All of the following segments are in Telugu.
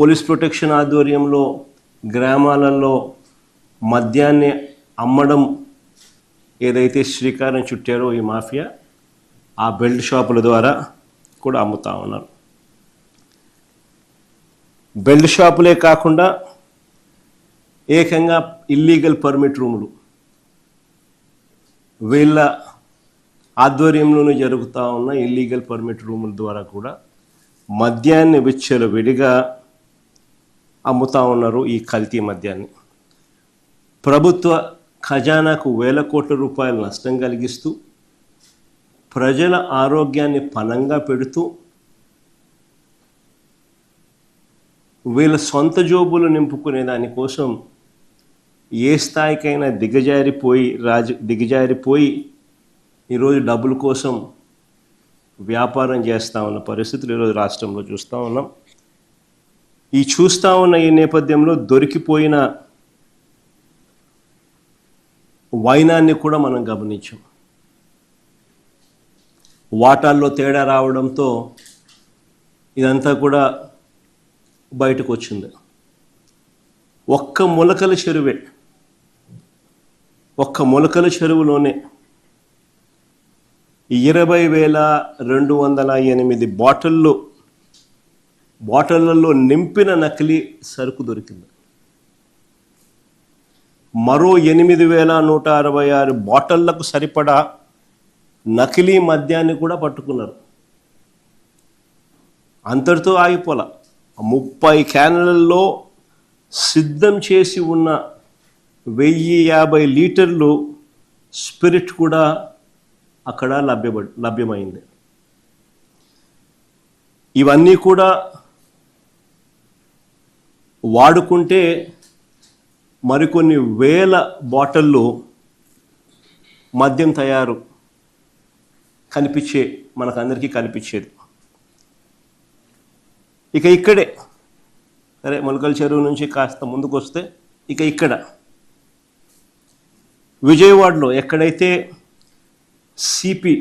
పోలీస్ ప్రొటెక్షన్ ఆధ్వర్యంలో గ్రామాలలో మద్యాన్ని అమ్మడం ఏదైతే శ్రీకారం చుట్టారో ఈ మాఫియా, ఆ బెల్ట్ షాపుల ద్వారా కూడా అమ్ముతా ఉన్నారు. బెల్ట్ షాపులే కాకుండా ఏకంగా ఇల్లీగల్ పర్మిట్ రూములు వీళ్ళ ఆధ్వర్యంలోనే జరుగుతూ ఉన్న ఇల్లీగల్ పర్మిట్ రూముల ద్వారా కూడా మద్యాన్ని విచ్చలవిడిగా అమ్ముతూ ఉన్నారు. ఈ కల్తీ మద్యాన్ని ప్రభుత్వ ఖజానాకు వేల కోట్ల రూపాయల నష్టం కలిగిస్తూ ప్రజల ఆరోగ్యాన్ని పణంగా పెడుతూ వీళ్ళ సొంత జోబులు నింపుకునే దానికోసం ఏ స్థాయికైనా దిగజారిపోయి ఈరోజు డబ్బుల కోసం వ్యాపారం చేస్తూ ఉన్న పరిస్థితులు ఈరోజు రాష్ట్రంలో చూస్తూ ఉన్నాం. చూస్తూ ఉన్న ఈ నేపథ్యంలో దొరికిపోయిన వైనాన్ని కూడా మనం గమనించాం. వాటాల్లో తేడా రావడంతో ఇదంతా కూడా బయటకు వచ్చింది. ఒక్క మొలకల చెరువులోనే 20,208 బాటిళ్లలో నింపిన నకిలీ సరుకు దొరికింది. మరో 8,166 బాటిళ్లకు సరిపడా నకిలీ మద్యాన్ని కూడా పట్టుకున్నారు. అంతటితో ఆగిపోలా. 30 క్యాన్లలో సిద్ధం చేసి ఉన్న 1,050 లీటర్లు స్పిరిట్ కూడా అక్కడ లభ్యమైంది. ఇవన్నీ కూడా వాడుకుంటే మరికొన్ని వేల బాటిళ్ళు మద్యం తయారు మనకందరికీ కనిపించేది. ఇక్కడే సరే, మొలకల చెరువు నుంచి కాస్త ముందుకు వస్తే ఇక్కడ విజయవాడలో ఎక్కడైతే సిపి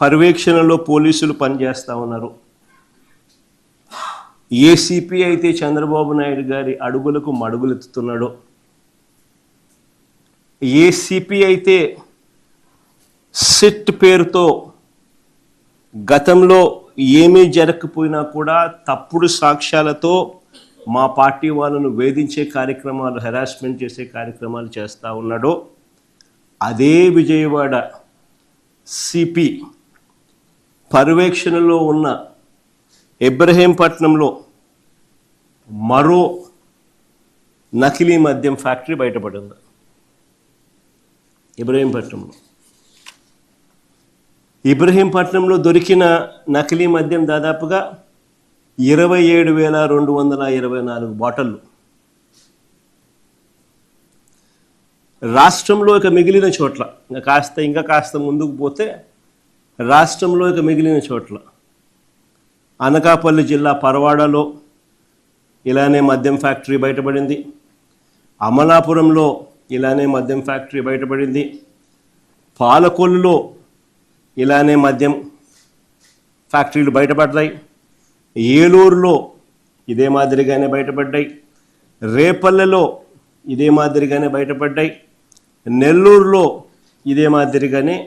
పర్యవేక్షణలో పోలీసులు పనిచేస్తూ ఉన్నారు, ఏ సిపి అయితే చంద్రబాబు నాయుడు గారి అడుగులకు మడుగులెత్తుతున్నాడో, ఏ సిపి అయితే సిట్ పేరుతో గతంలో ఏమీ జరగకపోయినా కూడా తప్పుడు సాక్ష్యాలతో మా పార్టీ వాళ్ళను వేధించే కార్యక్రమాలు, హెరాస్మెంట్ చేసే కార్యక్రమాలు చేస్తూ ఉన్నాడో, అదే విజయవాడ సిపి పర్యవేక్షణలో ఉన్న ఇబ్రహీంపట్నంలో మరో నకిలీ మద్యం ఫ్యాక్టరీ బయటపడింది. ఇబ్రహీంపట్నంలో దొరికిన నకిలీ మద్యం దాదాపుగా 27,224 బాటిళ్ళు. రాష్ట్రంలో మిగిలిన చోట్ల ఇంకా కాస్త ముందుకు పోతే రాష్ట్రంలో మిగిలిన చోట్ల అనకాపల్లి జిల్లా పరవాడలో ఇలానే మద్యం ఫ్యాక్టరీ బయటపడింది. అమలాపురంలో ఇలానే మద్యం ఫ్యాక్టరీ బయటపడింది. పాలకొల్లులో ఇలానే మద్యం ఫ్యాక్టరీలు బయటపడ్డాయి. ఏలూరులో ఇదే మాదిరిగానే బయటపడ్డాయి. రేపల్లెలో ఇదే మాదిరిగానే బయటపడ్డాయి. నెల్లూరులో ఇదే మాదిరిగానే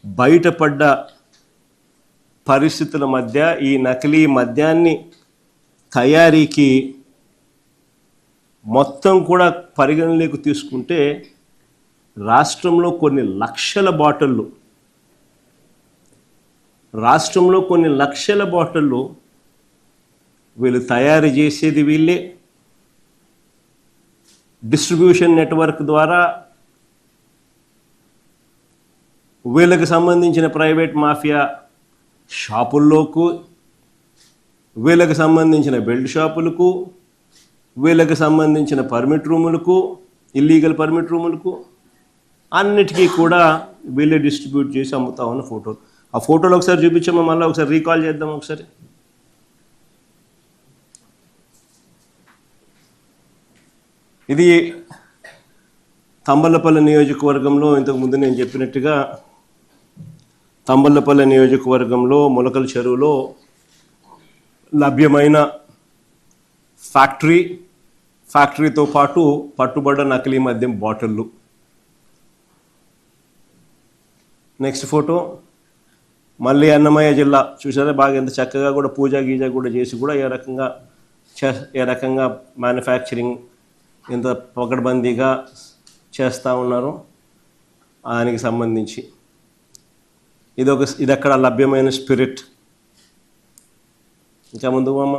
బయటపడ్డ పరిస్థితుల మధ్య ఈ నకిలీ మద్యాన్ని తయారీకి మొత్తం కూడా పరిగణలోకి తీసుకుంటే రాష్ట్రంలో కొన్ని లక్షల బాటిళ్ళు వీళ్ళు తయారు చేసేది వీళ్ళే. డిస్ట్రిబ్యూషన్ నెట్వర్క్ ద్వారా వీళ్ళకి సంబంధించిన ప్రైవేట్ మాఫియా షాపుల్లోకి, వీళ్ళకి సంబంధించిన బెల్ట్ షాపులకు, వీళ్ళకి సంబంధించిన పర్మిట్ రూములకు, ఇల్లీగల్ పర్మిట్ రూములకు అన్నిటికీ కూడా వీళ్ళే డిస్ట్రిబ్యూట్ చేసి అమ్ముతా ఉన్న ఫోటోలు. ఆ ఫోటోలు ఒకసారి చూపించామో, మళ్ళీ ఒకసారి రీకాల్ చేద్దాం. ఒకసారి ఇది తంబలపల్లి నియోజకవర్గంలో, ఇంతకుముందు నేను చెప్పినట్టుగా తంబలపల్లి నియోజకవర్గంలో మొలకల చెరువులో లభ్యమైన ఫ్యాక్టరీతో పాటు పట్టుబడ్డ నకిలీ మద్యం బాటిళ్ళు. నెక్స్ట్ ఫోటో మళ్ళీ అన్నమయ్య జిల్లా. చూసారా బాగా ఎంత చక్కగా కూడా పూజ గీజ కూడా చేసి కూడా ఏ రకంగా మ్యానుఫ్యాక్చరింగ్ ఎంత పకడ్బందీగా చేస్తూ ఉన్నారు దానికి సంబంధించి. ఇది అక్కడ లభ్యమైన స్పిరిట్. ఇంకా ముందు అమ్మ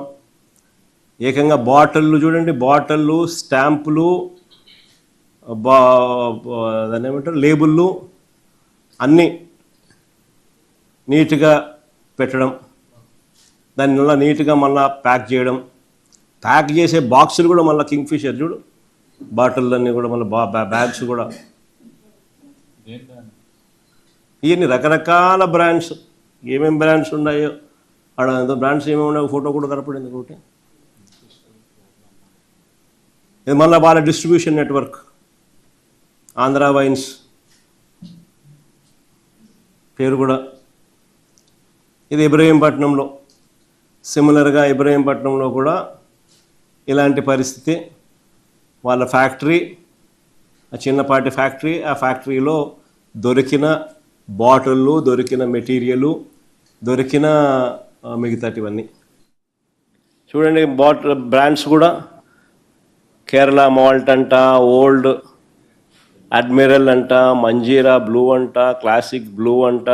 ఏకంగా బాటిళ్ళు చూడండి, బాటిళ్ళు, స్టాంపులు, దాన్ని ఏమంటారు లేబుళ్ళు అన్నీ నీట్గా పెట్టడం, దాన్ని మళ్ళీ నీట్గా మళ్ళీ ప్యాక్ చేయడం, ప్యాక్ చేసే బాక్సులు కూడా మళ్ళీ కింగ్ఫిషర్ చూడు, బాటిల్ అన్నీ కూడా మళ్ళీ బ్యాగ్స్ కూడా. ఇవన్నీ రకరకాల బ్రాండ్స్, ఏమేమి బ్రాండ్స్ ఉన్నాయో అక్కడ ఎంతో బ్రాండ్స్ ఏమేమి ఉన్నాయో ఫోటో కూడా కనపడింది ఒకటి. ఇది మళ్ళీ వాళ్ళ డిస్ట్రిబ్యూషన్ నెట్వర్క్ ఆంధ్ర వైన్స్ పేరు కూడా. ఇది ఇబ్రహీంపట్నంలో, సిమిలర్గా ఇబ్రహీంపట్నంలో కూడా ఇలాంటి పరిస్థితి. వాళ్ళ ఫ్యాక్టరీ, ఆ చిన్నపాటి ఫ్యాక్టరీ, ఆ ఫ్యాక్టరీలో దొరికిన బాటిళ్ళు, దొరికిన మెటీరియలు, దొరికిన మిగతాటివన్నీ చూడండి. బ్రాండ్స్ కూడా కేరళ మాల్ట్ అంట, ఓల్డ్ అడ్మిరల్ అంట, మంజీరా బ్లూ అంట, క్లాసిక్ బ్లూ అంట,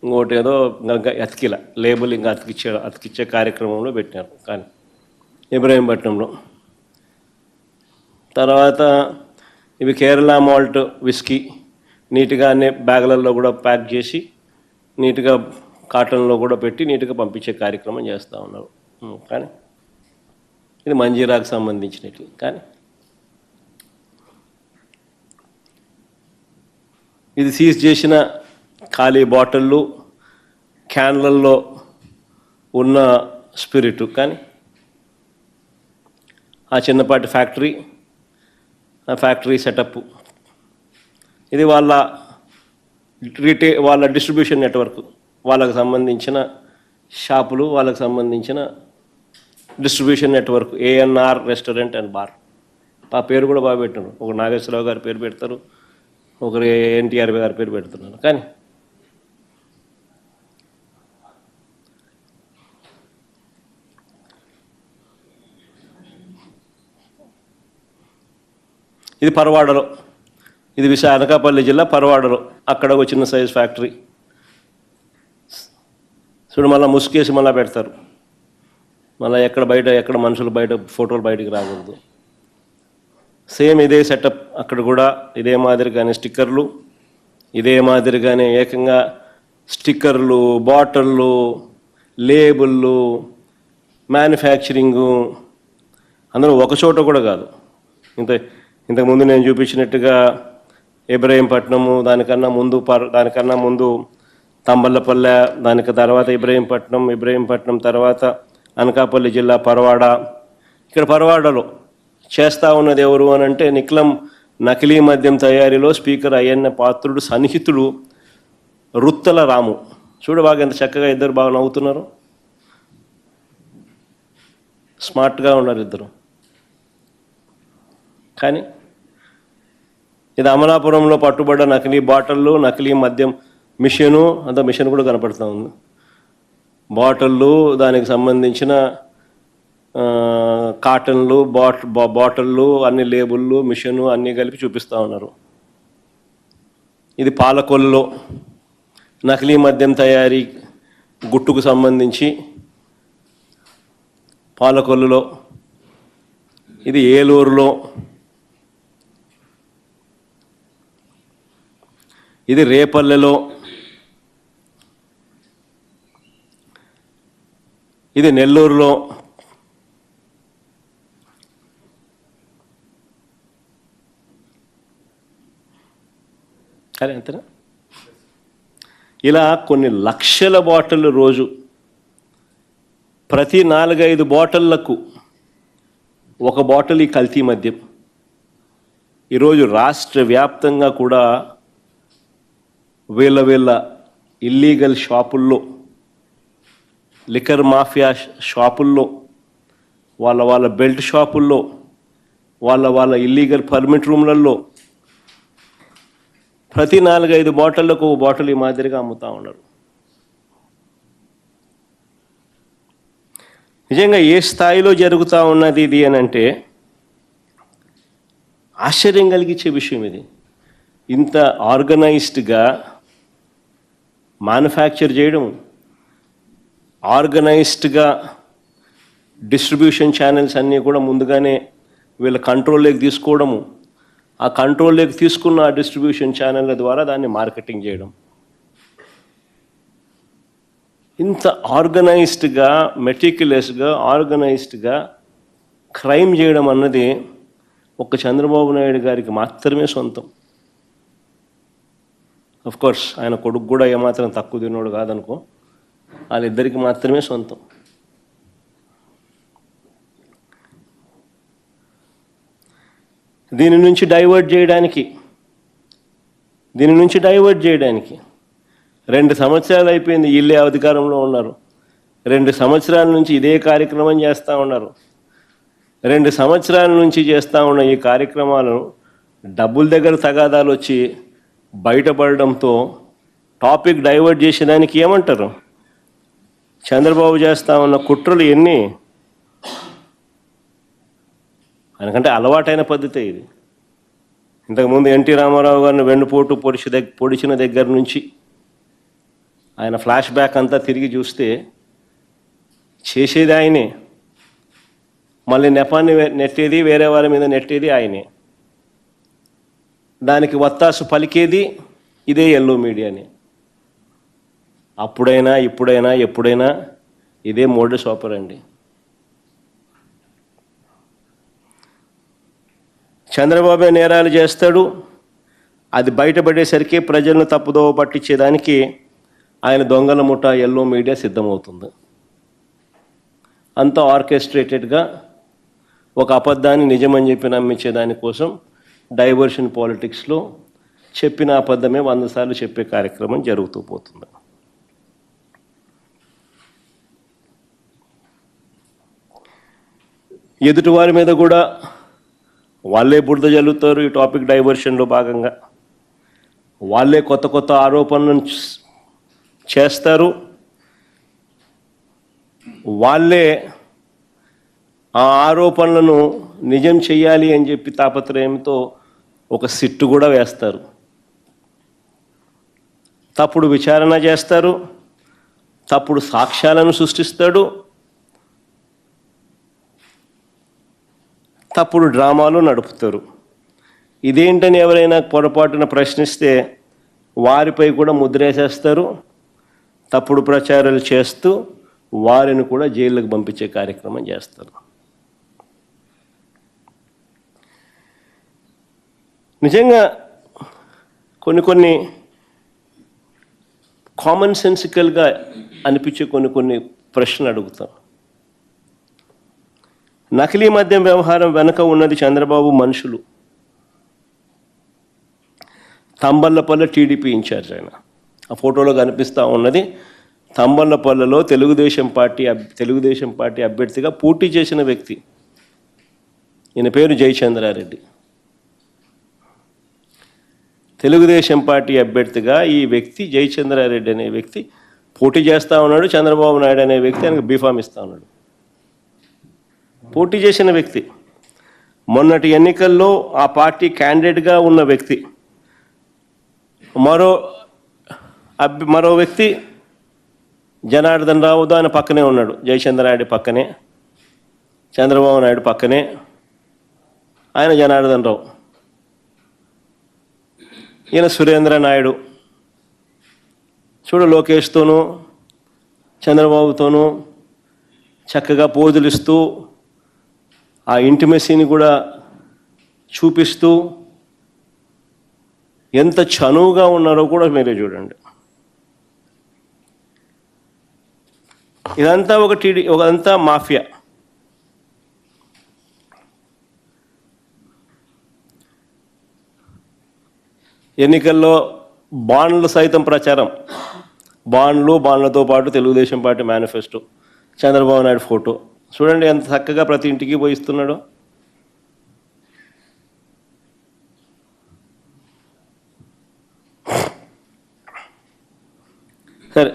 ఇంకోటి ఏదో ఇంకా అతికిల లేబుల్ ఇంకా అతికిచ్చే కార్యక్రమంలో పెట్టినారు కానీ ఇబ్రహీంపట్నంలో. తర్వాత ఇవి కేరళ మాల్ట్ విస్కీ, నీట్గా అన్ని బ్యాగులలో కూడా ప్యాక్ చేసి నీట్గా కాటన్లో కూడా పెట్టి నీట్గా పంపించే కార్యక్రమం చేస్తూ ఉన్నారు. కానీ ఇది మంజీరాకు సంబంధించినట్లు. కానీ ఇది సీజ్ చేసిన ఖాళీ బాటిళ్ళు, క్యాన్లల్లో ఉన్న స్పిరిట్. కానీ ఆ చిన్నపాటి ఫ్యాక్టరీ, ఆ ఫ్యాక్టరీ సెటప్, ఇది వాళ్ళ డిస్ట్రిబ్యూషన్ నెట్వర్క్, వాళ్ళకు సంబంధించిన షాపులు, వాళ్ళకు సంబంధించిన distribution network. ANR restaurant and bar. ఆ పేరు కూడా బాగా పెట్టారు. ఒక నాగేశ్వరరావు గారి పేరు పెడతారు, ఒకరు ఎన్టీఆర్ గారి పేరు పెడుతున్నారు. కానీ ఇది పరవాడలో, ఇది అనకాపల్లి జిల్లా పరవాడలో, అక్కడ ఒక చిన్న సైజ్ ఫ్యాక్టరీ. చూడు మళ్ళీ ముసుకేసి మళ్ళీ పెడతారు, మళ్ళీ ఎక్కడ మనుషులు బయట ఫోటోలు బయటికి రాకూడదు. సేమ్ ఇదే సెటప్ అక్కడ కూడా, ఇదే మాదిరిగానే స్టిక్కర్లు, ఇదే మాదిరిగానే ఏకంగా స్టిక్కర్లు, బాటిళ్ళు, లేబుళ్ళు, మ్యానుఫ్యాక్చరింగు అందరూ ఒక చోట కూడా కాదు. ఇంతకుముందు నేను చూపించినట్టుగా ఇబ్రహీంపట్నము, దానికన్నా ముందు తంబళ్ళపల్లె, దానికి తర్వాత ఇబ్రహీంపట్నం తర్వాత అనకాపల్లి జిల్లా పరవాడ. ఇక్కడ పరవాడలో చేస్తూ ఉన్నది ఎవరు అని అంటే నిక్లం నకిలీ మద్యం తయారీలో స్పీకర్ అయ్యన్న పాత్రుడు సన్నిహితుడు రుత్తల రాము. చూడు బాగా ఎంత చక్కగా ఇద్దరు బాగా నవ్వుతున్నారు, స్మార్ట్గా ఉన్నారు ఇద్దరు. కానీ ఇది అమలాపురంలో పట్టుబడ్డ నకిలీ బాటిళ్ళు, నకిలీ మద్యం మిషను, అంత మిషన్ కూడా కనపడుతూ ఉంది. బాటిళ్ళు, దానికి సంబంధించిన కాటన్లు, బాటిళ్ళు, అన్ని లేబుళ్ళు, మిషను అన్నీ కలిపి చూపిస్తూ ఉన్నారు. ఇది పాలకొల్లులో నకిలీ మద్యం తయారీ గుట్టుకు సంబంధించి పాలకొల్లులో. ఇది ఏలూరులో. ఇది రేపల్లెలో. ఇది నెల్లూరులో. సరే అంతేనా? ఇలా కొన్ని లక్షల బాటిళ్ళు రోజు, ప్రతి 4-5 బాటిళ్లకు ఒక బాటిల్ ఈ కల్తీ మద్యం. ఈరోజు రాష్ట్ర వ్యాప్తంగా కూడా వీళ్ళ ఇల్లీగల్ షాపుల్లో, లిక్కర్ మాఫియా షాపుల్లో వాళ్ళ బెల్ట్ షాపుల్లో, వాళ్ళ ఇల్లీగల్ పర్మిట్ రూమ్లలో ప్రతి 4-5 బాటిళ్లకు ఒక బాటిల్ ఈ మాదిరిగా అమ్ముతూ ఉన్నారు. నిజంగా ఏ స్థాయిలో జరుగుతూ ఉన్నది ఇది అని అంటే ఆశ్చర్యం కలిగించే విషయం ఇది. ఇంత ఆర్గనైజ్డ్గా మ్యానుఫ్యాక్చర్ చేయడం, ఆర్గనైజ్డ్గా డిస్ట్రిబ్యూషన్ ఛానల్స్ అన్నీ కూడా ముందుగానే వీళ్ళ కంట్రోల్లోకి తీసుకోవడము, ఆ కంట్రోల్లోకి తీసుకున్న ఆ డిస్ట్రిబ్యూషన్ ఛానళ్ళ ద్వారా దాన్ని మార్కెటింగ్ చేయడం, ఇంత ఆర్గనైజ్డ్గా మెటిక్యులస్గా ఆర్గనైజ్డ్గా క్రైమ్ చేయడం అన్నది ఒక్క చంద్రబాబు నాయుడు గారికి మాత్రమే సొంతం. కోర్స్ ఆయన కొడుకు కూడా ఏమాత్రం తక్కువ తినోడు కాదనుకో, వాళ్ళిద్దరికి మాత్రమే సొంతం. దీని నుంచి డైవర్ట్ చేయడానికి 2 సంవత్సరాలు అయిపోయింది. వీళ్ళే అధికారంలో ఉన్నారు. 2 సంవత్సరాల నుంచి ఇదే కార్యక్రమం చేస్తూ ఉన్నారు. 2 సంవత్సరాల నుంచి చేస్తూ ఉన్న ఈ కార్యక్రమాలను డబ్బుల దగ్గర తగాదాలు వచ్చి బయటపడడంతో టాపిక్ డైవర్ట్ చేసేదానికి ఏమంటారు? చంద్రబాబు చేస్తూ ఉన్న కుట్రలు ఎన్ని? ఆయనకంటే అలవాటైన పద్ధతే ఇది. ఇంతకుముందు ఎన్టీ రామారావు గారిని వెన్నుపోటు పొడిచిన దగ్గర నుంచి ఆయన ఫ్లాష్ బ్యాక్ అంతా తిరిగి చూస్తే చేసేది ఆయనే, మళ్ళీ నెపాన్ని నెట్టేది వేరే వారి మీద నెట్టేది ఆయనే, దానికి వత్తాసు పలికేది ఇదే ఎల్లో మీడియాని. అప్పుడైనా ఇప్పుడైనా ఎప్పుడైనా ఇదే మోడస్ ఆపరండి. చంద్రబాబు నేరాలు చేస్తాడు, అది బయటపడేసరికి ప్రజలను తప్పుదోవ పట్టించేదానికి ఆయన దొంగల ముఠా ఎల్లో మీడియా సిద్ధమవుతుంది. అంతా ఆర్కెస్ట్రేటెడ్గా ఒక అబద్ధాన్ని నిజమని చెప్పి నమ్మించే దానికోసం డైవర్షన్ పాలిటిక్స్లో చెప్పిన అబద్ధమే 100 సార్లు చెప్పే కార్యక్రమం జరుగుతూ పోతుంది. ఎదుటివారి మీద కూడా వాళ్ళే బురద జల్లుతారు. ఈ టాపిక్ డైవర్షన్లో భాగంగా వాళ్ళే కొత్త ఆరోపణలను చేస్తారు. వాళ్ళే ఆ ఆరోపణలను నిజం చెయ్యాలి అని చెప్పి తాపత్రయంతో ఒక సిట్టు కూడా వేస్తారు. తప్పుడు విచారణ చేస్తారు, తప్పుడు సాక్ష్యాలను సృష్టిస్తాడు, తప్పుడు డ్రామాలు నడుపుతారు. ఇదేంటని ఎవరైనా పొరపాటున ప్రశ్నిస్తే వారిపై కూడా ముద్రేసేస్తారు. తప్పుడు ప్రచారాలు చేస్తూ వారిని కూడా జైళ్ళకు పంపించే కార్యక్రమం చేస్తారు. నిజంగా కొన్ని కామన్ సెన్సికల్గా అనిపించే కొన్ని ప్రశ్నలు అడుగుతాం. నకిలీ మద్యం వ్యవహారం వెనుక ఉన్నది చంద్రబాబు మనుషులు. తంబళ్ళపల్లె టీడీపీ ఇన్ఛార్జ్ ఆయన. ఆ ఫోటోలో కనిపిస్తూ ఉన్నది తంబళ్ళపల్లెలో తెలుగుదేశం పార్టీ అభ్యర్థిగా పోటీ చేసిన వ్యక్తి. ఈయన పేరు జయచంద్రారెడ్డి. తెలుగుదేశం పార్టీ అభ్యర్థిగా ఈ వ్యక్తి జయచంద్రారెడ్డి అనే వ్యక్తి పోటీ చేస్తూ ఉన్నాడు. చంద్రబాబు నాయుడు అనే వ్యక్తి ఆయనకు బీఫామ్ ఇస్తూ ఉన్నాడు. పోటీ చేసిన వ్యక్తి, మొన్నటి ఎన్నికల్లో ఆ పార్టీ క్యాండిడేట్గా ఉన్న వ్యక్తి. మరో వ్యక్తి జనార్దన్ రావు ఆయన పక్కనే ఉన్నాడు. జయచంద్రారెడ్డి పక్కనే, చంద్రబాబు నాయుడు పక్కనే, ఆయన జనార్దన్ రావు. ఈయన సురేంద్ర నాయుడు. చూడు, లోకేష్తోనూ చంద్రబాబుతోనూ చక్కగా పోజులు ఇస్తూ ఆ ఇంటిమెసీని కూడా చూపిస్తూ ఎంత చనువుగా ఉన్నారో కూడా మీరే చూడండి. ఇదంతా ఒకంతా మాఫియా. ఎన్నికల్లో బాండ్లు సైతం ప్రచారం. బాండ్లతో పాటు Telugu Desam party manifesto, Chandrababu Naidu photo చూడండి ఎంత చక్కగా ప్రతి ఇంటికి పోయిస్తున్నాడో. సరే,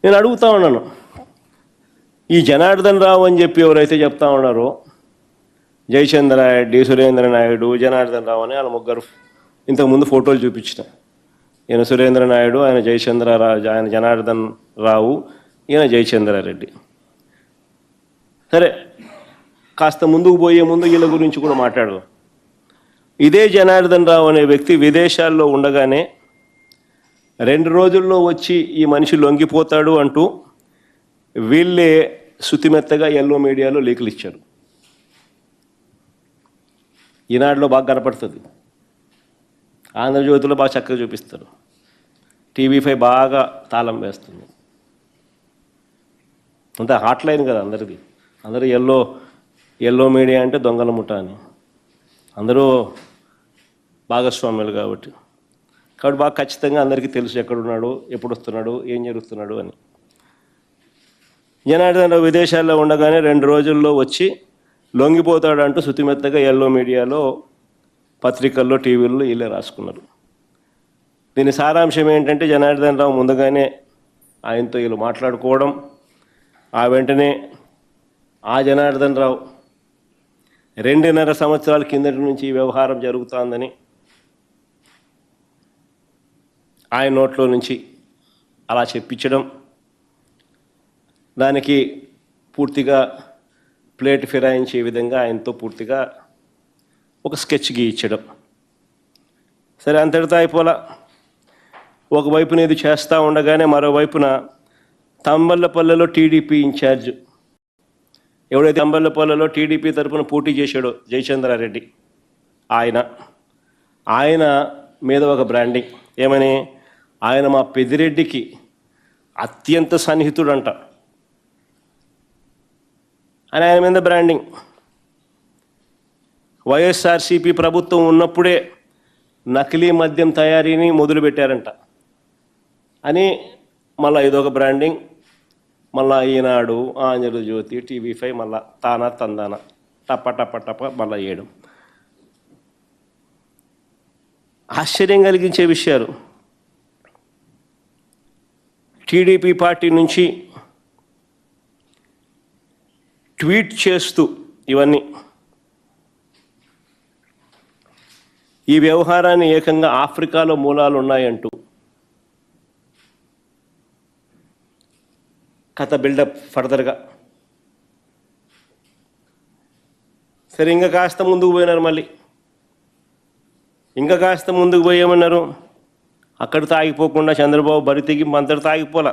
నేను అడుగుతా ఉన్నాను, ఈ జనార్దన్ రావు అని చెప్పి ఎవరైతే చెప్తా ఉన్నారో, జయచంద్ర రెడ్డి, సురేంద్ర నాయుడు, జనార్దన్ రావు అని వాళ్ళ ముగ్గురు ఇంతకుముందు ఫోటోలు చూపించిన. ఈయన సురేంద్ర నాయుడు, ఆయన ఆయన జనార్దన్ రావు, ఈయన జయచంద్రారెడ్డి. సరే, కాస్త ముందుకు పోయే ముందు వీళ్ళ గురించి కూడా మాట్లాడదాం. ఇదే జనార్దన్ రావు అనే వ్యక్తి విదేశాల్లో ఉండగానే 2 రోజుల్లో వచ్చి ఈ మనిషి లొంగిపోతాడు అంటూ వీళ్ళే శుతిమెత్తగా ఎల్లో మీడియాలో లీకులు ఇచ్చారు. ఈనాడులో బాగా కనపడుతుంది, ఆంధ్రజ్యోతిలో బాగా చక్కగా చూపిస్తారు, TV5 బాగా తాళం వేస్తుంది. అంతే హాట్లైన్ కదా అందరిది. అందరూ ఎల్లో మీడియా అంటే దొంగల ముఠ అని అందరూ భాగస్వామ్యాలు కాబట్టి బాగా ఖచ్చితంగా అందరికీ తెలుసు ఎక్కడున్నాడు, ఎప్పుడు వస్తున్నాడు, ఏం జరుగుతున్నాడు అని. జనార్దన్ రావు విదేశాల్లో ఉండగానే 2 రోజుల్లో వచ్చి లొంగిపోతాడు అంటూ శుతిమెత్తగా ఎల్లో మీడియాలో, పత్రికల్లో, టీవీల్లో వీళ్ళే రాసుకున్నారు. దీని సారాంశం ఏంటంటే, జనార్దన్ రావు ముందుగానే ఆయనతో వీళ్ళు మాట్లాడుకోవడం, ఆ వెంటనే ఆ జనార్దన్ రావు 2.5 సంవత్సరాల కిందటి నుంచి ఈ వ్యవహారం జరుగుతుందని ఆయన నోట్లో నుంచి అలా చెప్పించడం, దానికి పూర్తిగా ప్లేట్ ఫిరాయించే విధంగా ఆయనతో పూర్తిగా ఒక స్కెచ్ గీయించడం. సరే, అంతటితో అయిపోలా. ఒకవైపున ఇది చేస్తూ ఉండగానే మరోవైపున తంబళ్ళపల్లెలో టీడీపీ ఇన్ఛార్జ్, ఎవడైతే తంబళ్ళపల్లెలో టీడీపీ తరఫున పోటీ చేశాడో జయచంద్రారెడ్డి, ఆయన మీద ఒక బ్రాండింగ్. ఏమని? ఆయన మా పెద్దిరెడ్డికి అత్యంత సన్నిహితుడంట అని ఆయన మీద బ్రాండింగ్. వైఎస్ఆర్సీపీ ప్రభుత్వం ఉన్నప్పుడే నకిలీ మద్యం తయారీని మొదలుపెట్టారంట అని మళ్ళీ ఇదొక బ్రాండింగ్. మళ్ళా ఈనాడు, ఆంధ్రజ్యోతి, TV5 మళ్ళా తానా తందాన టప మళ్ళీ వేయడం. ఆశ్చర్యం కలిగించే విషయాలు. టీడీపీ పార్టీ నుంచి ట్వీట్ చేస్తూ ఇవన్నీ, ఈ వ్యవహారాన్ని ఏకంగా ఆఫ్రికాలో మూలాలు ఉన్నాయంటూ కథ బిల్డప్ ఫర్దర్గా. సరే, ఇంకా కాస్త ముందుకు పోయినారు. మళ్ళీ ఇంకా కాస్త ముందుకు పోయేమన్నారు. అక్కడితో ఆగిపోకుండా చంద్రబాబు బరి తెగింపు అంతటితో ఆగిపోలా.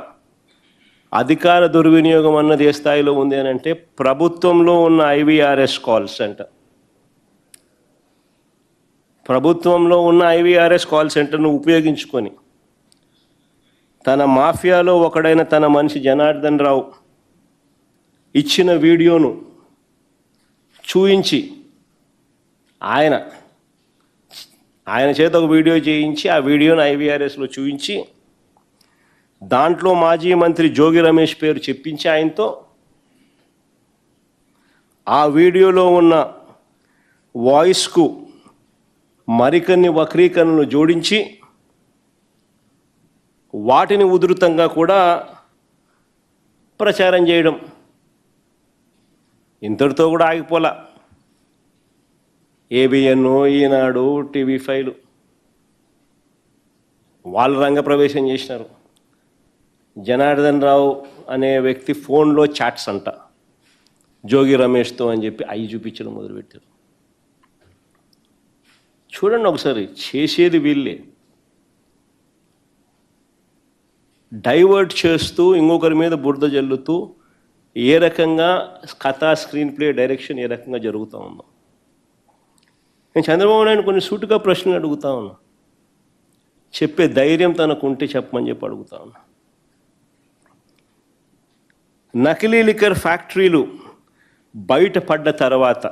అధికార దుర్వినియోగం అన్నది ఏ స్థాయిలో ఉంది అని అంటే, ప్రభుత్వంలో ఉన్న IVRS కాల్స్ అంట. ప్రభుత్వంలో ఉన్న IVRS కాల్ సెంటర్ను ఉపయోగించుకొని తన మాఫియాలో ఒకడైన తన మనిషి జనార్దన్ రావు ఇచ్చిన వీడియోను చూయించి, ఆయన చేత ఒక వీడియో చేయించి, ఆ వీడియోను IVRSలో చూయించి, దాంట్లో మాజీ మంత్రి జోగి రమేష్ పేరు చెప్పించి ఆయనతో ఆ వీడియోలో ఉన్న వాయిస్కు మరికొన్ని వక్రీకరణలు జోడించి వాటిని ఉధృతంగా కూడా ప్రచారం చేయడం. ఇంతటితో కూడా ఆగిపోలా. ABN, ఈనాడు, TV5 వాళ్ళు రంగప్రవేశం చేసినారు. జనార్దన్ రావు అనే వ్యక్తి ఫోన్లో చాట్స్ అంట జోగి రమేష్తో అని చెప్పి అవి చూపించడం మొదలుపెట్టారు. చూడండి ఒకసారి, చేసేది వీళ్ళే. డైవర్ట్ చేస్తూ ఇంకొకరి మీద బురద జల్లుతూ ఏ రకంగా కథా స్క్రీన్ ప్లే డైరెక్షన్ ఏ రకంగా జరుగుతూ ఉందో. నేను చంద్రబాబు నాయుడు కొన్ని సూటుగా ప్రశ్నలు అడుగుతా ఉన్నా. చెప్పే ధైర్యం తనకుంటే చెప్పమని చెప్పి అడుగుతా ఉన్నా. నకిలీ లిక్కర్ ఫ్యాక్టరీలు బయటపడ్డ తర్వాత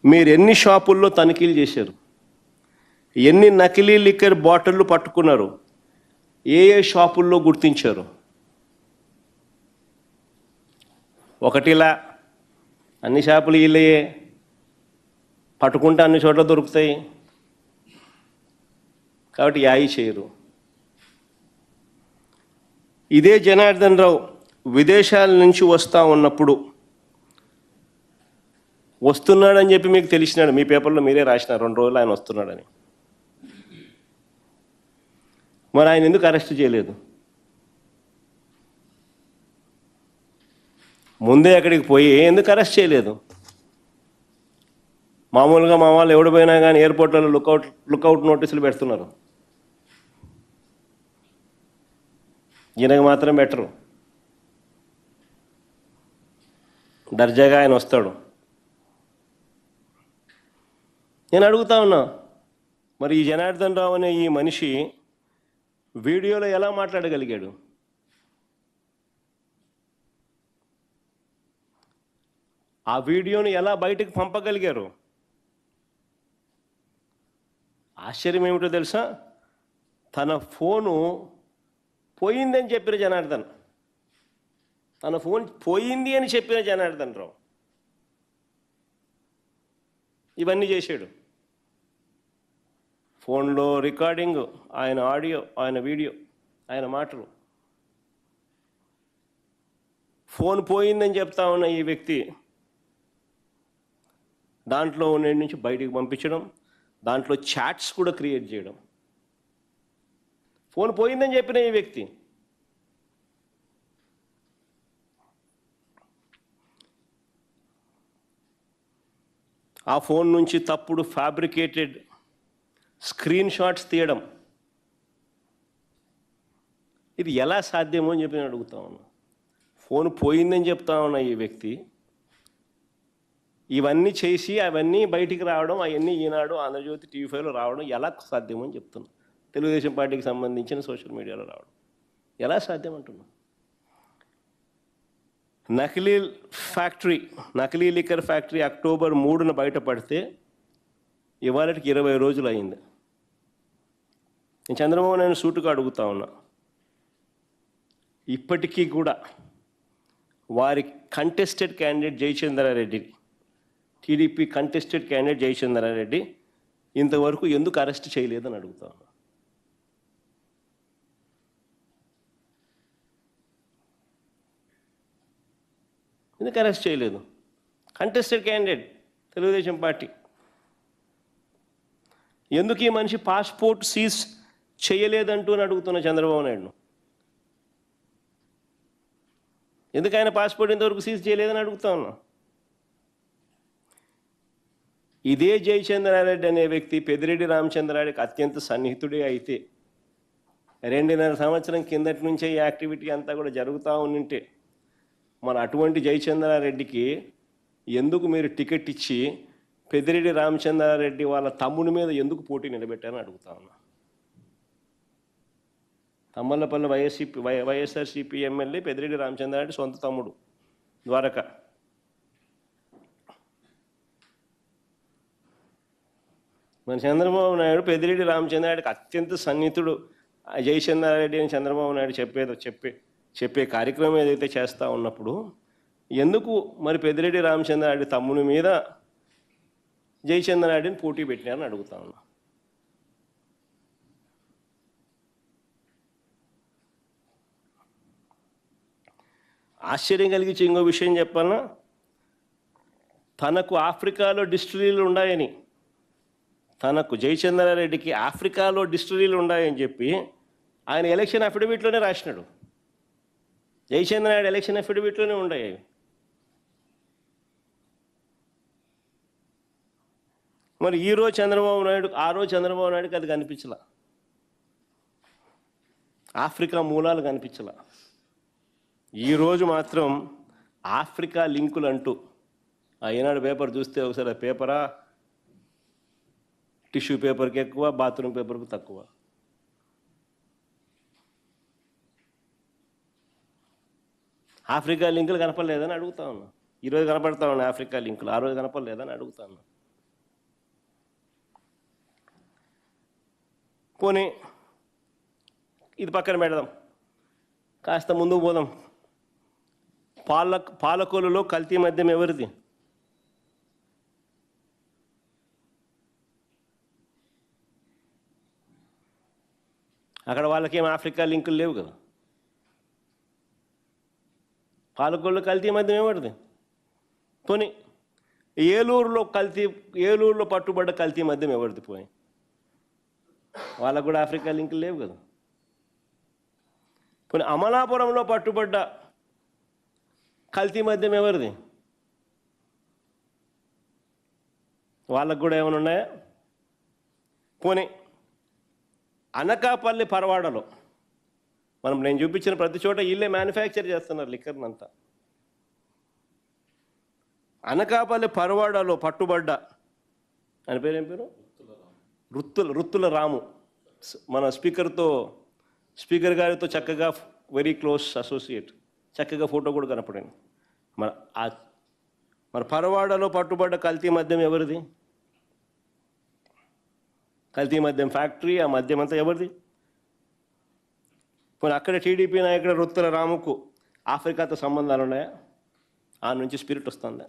మీరు ఎన్ని షాపుల్లో తనిఖీలు చేశారు? ఎన్ని నకిలీ లిక్కర్ బాటిళ్ళు పట్టుకున్నారు? ఏ షాపుల్లో గుర్తించారు? ఒకటిలా అన్ని షాపులు వీళ్ళయే, పట్టుకుంటే అన్ని చోట్ల దొరుకుతాయి కాబట్టి యాయి చేయరు. ఇదే జనార్దన్ రావు విదేశాల నుంచి వస్తూ ఉన్నప్పుడు వస్తున్నాడని చెప్పి మీకు తెలిసినాడు, మీ పేపర్లో మీరే రాసినారు 2 రోజులు ఆయన వస్తున్నాడని. మరి ఆయన ఎందుకు అరెస్ట్ చేయలేదు? ముందే అక్కడికి పోయి ఎందుకు అరెస్ట్ చేయలేదు? మామూలుగా మా వాళ్ళు ఎవడు పోయినా కానీ ఎయిర్పోర్ట్లలో లుకౌట్ నోటీసులు పెడుతున్నారు, ఈయనకు మాత్రం బెటరు. దర్జాగా ఆయన వస్తాడు. నేను అడుగుతా ఉన్నా, మరి ఈ జనార్దన్ రావు అనే ఈ మనిషి వీడియోలో ఎలా మాట్లాడగలిగాడు? ఆ వీడియోని ఎలా బయటకు పంపగలిగారు? ఆశ్చర్యం ఏమిటో తెలుసా, తన ఫోను పోయిందని చెప్పిన జనార్దన్, తన ఫోన్ పోయింది అని చెప్పిన జనార్దన్ రావు ఇవన్నీ చేశాడు. ఫోన్లో రికార్డింగ్, ఆయన ఆడియో, ఆయన వీడియో, ఆయన మాటలు. ఫోన్ పోయిందని చెప్తా ఉన్న ఈ వ్యక్తి దాంట్లో ఉన్న నుంచి బయటికి పంపించడం, దాంట్లో చాట్స్ కూడా క్రియేట్ చేయడం. ఫోన్ పోయిందని చెప్పిన ఈ వ్యక్తి ఆ ఫోన్ నుంచి తప్పుడు ఫ్యాబ్రికేటెడ్ స్క్రీన్ షాట్స్ తీయడం, ఇది ఎలా సాధ్యమో అని చెప్పి నేను అడుగుతా ఉన్నా. ఫోన్ పోయిందని చెప్తా ఉన్న ఈ వ్యక్తి ఇవన్నీ చేసి అవన్నీ బయటికి రావడం, అవన్నీ ఈనాడు, ఆంధ్రజ్యోతి, టీవీ5లో రావడం ఎలా సాధ్యమో అని చెప్తున్నా. తెలుగుదేశం పార్టీకి సంబంధించిన సోషల్ మీడియాలో రావడం ఎలా సాధ్యం అంటున్నా. నకిలీ లిక్కర్ ఫ్యాక్టరీ అక్టోబర్ 3న బయటపడితే ఇవాళకి 20 రోజులు అయింది. నేను చంద్రబాబు నాయుడు సూటుగా అడుగుతా ఉన్నా, ఇప్పటికీ కూడా వారి contested candidate Jayachandra Reddy, TDP contested candidate Jayachandra Reddy ఇంతవరకు ఎందుకు అరెస్ట్ చేయలేదని అడుగుతా ఉన్నా. ఎందుకు అరెస్ట్ చేయలేదు? Contested candidate Telugu Desam party. ఎందుకు ఈ మనిషి పాస్పోర్ట్ సీజ్ చేయలేదంటూ అని అడుగుతున్న చంద్రబాబు నాయుడును. ఎందుకు ఆయన పాస్పోర్ట్ ఇంతవరకు సీజ్ చేయలేదని అడుగుతా ఉన్నా. ఇదే జయచంద్రారెడ్డి అనే వ్యక్తి పెద్దిరెడ్డి రామచంద్రారెడ్డికి అత్యంత సన్నిహితుడే అయితే 2.5 సంవత్సరం కిందటి నుంచే ఈ యాక్టివిటీ అంతా కూడా జరుగుతూ ఉంటే మన అటువంటి జయచంద్రారెడ్డికి ఎందుకు మీరు టికెట్ ఇచ్చి పెద్దిరెడ్డి రామచంద్రారెడ్డి వాళ్ళ తమ్ముడి మీద ఎందుకు పోటీ నిలబెట్టారని అడుగుతా ఉన్నా. తమ్మలపల్లి వైఎస్ఆర్సీపీ ఎమ్మెల్యే పెద్దిరెడ్డి రామచంద్రారెడ్డి సొంత తమ్ముడు ద్వారక. మన చంద్రబాబు నాయుడు పెద్దిరెడ్డి రామచంద్రారెడ్డికి అత్యంత సన్నిహితుడు జయచంద్రారెడ్డి అని చంద్రబాబు నాయుడు చెప్పే కార్యక్రమం ఏదైతే చేస్తూ ఉన్నప్పుడు ఎందుకు మరి పెద్దిరెడ్డి రామచంద్రారెడ్డి తమ్ముని మీద జయచంద్రారెడ్డిని పోటీ పెట్టినారని అడుగుతా ఉన్నా. ఆశ్చర్యం కలిగించే ఇంకో విషయం చెప్పాలన్నా, తనకు ఆఫ్రికాలో డిస్టిలరీలు ఉన్నాయని, తనకు జయచంద్రారెడ్డికి ఆఫ్రికాలో డిస్టిలరీలు ఉన్నాయని చెప్పి ఆయన ఎలక్షన్ అఫిడవిట్లోనే రాసినాడు. జయచంద్రారెడ్డి ఎలక్షన్ అఫిడవిట్లోనే ఉన్నాయి. మరి ఈరోజు చంద్రబాబు నాయుడు, ఆ రోజు చంద్రబాబు నాయుడుకి అది కనిపించలా, ఆఫ్రికా మూలాలు కనిపించలా. ఈరోజు మాత్రం ఆఫ్రికా లింకులు అంటూ ఈనాడు పేపర్ చూస్తే ఒకసారి ఆ పేపరా టిష్యూ పేపర్కి ఎక్కువ, బాత్రూమ్ పేపర్కి తక్కువ. ఆఫ్రికా లింకులు కనపడలేదని అడుగుతా ఉన్నా. ఈరోజు కనపడతా ఉన్నాయి ఆఫ్రికా లింకులు, ఆ రోజు కనపడలేదని అడుగుతా ఉన్నా. పోనీ ఇది పక్కన పెడదాం, కాస్త ముందుకు పోదాం. పాలకొల్లులో కల్తీ మద్యం ఎవరిది? అక్కడ వాళ్ళకేం ఆఫ్రికా లింకులు లేవు కదా. పాలకొల్లు కల్తీ మద్యం ఎవరిది? పోనీ ఏలూరులో పట్టుబడ్డ కల్తీ మద్యం ఎవరిది? పోయి వాళ్ళకు కూడా ఆఫ్రికా లింకులు లేవు కదా. పోనీ అమలాపురంలో పట్టుబడ్డ కల్తీ మద్యం ఎవరిది? వాళ్ళకు కూడా ఏమైనా ఉన్నాయా? పోనీ అనకాపల్లి పరవాడలో నేను చూపించిన ప్రతి చోట వీళ్ళే మ్యానుఫ్యాక్చర్ చేస్తున్నారు లిక్కర్ని అంతా. అనకాపల్లి పరవాడలో పట్టుబడ్డ ఆయన పేరు ఏం పేరు? రుత్తుల రాము. మన స్పీకర్ గారితో చక్కగా వెరీ క్లోజ్ అసోసియేట్, చక్కగా ఫోటో కూడా కనపడింది. మన పరవాడలో పట్టుబడ్డ కల్తీ మద్యం ఎవరిది? కల్తీ మద్యం ఫ్యాక్టరీ, ఆ మద్యం అంతా ఎవరిది? పోనీ అక్కడ టీడీపీ నాయకుడు రుత్తుల రాముకు ఆఫ్రికాతో సంబంధాలు ఉన్నాయా? ఆ నుంచి స్పిరిట్ వస్తుందా?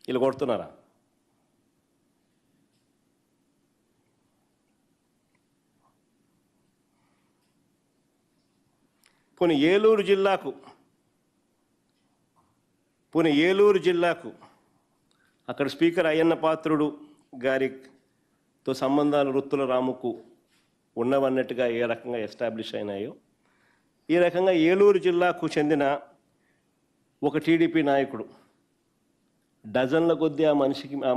వీళ్ళు కొడుతున్నారా? పోనీ ఏలూరు జిల్లాకు అక్కడ స్పీకర్ అయ్యన్న పాత్రుడు గారితో సంబంధాలు రుత్తుల రాముకు ఉన్నవన్నట్టుగా ఏ రకంగా ఎస్టాబ్లిష్ అయినాయో, ఈ రకంగా ఏలూరు జిల్లాకు చెందిన ఒక టీడీపీ నాయకుడు డజన్ల కొద్దీ ఆ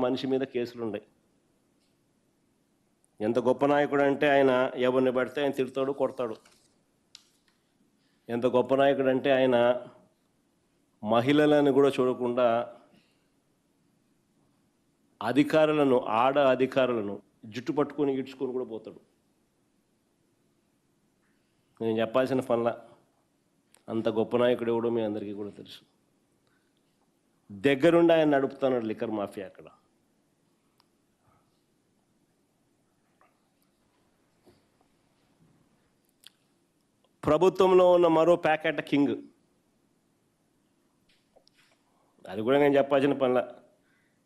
మనిషి మీద కేసులు ఉన్నాయి. ఎంత గొప్ప నాయకుడు అంటే ఆయన ఎవరిని పడితే ఆయన తిడతాడు, కొడతాడు. ఎంత గొప్ప నాయకుడు అంటే ఆయన మహిళలను కూడా చూడకుండా ఆడ అధికారులను జుట్టు పట్టుకొని ఈడ్చుకొని కూడా పోతాడు. నేను చెప్పాల్సిన పనుల అంత గొప్ప నాయకుడు ఎవడో మీ అందరికీ కూడా తెలుసు. దగ్గరుండి ఆయన నడుపుతున్నాడు లిక్కర్ మాఫియా అక్కడ. ప్రభుత్వంలో ఉన్న మరో ప్యాకెట్ కింగ్, అది కూడా నేను చెప్పాల్సిన పనుల.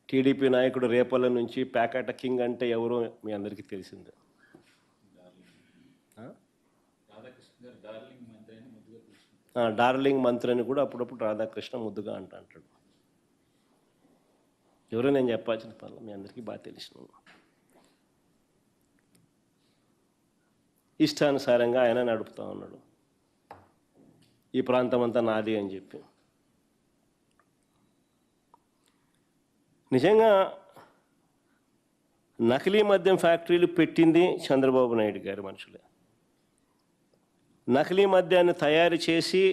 టీడీపీ నాయకుడు రేపల్ల నుంచి ప్యాకెట్ కింగ్ అంటే ఎవరో మీ అందరికీ తెలిసిందే. డార్లింగ్ మంత్రి అని కూడా అప్పుడప్పుడు రాధాకృష్ణ ముద్దుగా అంటాడు. ఎవరో నేను చెప్పాల్సిన పనులు మీ అందరికీ బాగా తెలిసిన. ఇష్టానుసారంగా ఆయన నడుపుతా ఉన్నాడు. ఈ ప్రాంతం అంతా నాది అని చెప్పి. నిజంగా నకిలీ మద్యం ఫ్యాక్టరీలు పెట్టింది చంద్రబాబు నాయుడు గారి మనుషులే. నకిలీ మద్యాన్ని తయారు చేసి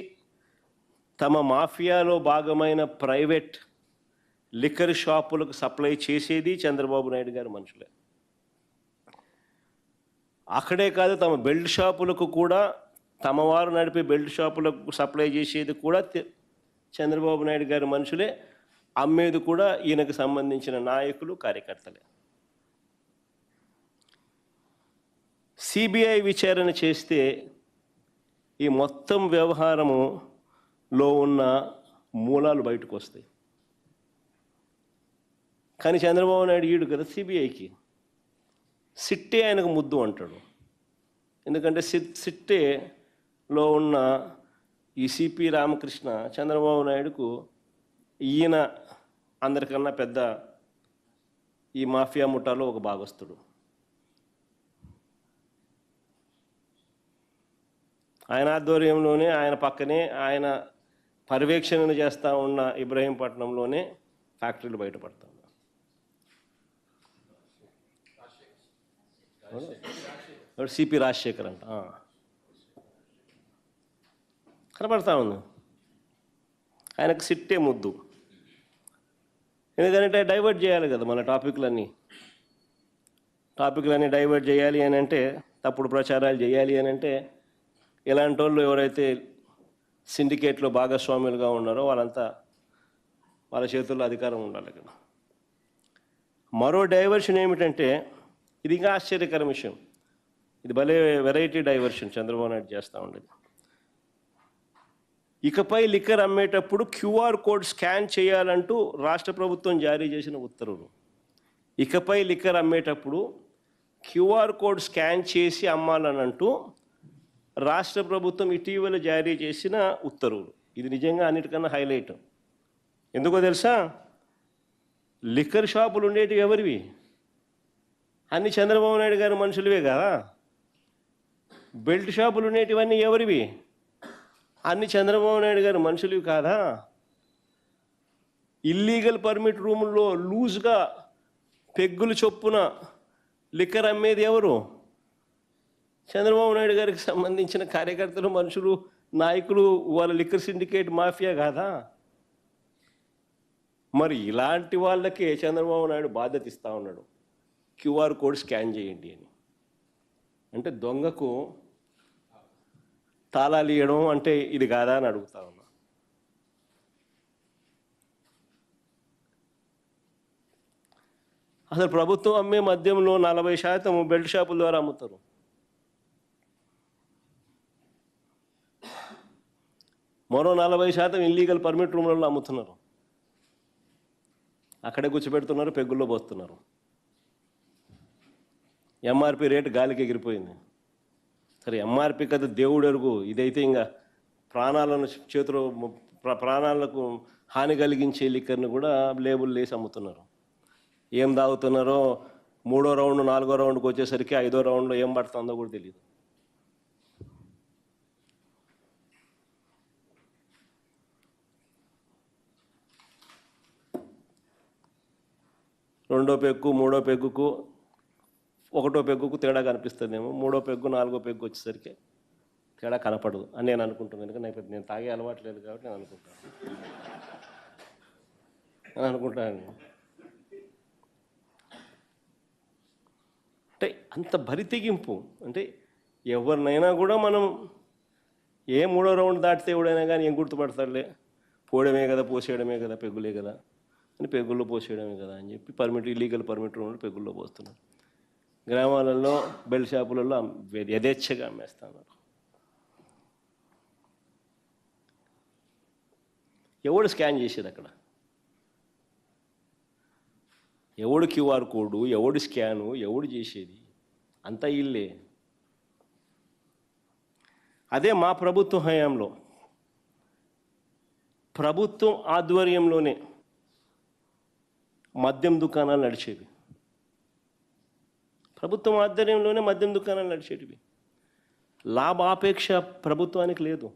తమ మాఫియాలో భాగమైన ప్రైవేట్ లిక్కర్ షాపులకు సప్లై చేసేది చంద్రబాబు నాయుడు గారి మనుషులే. అక్కడే కాదు, తమ బెల్ట్ షాపులకు కూడా, తమ వారు నడిపే బెల్ట్ షాపులకు సప్లై చేసేది కూడా చంద్రబాబు నాయుడు గారి మనుషులే. అమ్మేది కూడా ఈయనకు సంబంధించిన నాయకులు, కార్యకర్తలే. సిబిఐ విచారణ చేస్తే ఈ మొత్తం వ్యవహారములో ఉన్న మూలాలు బయటకు వస్తాయి. కానీ చంద్రబాబు నాయుడు ఈడు కదా సిబిఐకి. సిట్టే ఆయనకు ముద్దు అంటాడు. ఎందుకంటే సిట్టేలో ఉన్న ఈ సిపి రామకృష్ణ చంద్రబాబు నాయుడుకు ఈయన అందరికన్నా పెద్ద ఈ మాఫియా ముఠాలో ఒక భాగస్తుడు. ఆయన ఆధ్వర్యంలోనే, ఆయన పక్కనే, ఆయన పర్యవేక్షణ చేస్తూ ఉన్న ఇబ్రహీంపట్నంలోనే ఫ్యాక్టరీలు బయటపడతా ఉన్నాయి. సిపి రాజశేఖర్ అంట కనపడతా ఉంది. ఆయనకు సిట్టే ముద్దు. ఎందుకంటే డైవర్ట్ చేయాలి కదా మన టాపిక్లన్నీ డైవర్ట్ చేయాలి అని అంటే, తప్పుడు ప్రచారాలు చేయాలి అని అంటే, ఇలాంటి వాళ్ళు ఎవరైతే సిండికేట్లో భాగస్వాములుగా ఉన్నారో వాళ్ళ చేతుల్లో అధికారం ఉండాలి కదా. మరో డైవర్షన్ ఏమిటంటే, ఇది ఇంకా ఆశ్చర్యకర విషయం, ఇది భలే వెరైటీ డైవర్షన్ చంద్రబాబు నాయుడు చేస్తూ ఉండేది. ఇకపై లిక్కర్ అమ్మేటప్పుడు క్యూఆర్ కోడ్ స్కాన్ చేయాలంటూ రాష్ట్ర ప్రభుత్వం జారీ చేసిన ఉత్తర్వులు. ఇకపై లిక్కర్ అమ్మేటప్పుడు క్యూఆర్ కోడ్ స్కాన్ చేసి అమ్మాలనంటూ రాష్ట్ర ప్రభుత్వం ఇటీవల జారీ చేసిన ఉత్తర్వులు. ఇది నిజంగా అన్నిటికన్నా హైలైట్. ఎందుకో తెలుసా? లిక్కర్ షాపులు ఉండేటివి ఎవరివి? అన్ని చంద్రబాబు నాయుడు గారి మనుషులవే కదా. బెల్ట్ షాపులు ఉండేటివన్నీ ఎవరివి? అన్ని చంద్రబాబు నాయుడు గారి మనుషులవి కాదా? ఇల్లీగల్ పర్మిట్ రూముల్లో లూజ్గా పెగ్గులు చొప్పున లిక్కర్ అమ్మేది ఎవరు? చంద్రబాబు నాయుడు గారికి సంబంధించిన కార్యకర్తలు, మనుషులు, నాయకులు, వాళ్ళ లిక్కర్ సిండికేట్ మాఫియా కాదా? మరి ఇలాంటి వాళ్ళకే చంద్రబాబు నాయుడు బాధ్యత ఇస్తూ ఉన్నాడు, క్యూఆర్ కోడ్ స్కాన్ చేయండి అని. అంటే దొంగకు తాళాలు ఇవ్వడం అంటే ఇది కాదా అని అడుగుతా ఉన్నా. అసలు ప్రభుత్వం అమ్మే మద్యంలో 40% బెల్ట్ షాపుల ద్వారా అమ్ముతారు. మరో 40% ఇల్లీగల్ పర్మిట్ రూమ్లలో అమ్ముతున్నారు. అక్కడే కూర్చోబెడుతున్నారు, పెగ్గుల్లో పోస్తున్నారు. ఎంఆర్పి రేటు గాలికి ఎగిరిపోయింది. సరే, ఎంఆర్పి కదా దేవుడు ఎరుగు. ఇదైతే ఇంకా ప్రాణాలను చేతిలో ప్రాణాలకు హాని కలిగించే లిక్కర్ని కూడా లేబుల్ వేసి అమ్ముతున్నారు. ఏం తాగుతున్నారో 3వ రౌండ్ 4వ రౌండ్కి వచ్చేసరికి 5వ రౌండ్లో ఏం పడుతుందో కూడా తెలియదు. రెండో పెగ్గు 3వ పెగ్గుకు 1వ పెగ్గుకు తేడా కనిపిస్తుందేమో, 3వ పెగ్గు 4వ పెగ్గు వచ్చేసరికి తేడా కనపడదు అని నేను అనుకుంటున్నాను. ఎందుకంటే నేను తాగే అలవాటు లేదు కాబట్టి నేను అనుకుంటాను. అంటే అంత బరితెగింపు. అంటే ఎవరినైనా కూడా మనం 3వ రౌండ్ దాటితే ఎవడైనా కానీ ఏం గుర్తుపడతాడులే, పోవడమే కదా, పోసేయడమే కదా, పెగ్గులే కదా అని పెగ్గుల్లో పోసేయడమే కదా అని చెప్పి ఇల్లీగల్ పర్మిట్ రూమ్లో పెగ్గుల్లో పోస్తున్నారు. గ్రామాలలో బెల్ట్ షాపులలో యథేచ్ఛగా అమ్మేస్తున్నారు. ఎవడు స్కాన్ చేసేది అక్కడ? ఎవడు క్యూఆర్ కోడు, ఎవడు స్కాను, ఎవడు చేసేది? అంతా ఇల్లే. అదే మా ప్రభుత్వ హయాంలో ప్రభుత్వం ఆధ్వర్యంలోనే మద్యం దుకాణాలు నడిచేవి. ప్రభుత్వం ఆధ్వర్యంలోనే మద్యం దుకాణాలు నడిచేటివి. లాభాపేక్ష ప్రభుత్వానికి లేదు.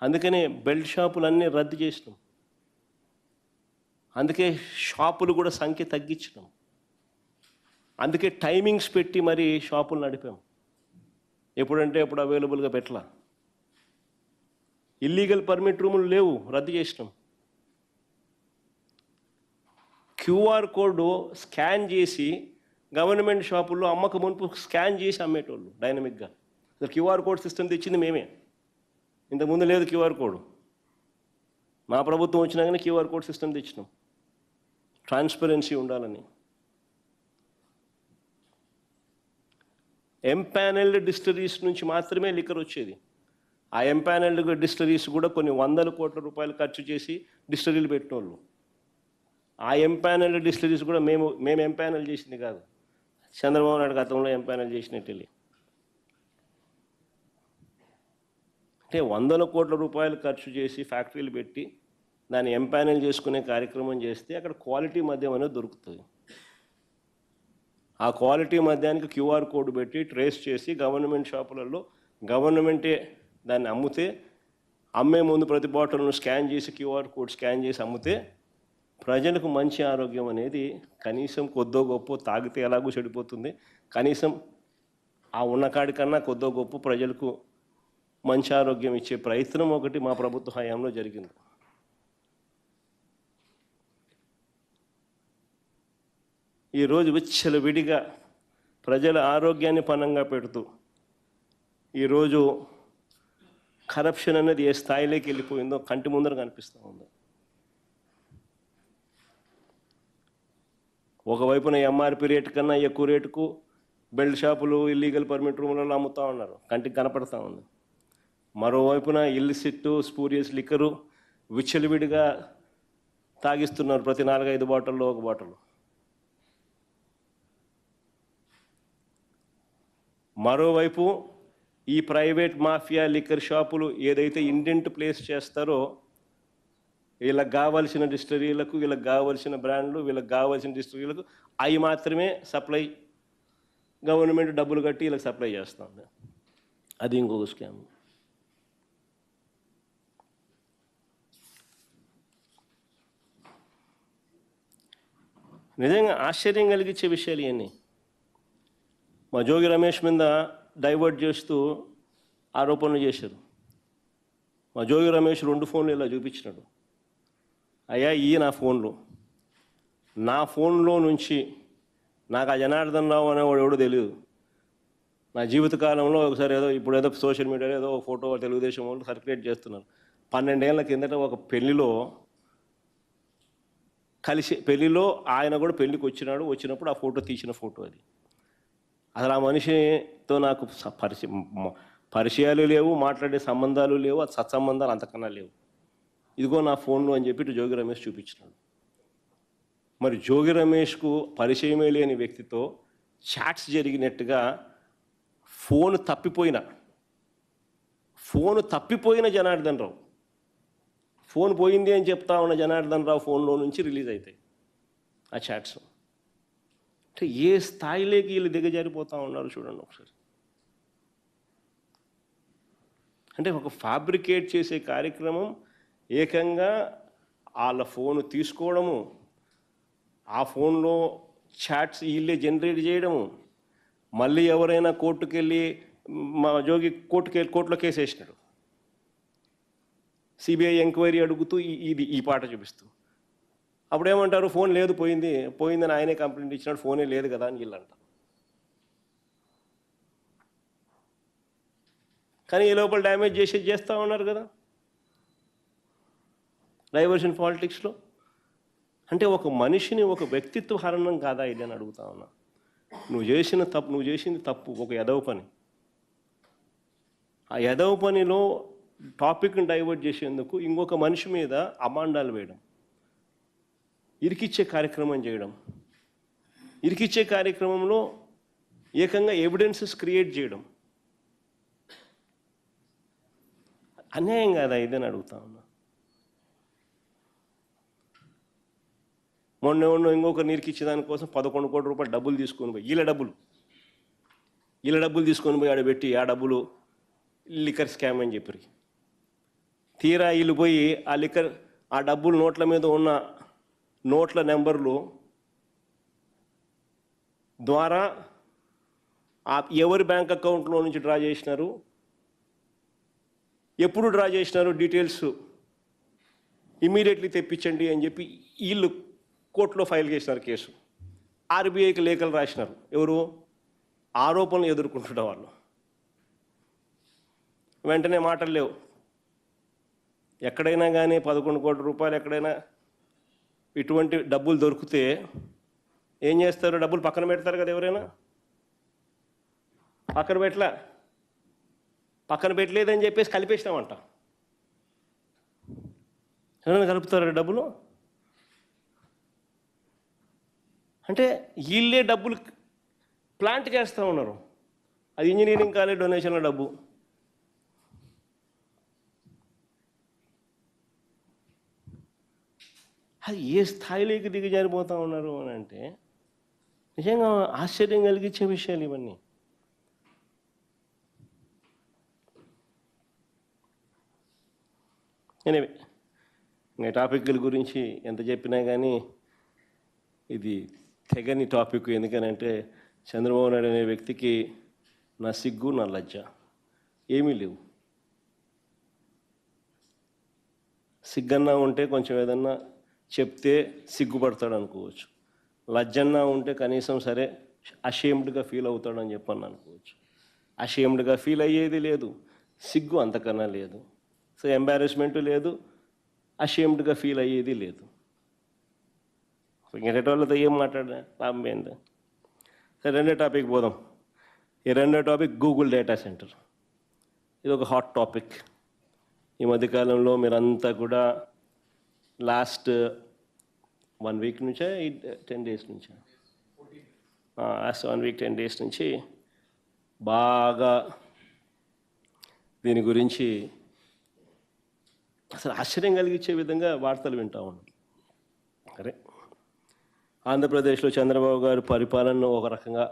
అందుకనే బెల్ట్ షాపులన్నీ రద్దు చేసినాం. అందుకే షాపులు కూడా సంఖ్య తగ్గించినాం. అందుకే టైమింగ్స్ పెట్టి మరి షాపులు నడిపాం. ఎప్పుడంటే ఎప్పుడు అవైలబుల్గా పెట్టలా. ఇల్లీగల్ పర్మిట్ రూములు లేవు, రద్దు చేసినాం. క్యూఆర్ కోడ్ స్కాన్ చేసి గవర్నమెంట్ షాపుల్లో అమ్మక మునుపు స్కాన్ చేసి అమ్మేటోళ్ళు డైనమిక్గా. అసలు క్యూఆర్ కోడ్ సిస్టమ్ తెచ్చింది మేమే. ఇంతకుముందు లేదు క్యూఆర్ కోడ్. మా ప్రభుత్వం వచ్చినాకనే క్యూఆర్ కోడ్ సిస్టమ్ తెచ్చినాం, ట్రాన్స్పరెన్సీ ఉండాలని. ఎంపానెల్డ్ డిస్టిలరీస్ నుంచి మాత్రమే లిక్కర్ వచ్చేది. ఆ ఎంపానెల్డ్ డిస్టిలరీస్ కూడా కొన్ని 100 కోట్ల రూపాయలు ఖర్చు చేసి డిస్టిలరీలు పెట్టినోళ్ళు. ఆ ఎంపానెల్డ్ డిస్టిలరీస్ కూడా మేము ఎంపానెల్ చేసింది కాదు, చంద్రబాబు నాయుడు గతంలో ఎంపానెల్ చేసినట్టు. అంటే 100 కోట్ల రూపాయలు ఖర్చు చేసి ఫ్యాక్టరీలు పెట్టి దాన్ని ఎంపానెల్ చేసుకునే కార్యక్రమం చేస్తే అక్కడ క్వాలిటీ మద్యం అనేది దొరుకుతుంది. ఆ క్వాలిటీ మద్యానికి క్యూఆర్ కోడ్ పెట్టి ట్రేస్ చేసి గవర్నమెంట్ షాపులలో గవర్నమెంటే దాన్ని అమ్మితే, అమ్మే ముందు ప్రతి బాటిల్ను స్కాన్ చేసి క్యూఆర్ కోడ్ స్కాన్ చేసి అమ్మితే ప్రజలకు మంచి ఆరోగ్యం అనేది కనీసం కొద్దో గొప్ప, తాగితే ఎలాగూ చెడిపోతుంది, కనీసం ఆ ఉన్నకాడి కన్నా కొద్దో గొప్ప ప్రజలకు మంచి ఆరోగ్యం ఇచ్చే ప్రయత్నం ఒకటి మా ప్రభుత్వ హయాంలో జరిగింది. ఈరోజు విచ్చలవిడిగా ప్రజల ఆరోగ్యాన్ని పణంగా పెడుతూ ఈరోజు కరప్షన్ అనేది ఏ స్థాయిలోకి వెళ్ళిపోయిందో కంటి ముందర కనిపిస్తూ ఉంది. ఒకవైపున ఎంఆర్పి రేటు కన్నా ఎక్కువ రేటుకు బెల్ట్ షాపులు ఇల్లీగల్ పర్మిట్ రూములలో అమ్ముతూ ఉన్నారు, కంటికి కనపడతా ఉంది. మరోవైపున ఇల్లిసిట్ స్పూరియస్ లిక్కరు విచ్చలవిడిగా తాగిస్తున్నారు, ప్రతి 4-5 బాటిల్లో ఒక బాటిల్. మరోవైపు ఈ ప్రైవేట్ మాఫియా లిక్కర్ షాపులు ఏదైతే ఇండెంట్ ప్లేస్ చేస్తారో, వీళ్ళకి కావాల్సిన డిస్టరీలకు, వీళ్ళకి కావాల్సిన బ్రాండ్లు, వీళ్ళకి కావాల్సిన డిస్టరీలకు అవి మాత్రమే సప్లై, గవర్నమెంట్ డబ్బులు కట్టి వీళ్ళకి సప్లై చేస్తుంది. అది ఇంకొక స్కామ్. నిజంగా ఆశ్చర్యం కలిగించే విషయాలు ఇవన్నీ. మా జోగి రమేష్ మీద డైవర్ట్ చేస్తూ ఆరోపణలు చేశారు. మా జోగి రమేష్ 2 ఫోన్లు ఇలా చూపించినాడు. అయ్యా ఈ నా ఫోన్లో నుంచి నాకు ఆ జనార్దన్ రావు అనేవాడు ఎవడో తెలియదు. నా జీవితకాలంలో ఒకసారి ఇప్పుడు ఏదో సోషల్ మీడియాలో ఏదో ఒక ఫోటో తెలుగుదేశం వాళ్ళు సర్క్యులేట్ చేస్తున్నారు. 12 ఏళ్ల కిందట ఒక పెళ్లిలో ఆయన కూడా పెళ్లికి వచ్చినప్పుడు ఆ ఫోటో తీసిన ఫోటో అది. అసలు ఆ మనిషితో నాకు పరిచయాలు లేవు, మాట్లాడే సంబంధాలు లేవు, అది సత్సంబంధాలు అంతకన్నా లేవు. ఇదిగో నా ఫోన్లో అని చెప్పి జోగి రమేష్ చూపించినాడు. మరి జోగి రమేష్కు పరిచయమే లేని వ్యక్తితో చాట్స్ జరిగినట్టుగా ఫోను తప్పిపోయిన జనార్దన్ రావు, ఫోన్ పోయింది అని చెప్తా ఉన్న జనార్దన్ రావు ఫోన్లో నుంచి రిలీజ్ అవుతాయి ఆ చాట్స్. అంటే ఏ స్థాయిలోకి వీళ్ళు దిగజారిపోతూ ఉన్నారు చూడండి ఒకసారి. అంటే ఒక ఫ్యాబ్రికేట్ చేసే కార్యక్రమం, ఏకంగా వాళ్ళ ఫోను తీసుకోవడము, ఆ ఫోన్లో చాట్స్ వీళ్ళే జనరేట్ చేయడము, మళ్ళీ ఎవరైనా కోర్టుకు వెళ్ళి మా జోగి కోర్టులో కేసు వేసినాడు, సిబిఐ ఎంక్వైరీ అడుగుతూ ఈ పాట చూపిస్తూ. అప్పుడేమంటారు, ఫోన్ లేదు పోయిందని ఆయనే కంప్లైంట్ ఇచ్చినాడు, ఫోనే లేదు కదా అని వీళ్ళు అంటారు. కానీ ఈ లోపల డ్యామేజ్ చేస్తూ ఉన్నారు కదా డైవర్షన్ పాలిటిక్స్లో. అంటే ఒక మనిషిని, ఒక వ్యక్తిత్వ హరణం కాదా ఇది అని అడుగుతా ఉన్నా. నువ్వు చేసింది తప్పు, ఒక ఎదవ పని. ఆ ఎదవ పనిలో టాపిక్ని డైవర్ట్ చేసేందుకు ఇంకొక మనిషి మీద అమాండాలు వేయడం, ఇరికిచ్చే కార్యక్రమం చేయడం, ఇరికిచ్చే కార్యక్రమంలో ఏకంగా ఎవిడెన్సెస్ క్రియేట్ చేయడం అన్యాయం కాదా ఇదని అడుగుతా ఉన్నా. మొన్న ఇంకొకరు నిరికిచ్చే దానికోసం 11 కోట్ల రూపాయలు డబ్బులు తీసుకొని పోయి, వీళ్ళ డబ్బులు తీసుకొని పోయి ఆడబెట్టి ఆ డబ్బులు లిక్కర్ స్కామ్ అని చెప్పి తీరా వీళ్ళు పోయి ఆ డబ్బులు నోట్ల మీద ఉన్న నోట్ల నెంబర్లు ద్వారా ఎవరి బ్యాంక్ అకౌంట్లో నుంచి డ్రా చేసినారు, ఎప్పుడు డ్రా చేసినారు డీటెయిల్స్ ఇమీడియట్లీ తెప్పించండి అని చెప్పి వీళ్ళు కోర్టులో ఫైల్ చేసినారు కేసు. ఆర్బీఐకి లేఖలు రాసినారు. ఎవరు? ఆరోపణలు ఎదుర్కొంటున్న వాళ్ళు. వెంటనే మాటలు లేవు. ఎక్కడైనా కానీ 11 కోట్ల రూపాయలు ఎక్కడైనా ఇటువంటి డబ్బులు దొరికితే ఏం చేస్తారు? డబ్బులు పక్కన పెడతారు కదా ఎవరైనా. పక్కన పెట్టలేదని చెప్పేసి కలిపేసినామంట. ఎవరైనా కలుపుతారు డబ్బులు? అంటే వీళ్ళే డబ్బులు ప్లాంట్ చేస్తూ ఉన్నారు. అది ఇంజనీరింగ్ కాలేజ్ డొనేషన్ల డబ్బు. అది ఏ స్థాయిలోకి దిగజారిపోతూ ఉన్నారు అని అంటే నిజంగా ఆశ్చర్యం కలిగించే విషయాలు ఇవన్నీ. ఎనివే, ఇంకా టాపిక్ల గురించి ఎంత చెప్పినా కానీ ఇది తెగని టాపిక్. ఎందుకనంటే చంద్రబాబు నాయుడు అనే వ్యక్తికి నా సిగ్గు, నా లజ్జ ఏమీ లేవు. సిగ్గన్నా ఉంటే కొంచెం ఏదన్నా చెప్తే సిగ్గుపడతాడు అనుకోవచ్చు. లజ్జన్నా ఉంటే కనీసం సరే అషేమ్డ్గా ఫీల్ అవుతాడని చెప్పని అనుకోవచ్చు. అషేమ్డ్గా ఫీల్ అయ్యేది లేదు, సిగ్గు అంతకన్నా లేదు. సో ఎంబారెస్మెంట్ లేదు, అషేమ్డ్గా ఫీల్ అయ్యేది లేదు. ఇంకటి వాళ్ళతో ఏం మాట్లాడా లాభం ఏంటి? సరే, రెండో టాపిక్ పోదాం. ఈ రెండో టాపిక్ గూగుల్ డేటా సెంటర్. ఇది ఒక హాట్ టాపిక్. ఈ మధ్యకాలంలో మీరంతా కూడా లాస్ట్ 1 వీక్ నుంచే 10 డేస్ నుంచా లాస్ట్ 1 వీక్ 10 డేస్ నుంచి బాగా దీని గురించి అసలు ఆశ్చర్యం కలిగించే విధంగా వార్తలు వింటా ఉన్నాం. సరే, ఆంధ్రప్రదేశ్లో చంద్రబాబు గారు పరిపాలనను ఒక రకంగా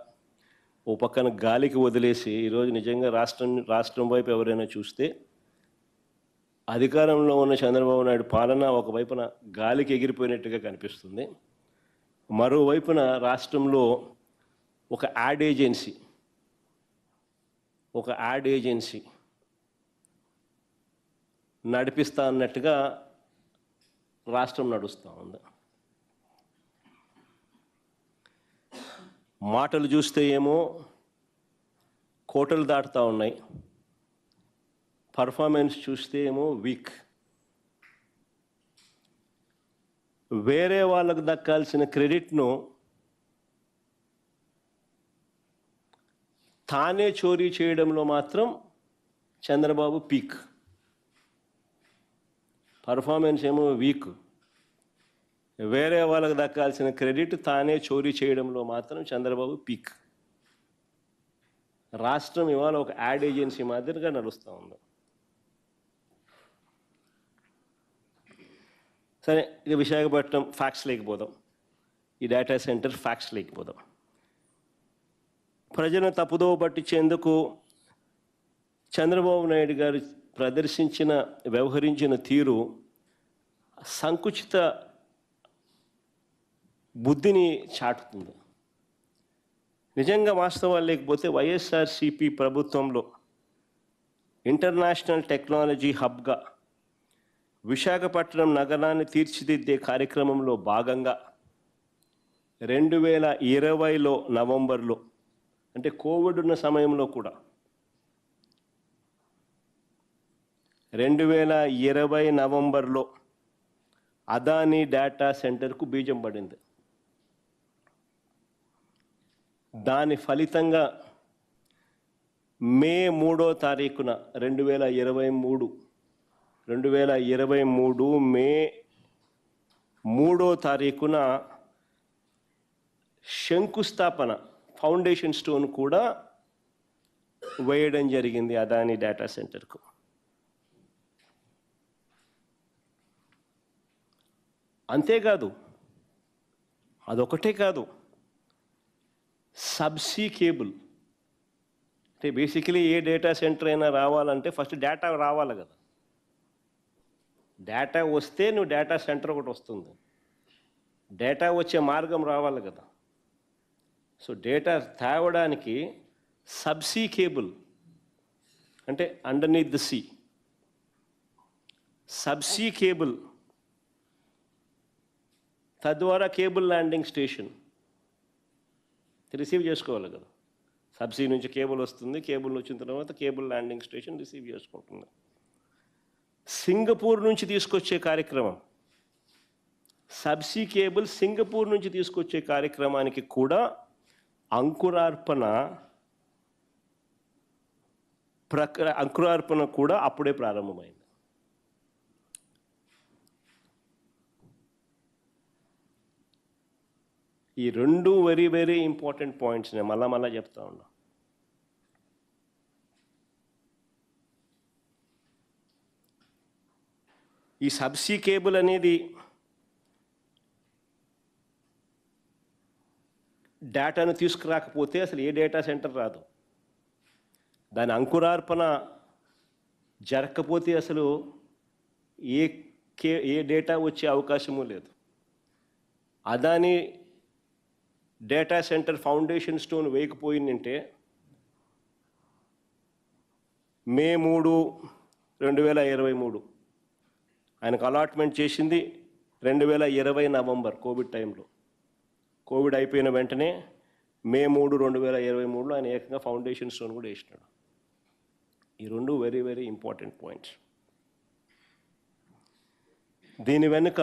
ఓ పక్కన గాలికి వదిలేసి ఈరోజు నిజంగా రాష్ట్రం వైపు ఎవరైనా చూస్తే అధికారంలో ఉన్న చంద్రబాబు నాయుడు పాలన ఒకవైపున గాలికి ఎగిరిపోయినట్టుగా కనిపిస్తుంది. మరోవైపున రాష్ట్రంలో ఒక యాడ్ ఏజెన్సీ నడిపిస్తా అన్నట్టుగా రాష్ట్రం నడుస్తూ ఉంది. మాటలు చూస్తే ఏమో కోటలు దాటుతూ ఉన్నాయి, పర్ఫార్మెన్స్ చూస్తే ఏమో వీక్. వేరే వాళ్ళకు దక్కాల్సిన క్రెడిట్ను తానే చోరీ చేయడంలో మాత్రం చంద్రబాబు పీక్. పర్ఫార్మెన్స్ ఏమో వీక్, వేరే వాళ్ళకు దక్కాల్సిన క్రెడిట్ తానే చోరీ చేయడంలో మాత్రం చంద్రబాబు పీక్. రాష్ట్రం ఇవాళ ఒక యాడ్ ఏజెన్సీ మాదిరిగా నడుస్తూ ఉంది. సరే, ఇక విశాఖపట్నం ఫ్యాక్ట్స్ లేకపోదాం, ఈ డేటా సెంటర్ ఫ్యాక్ట్స్ లేకపోదాం. ప్రజలను తప్పుదోవ పట్టించేందుకు చంద్రబాబు నాయుడు గారు వ్యవహరించిన తీరు సంకుచిత బుద్ధిని చాటుతుంది. నిజంగా వాస్తవాలు లేకపోతే వైఎస్ఆర్సిపి ప్రభుత్వంలో ఇంటర్నేషనల్ టెక్నాలజీ హబ్గా విశాఖపట్నం నగరాన్ని తీర్చిదిద్దే కార్యక్రమంలో భాగంగా 2020 నవంబర్లో, అంటే కోవిడ్ ఉన్న సమయంలో కూడా 2020 నవంబర్లో అదానీ డేటా సెంటర్కు బీజం పడింది. దాని ఫలితంగా మే 3వ తారీఖున 2023 మే 3వ తారీఖున శంకుస్థాపన ఫౌండేషన్ స్టోన్ కూడా వేయడం జరిగింది అదానీ డేటా సెంటర్కు. అంతేకాదు, అదొకటే కాదు, సబ్సీ కేబుల్, అంటే బేసికలీ ఏ డేటా సెంటర్ అయినా రావాలంటే ఫస్ట్ డేటా రావాలి కదా. డేటా వస్తే నువ్వు డేటా సెంటర్ ఒకటి వస్తుంది, డేటా వచ్చే మార్గం రావాలి కదా. సో డేటా తేవడానికి సబ్సీ కేబుల్, అంటే underneath the sea, subsea cable, తద్వారా కేబుల్ ల్యాండింగ్ స్టేషన్ రిసీవ్ చేసుకోవాలి కదా. సబ్సీ నుంచి కేబుల్ వస్తుంది, కేబుల్ వచ్చిన తర్వాత కేబుల్ ల్యాండింగ్ స్టేషన్ రిసీవ్ చేసుకుంటుంది. సింగపూర్ నుంచి తీసుకొచ్చే కార్యక్రమం, సబ్సీ కేబుల్ సింగపూర్ నుంచి తీసుకొచ్చే కార్యక్రమానికి కూడా అంకురార్పణ కూడా అప్పుడే ప్రారంభమైంది. ఈ రెండు వెరీ వెరీ ఇంపార్టెంట్ పాయింట్స్ నేను మళ్ళా చెప్తా ఉన్నా. ఈ సబ్సీ కేబుల్ అనేది డేటాను తీసుకురాకపోతే అసలు ఏ డేటా సెంటర్ రాదు. దాని అంకురార్పణ జరగకపోతే అసలు ఏ డేటా వచ్చే అవకాశము లేదు. Adani data centre foundation stone వేయకపోయిందంటే మే 3, 2023 ఆయనకు అలాట్మెంట్ చేసింది 2020 నవంబర్ కోవిడ్ టైంలో. కోవిడ్ అయిపోయిన వెంటనే మే 3, 2023లో ఆయన ఏకంగా ఫౌండేషన్ స్టోన్ కూడా వేసినాడు. ఈ రెండు వెరీ వెరీ ఇంపార్టెంట్ పాయింట్స్. దీని వెనుక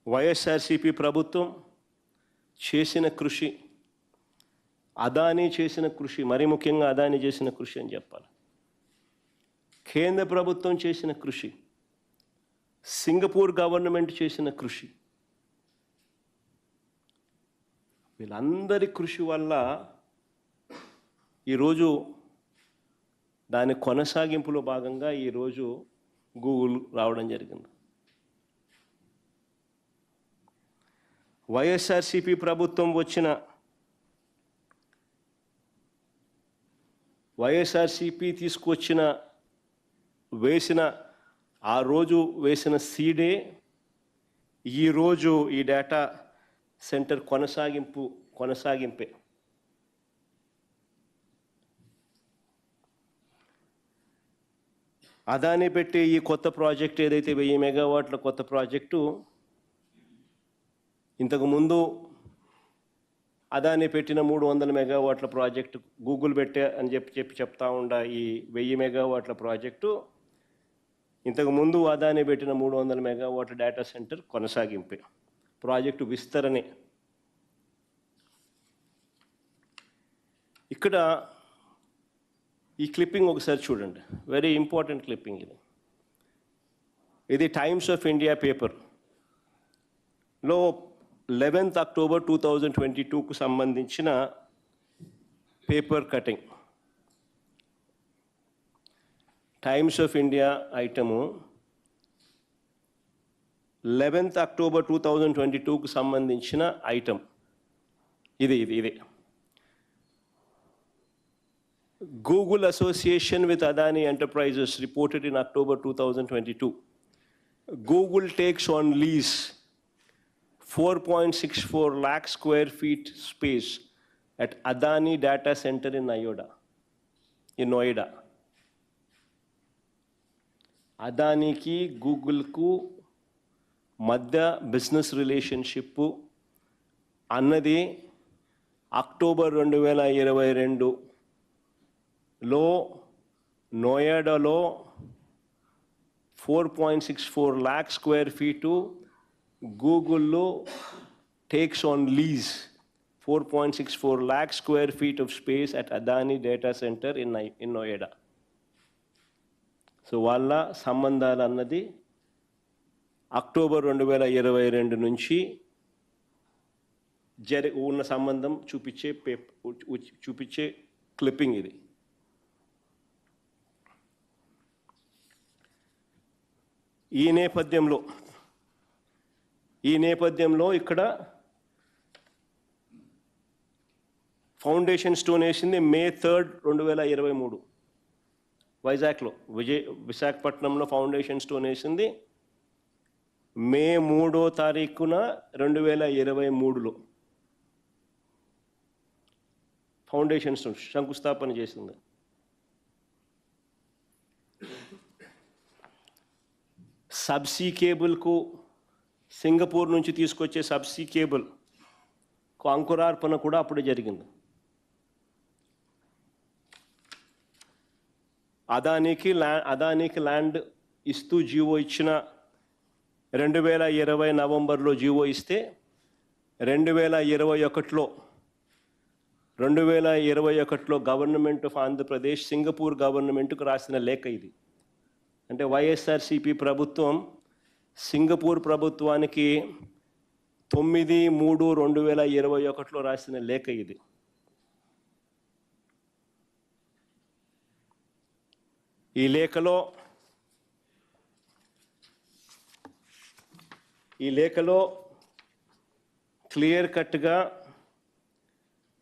వైఎస్ఆర్సిపి ప్రభుత్వం చేసిన కృషి, అదానీ చేసిన కృషి, మరీ ముఖ్యంగా అదానీ చేసిన కృషి అని చెప్పాలి. కేంద్ర ప్రభుత్వం చేసిన కృషి, సింగపూర్ గవర్నమెంట్ చేసిన కృషి, వీళ్ళందరి కృషి వల్ల ఈరోజు దాని కొనసాగింపులో భాగంగా ఈరోజు గూగుల్ రావడం జరిగింది. వైఎస్ఆర్సిపి ప్రభుత్వం వైఎస్ఆర్సిపి ఆ రోజు వేసిన సీడే ఈరోజు ఈ డేటా సెంటర్ కొనసాగింపే. అదానీ పెట్టే ఈ కొత్త ప్రాజెక్ట్ ఏదైతే 1000 మెగావాట్ల కొత్త ప్రాజెక్టు, ఇంతకుముందు అదానీ పెట్టిన 300 మెగావాట్ల ప్రాజెక్టు గూగుల్ పెట్టే అని చెప్తా ఉండ ఈ 1000 మెగావాట్ల ప్రాజెక్టు ఇంతకుముందు అదానీ పెట్టిన 300 మెగావాట్ల డేటా సెంటర్ కొనసాగింపే, ప్రాజెక్టు విస్తరణే. ఇక్కడ ఈ క్లిప్పింగ్ ఒకసారి చూడండి, వెరీ ఇంపార్టెంట్ క్లిప్పింగ్ ఇది. ఇది టైమ్స్ ఆఫ్ ఇండియా పేపర్లో 11th అక్టోబర్ 2022కు సంబంధించిన paper cutting. Times of India item 11th October 2022కు సంబంధించిన ఐటమ్ ఇదే. Google association with Adani Enterprises reported in October 2022. Google takes on lease 4.64 lakh square feet space at Adani Data Center in Noida. అదానీకి గూగుల్కు మధ్య బిజినెస్ రిలేషన్షిప్ అన్నది అక్టోబర్ 2022లో నోయిడాలో 4.64 lakh square feet గూగుల్లో takes on lease 4.64 lakh square feet of space at Adani Data Center in Noida. So వాళ్ళ సంబంధాలు అన్నది అక్టోబర్ 2022 నుంచి ఉన్న సంబంధం చూపించే క్లిప్పింగ్ ఇది. ఈ నేపథ్యంలో ఇక్కడ ఫౌండేషన్ స్టోన్ వేసింది May 3rd, 2023 వైజాగ్లో. విశాఖపట్నంలో ఫౌండేషన్ స్టోన్ వేసింది May 3వ తారీఖున 2023లో ఫౌండేషన్ స్టోన్ శంకుస్థాపన చేసింది. సబ్సీ కేబుల్కు సింగపూర్ నుంచి తీసుకొచ్చే సబ్సీ కేబుల్కు అంకురార్పణ కూడా అప్పుడే జరిగింది. అదానీకి ల్యాండ్ ఇస్తూ జీవో ఇచ్చిన 2020 నవంబర్లో జీవో ఇస్తే 2021లో గవర్నమెంట్ ఆఫ్ ఆంధ్రప్రదేశ్ సింగపూర్ గవర్నమెంట్కు రాసిన లేఖ ఇది. అంటే వైఎస్ఆర్సిపి ప్రభుత్వం సింగపూర్ ప్రభుత్వానికి 9/3/2021లో రాసిన లేఖ ఇది. ఈ లేఖలో క్లియర్ కట్గా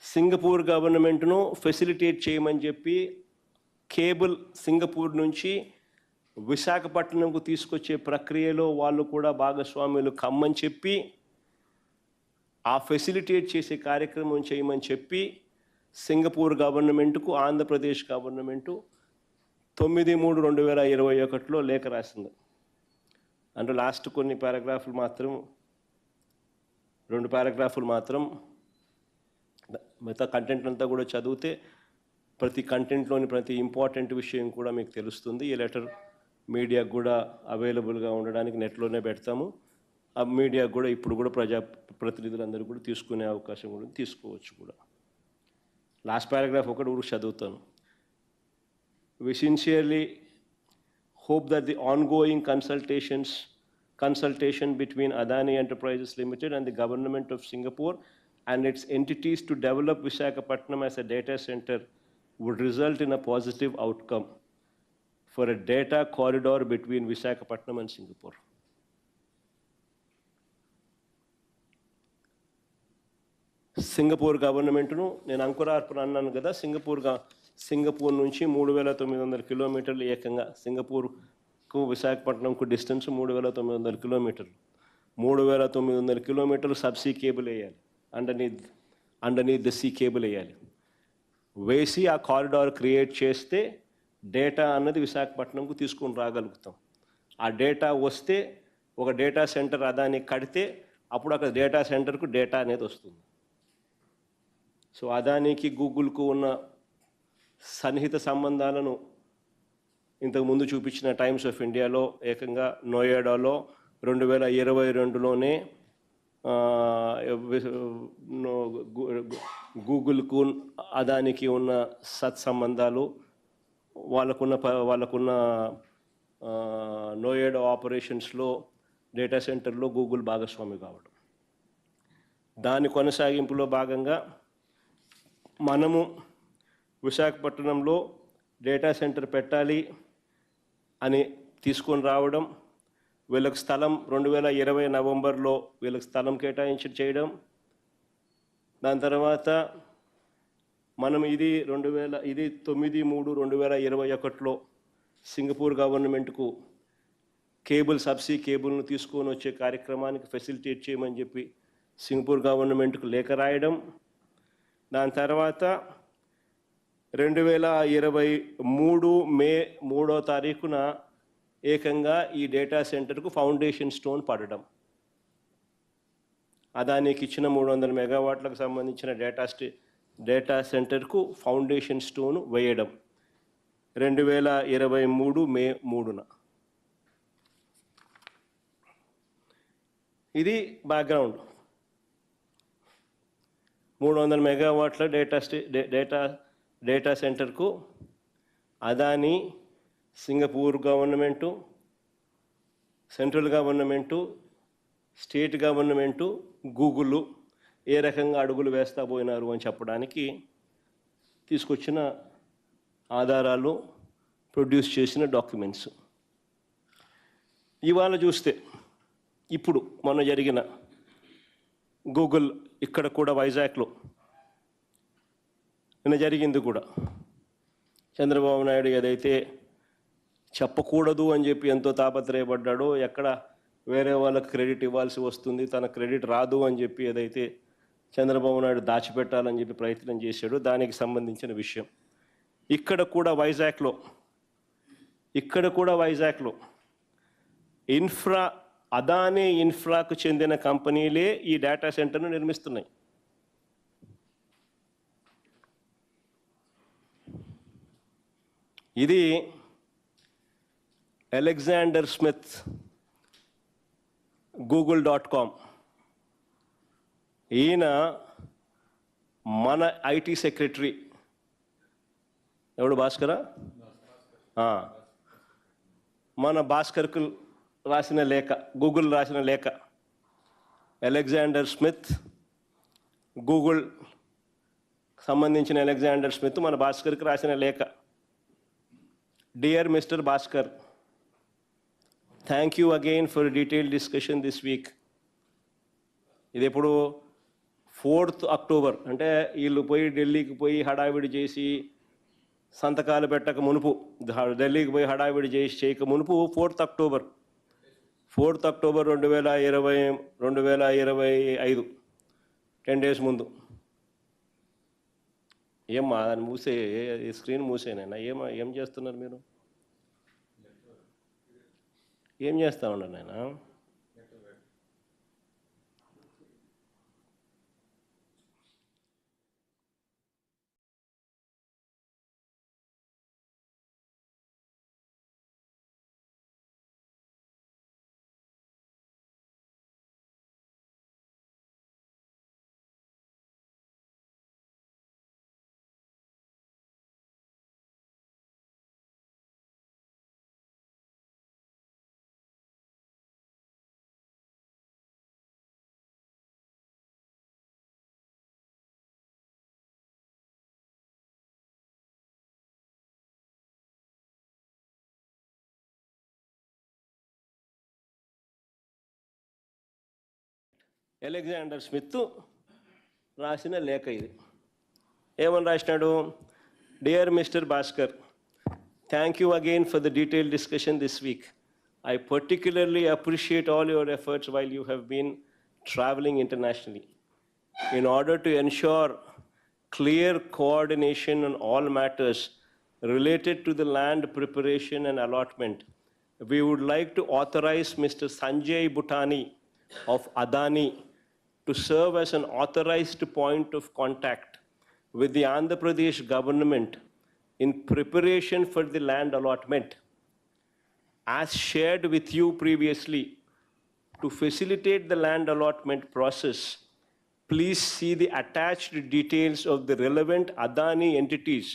సింగపూర్ గవర్నమెంట్ను ఫెసిలిటేట్ చేయమని చెప్పి కేబుల్ సింగపూర్ నుంచి విశాఖపట్నంకు తీసుకొచ్చే ప్రక్రియలో వాళ్ళు కూడా భాగస్వాములు కమ్మని చెప్పి ఆ ఫెసిలిటేట్ చేసే కార్యక్రమం చేయమని చెప్పి సింగపూర్ గవర్నమెంట్కు ఆంధ్రప్రదేశ్ గవర్నమెంటు 9/3/2021లో లేఖ రాసింది. అంటే లాస్ట్ కొన్ని పారాగ్రాఫ్లు మాత్రం 2 పారాగ్రాఫ్లు మాత్రం, మిగతా కంటెంట్ అంతా కూడా చదివితే ప్రతి కంటెంట్లోని ప్రతి ఇంపార్టెంట్ విషయం కూడా మీకు తెలుస్తుంది. ఈ లెటర్ మీడియాకు కూడా అవైలబుల్గా ఉండడానికి నెట్లోనే పెడతాము. ఆ మీడియాకు కూడా ఇప్పుడు కూడా ప్రజాప్రతినిధులందరూ కూడా తీసుకునే అవకాశం కూడా తీసుకోవచ్చు కూడా. లాస్ట్ పారాగ్రాఫ్ ఒకటి ఊరు చదువుతాను. We sincerely hope that the ongoing consultation between Adani Enterprises Limited and the government of Singapore and its entities to develop Visakhapatnam as a data center would result in a positive outcome for a data corridor between Visakhapatnam and Singapore. Singapore గవర్నమెంట్ను నేను అంకురార్పణ అన్నాను కదా, సింగపూర్ నుంచి 3,900 కిలోమీటర్లు, ఏకంగా సింగపూర్కు విశాఖపట్నంకు డిస్టెన్స్ 3,900 కిలోమీటర్లు. 3,900 కిలోమీటర్లు సబ్సీ కేబుల్ వేయాలి, అండర్నీత్ ద సీ కేబుల్ వేయాలి. వేసి ఆ కారిడార్ క్రియేట్ చేస్తే డేటా అన్నది విశాఖపట్నంకు తీసుకొని రాగలుగుతాం. ఆ డేటా వస్తే ఒక డేటా సెంటర్ అదానికి కడితే అప్పుడు అక్కడ డేటా సెంటర్కు డేటా అనేది వస్తుంది. సో అదానికి గూగుల్కు ఉన్న సన్నిహిత సంబంధాలను ఇంతకుముందు చూపించిన టైమ్స్ ఆఫ్ ఇండియాలో ఏకంగా నోయిడాలో 2022లోనే గూగుల్కు అదానికి ఉన్న సత్సంబంధాలు, వాళ్ళకున్న నోయిడా ఆపరేషన్స్లో డేటా సెంటర్లో గూగుల్ భాగస్వామి కావడం, దాని కొనసాగింపులో భాగంగా మనము విశాఖపట్నంలో డేటా సెంటర్ పెట్టాలి అని తీసుకొని రావడం, వీళ్ళకి స్థలం 2020 నవంబర్లో వీళ్ళకి స్థలం కేటాయించి చేయడం. దాని తర్వాత మనం ఇది 9/3/2021లో సింగపూర్ గవర్నమెంట్కు సబ్సీ కేబుల్ను తీసుకొని వచ్చే కార్యక్రమానికి ఫెసిలిటేట్ చేయమని చెప్పి సింగపూర్ గవర్నమెంట్కు లేఖ రాయడం. దాని తర్వాత 2023 మే 3వ తారీఖున ఏకంగా ఈ డేటా సెంటర్కు ఫౌండేషన్ స్టోన్ పడడం, అదానికి ఇచ్చిన 300 మెగావాట్లకు సంబంధించిన డేటా సెంటర్కు ఫౌండేషన్ స్టోన్ వేయడం 2023 మే 3న. ఇది బ్యాక్గ్రౌండ్. 300 మెగావాట్ల డేటా సెంటర్కు Adani, Singapore government, central government, state government, Google ఏ రకంగా అడుగులు వేస్తా పోయినారు అని చెప్పడానికి తీసుకొచ్చిన ఆధారాలు, ప్రొడ్యూస్ చేసిన డాక్యుమెంట్స్. ఇవాళ చూస్తే ఇప్పుడు మొన్న జరిగిన గూగుల్ ఇక్కడ కూడా వైజాగ్లో నిన్న జరిగింది కూడా, చంద్రబాబు నాయుడు ఏదైతే చెప్పకూడదు అని చెప్పి ఎంతో తాపత్రయపడ్డాడో, ఎక్కడ వేరే వాళ్ళకి క్రెడిట్ ఇవ్వాల్సి వస్తుంది, తన క్రెడిట్ రాదు అని చెప్పి ఏదైతే చంద్రబాబు నాయుడు దాచిపెట్టాలని చెప్పి ప్రయత్నం చేశాడో దానికి సంబంధించిన విషయం. ఇక్కడ కూడా వైజాగ్లో అదానీ ఇన్ఫ్రాకు చెందిన కంపెనీలే ఈ డేటా సెంటర్ను నిర్మిస్తున్నాయి. ఇది అలెగ్జాండర్ స్మిత్ google.com, ఈయన మన ఐటీ సెక్రటరీ ఎవడు భాస్కరా, మన భాస్కర్కు రాసిన లేఖ, గూగుల్ రాసిన లేఖ, అలెగ్జాండర్ స్మిత్, గూగుల్ సంబంధించిన అలెగ్జాండర్ స్మిత్ మన భాస్కర్కి రాసిన లేఖ. Dear Mr Bhaskar, thank you again for detail discussion this week. ఇది ఎప్పుడు 4th అక్టోబర్, అంటే వీళ్ళు పోయి ఢిల్లీకి పోయి హడావిడి చేసి సంతకాలు పెట్టక మునుపు, ఢిల్లీకి పోయి హడావిడి చేయక మునుపు 4th అక్టోబర్ 2025, 10 days ముందు. ఏమ్మా దాన్ని స్క్రీన్ మూసేనైనా ఏం చేస్తున్నారు మీరు? ఏం చేస్తా ఉన్నారు నాయనా? అలెగ్జాండర్ స్మిత్ రాసిన లేఖ ఇది. ఏమని రాసినాడు? Dear Mr Bhaskar, thank you again for the detailed discussion this week. I particularly appreciate all your efforts while you have been traveling internationally. In order to ensure clear coordination on all matters related to the land preparation and allotment, we would like to authorize Mr. Sanjay Bhutani of Adani to serve as an authorized point of contact with the Andhra Pradesh government in preparation for the land allotment. As shared with you previously, to facilitate the land allotment process, please see the attached details of the relevant Adani entities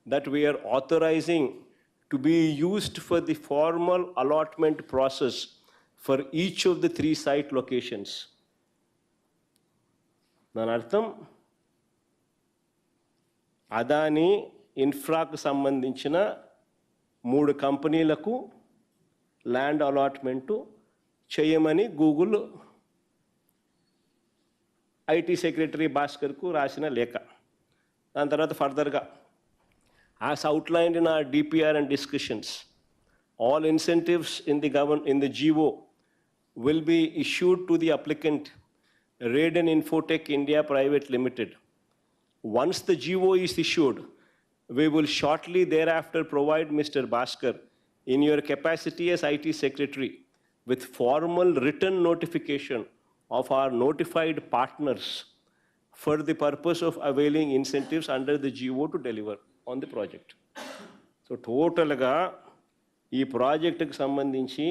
that we are authorizing to be used for the formal allotment process for each of the 3 site locations. దాని అర్థం అదానీ ఇన్ఫ్రాకు సంబంధించిన 3 కంపెనీలకు ల్యాండ్ అలాట్మెంటు చేయమని గూగుల్ ఐటీ సెక్రటరీ భాస్కర్కు రాసిన లేఖ. దాని తర్వాత ఫర్దర్గా, as outlined in our DPR and discussions, all incentives in the GO will be issued to the applicant, Raiden Infotech India Private Limited. Once the GO is issued, we will shortly thereafter provide Mr. Bhaskar, in your capacity as IT Secretary, with formal written notification of our notified partners for the purpose of availing incentives under the GO to deliver on the project. So totalగా ఈ ప్రాజెక్టుకు సంబంధించి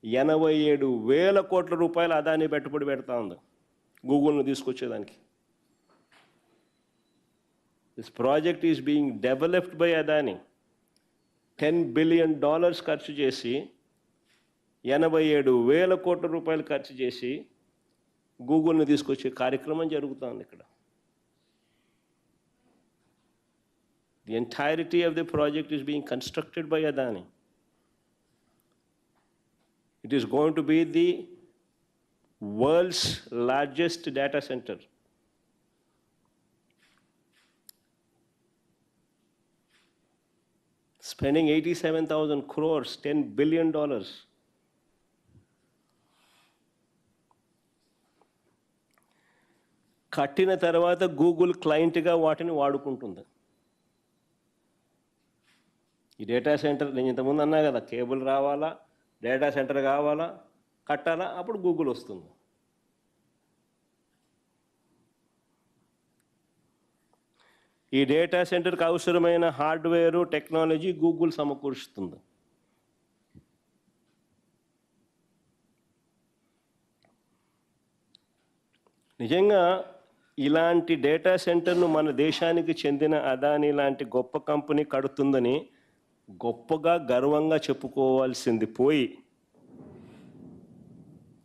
87,000 కోట్ల రూపాయలు అదాని పెట్టుబడి పెడతా ఉంది గూగుల్ను తీసుకొచ్చేదానికి. This project is being developed by Adani. $10 billion ఖర్చు చేసి 87,000 కోట్ల రూపాయలు ఖర్చు చేసి గూగుల్ని తీసుకొచ్చే కార్యక్రమం జరుగుతుంది ఇక్కడ. The entirety of the project is being constructed by Adani. It is going to be the world's largest data center. Spending 87,000 crores, $10 billion. కట్టిన తర్వాత గూగుల్ క్లయింట్గా వాటిని వాడుకుంటుంది. ఈ డేటా సెంటర్, నేను ఇంతకుముందు అన్నా కదా, కేబుల్ రావాలా, డేటా సెంటర్ కావాలా, కట్టాలా, అప్పుడు గూగుల్ వస్తుంది. ఈ డేటా సెంటర్కి అవసరమైన హార్డ్వేరు, టెక్నాలజీ గూగుల్ సమకూరుస్తుంది. నిజంగా ఇలాంటి డేటా సెంటర్ను మన దేశానికి చెందిన అదానీ లాంటి గొప్ప కంపెనీ కడుతుందని గొప్పగా గర్వంగా చెప్పుకోవాల్సింది పోయి,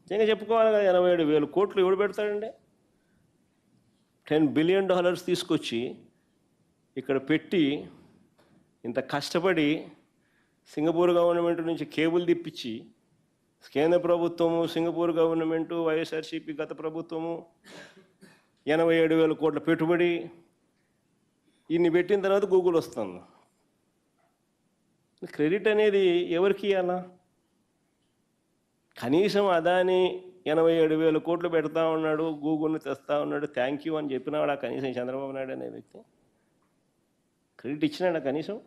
నిజంగా చెప్పుకోవాలి కదా, 87,000 కోట్లు ఎవడు పెడతాడండి? $10 billion తీసుకొచ్చి ఇక్కడ పెట్టి ఇంత కష్టపడి సింగపూర్ గవర్నమెంట్ నుంచి కేబుల్ తిప్పించి, కేంద్ర ప్రభుత్వము, సింగపూర్ గవర్నమెంటు, వైఎస్ఆర్సీపీ గత ప్రభుత్వము 87,000 కోట్ల పెట్టుబడి ఇన్ని పెట్టిన తర్వాత గూగుల్ వస్తుంది. క్రెడిట్ అనేది ఎవరికి ఇవ్వాలా? కనీసం అదాని 87,000 కోట్లు పెడతా ఉన్నాడు, గూగుల్ని తెస్తా ఉన్నాడు, థ్యాంక్ యూ అని చెప్పినాడు కనీసం చంద్రబాబు నాయుడు అనే వ్యక్తి. క్రెడిట్ ఇచ్చినాడా కనీసం?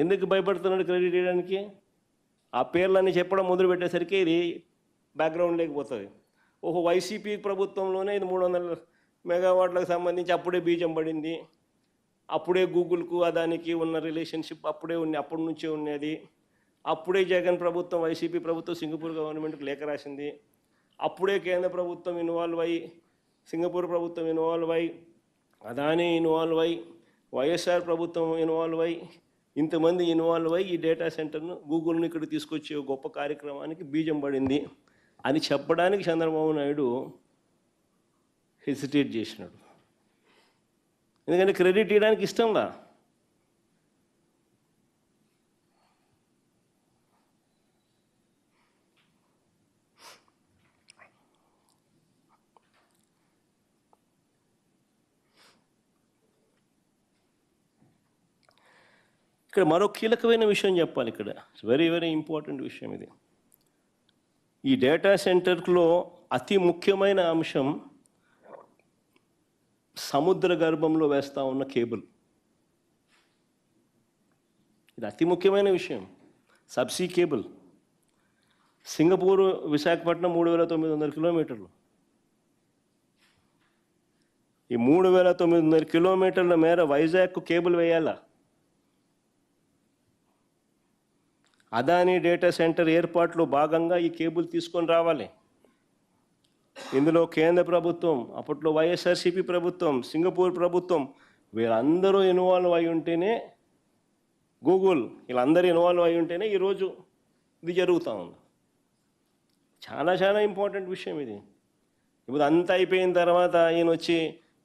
ఎందుకు భయపడుతున్నాడు క్రెడిట్ ఇవ్వడానికి? ఆ పేర్లన్నీ చెప్పడం మొదలు పెట్టేసరికి ఇది బ్యాక్గ్రౌండ్ లేకపోతుంది. ఓహో, వైసీపీ ప్రభుత్వంలోనే ఇది 300 మెగావాట్లకు సంబంధించి అప్పుడే బీజం పడింది, అప్పుడే గూగుల్కు అదానికి ఉన్న రిలేషన్షిప్ అప్పటి నుంచే ఉన్నది, అప్పుడే జగన్ ప్రభుత్వం, వైసీపీ ప్రభుత్వం సింగపూర్ గవర్నమెంట్కి లేఖ రాసింది, అప్పుడే కేంద్ర ప్రభుత్వం ఇన్వాల్వ్ అయ్యి, సింగపూర్ ప్రభుత్వం ఇన్వాల్వ్ అయ్యి, అదానీ ఇన్వాల్వ్ అయ్యి, వైఎస్ఆర్ ప్రభుత్వం ఇన్వాల్వ్ అయ్యి, ఇంతమంది ఇన్వాల్వ్ అయ్యి ఈ డేటా సెంటర్ను, గూగుల్ని ఇక్కడ తీసుకొచ్చే గొప్ప కార్యక్రమానికి బీజం పడింది అని చెప్పడానికి చంద్రబాబు నాయుడు హెసిటేట్ చేసినాడు. ఎందుకంటే క్రెడిట్ ఇవ్వడానికి ఇష్టంలా. ఇక్కడ మరో కీలకమైన విషయం చెప్పాలి. ఇక్కడ వెరీ వెరీ ఇంపార్టెంట్ విషయం ఇది. ఈ డేటా సెంటర్లో అతి ముఖ్యమైన అంశం సముద్ర గర్భంలో వేస్తూ ఉన్న కేబుల్. ఇది అతి ముఖ్యమైన విషయం. Subsea cable. సింగపూర్ విశాఖపట్నం 3,900 కిలోమీటర్లు. ఈ 3,900 కిలోమీటర్ల మేర వైజాగ్కు కేబుల్ వేయాలా? అదానీ డేటా సెంటర్ ఏర్పాట్లో భాగంగా ఈ కేబుల్ తీసుకొని రావాలి. ఇందులో కేంద్ర ప్రభుత్వం, అప్పట్లో వైఎస్ఆర్సీపీ ప్రభుత్వం, సింగపూర్ ప్రభుత్వం వీళ్ళందరూ ఇన్వాల్వ్ అయి ఉంటేనే, గూగుల్ వీళ్ళందరూ ఇన్వాల్వ్ అయి ఉంటేనే ఈరోజు ఇది జరుగుతూ ఉంది. చాలా చాలా ఇంపార్టెంట్ విషయం ఇది. ఇప్పుడు అంతా అయిపోయిన తర్వాత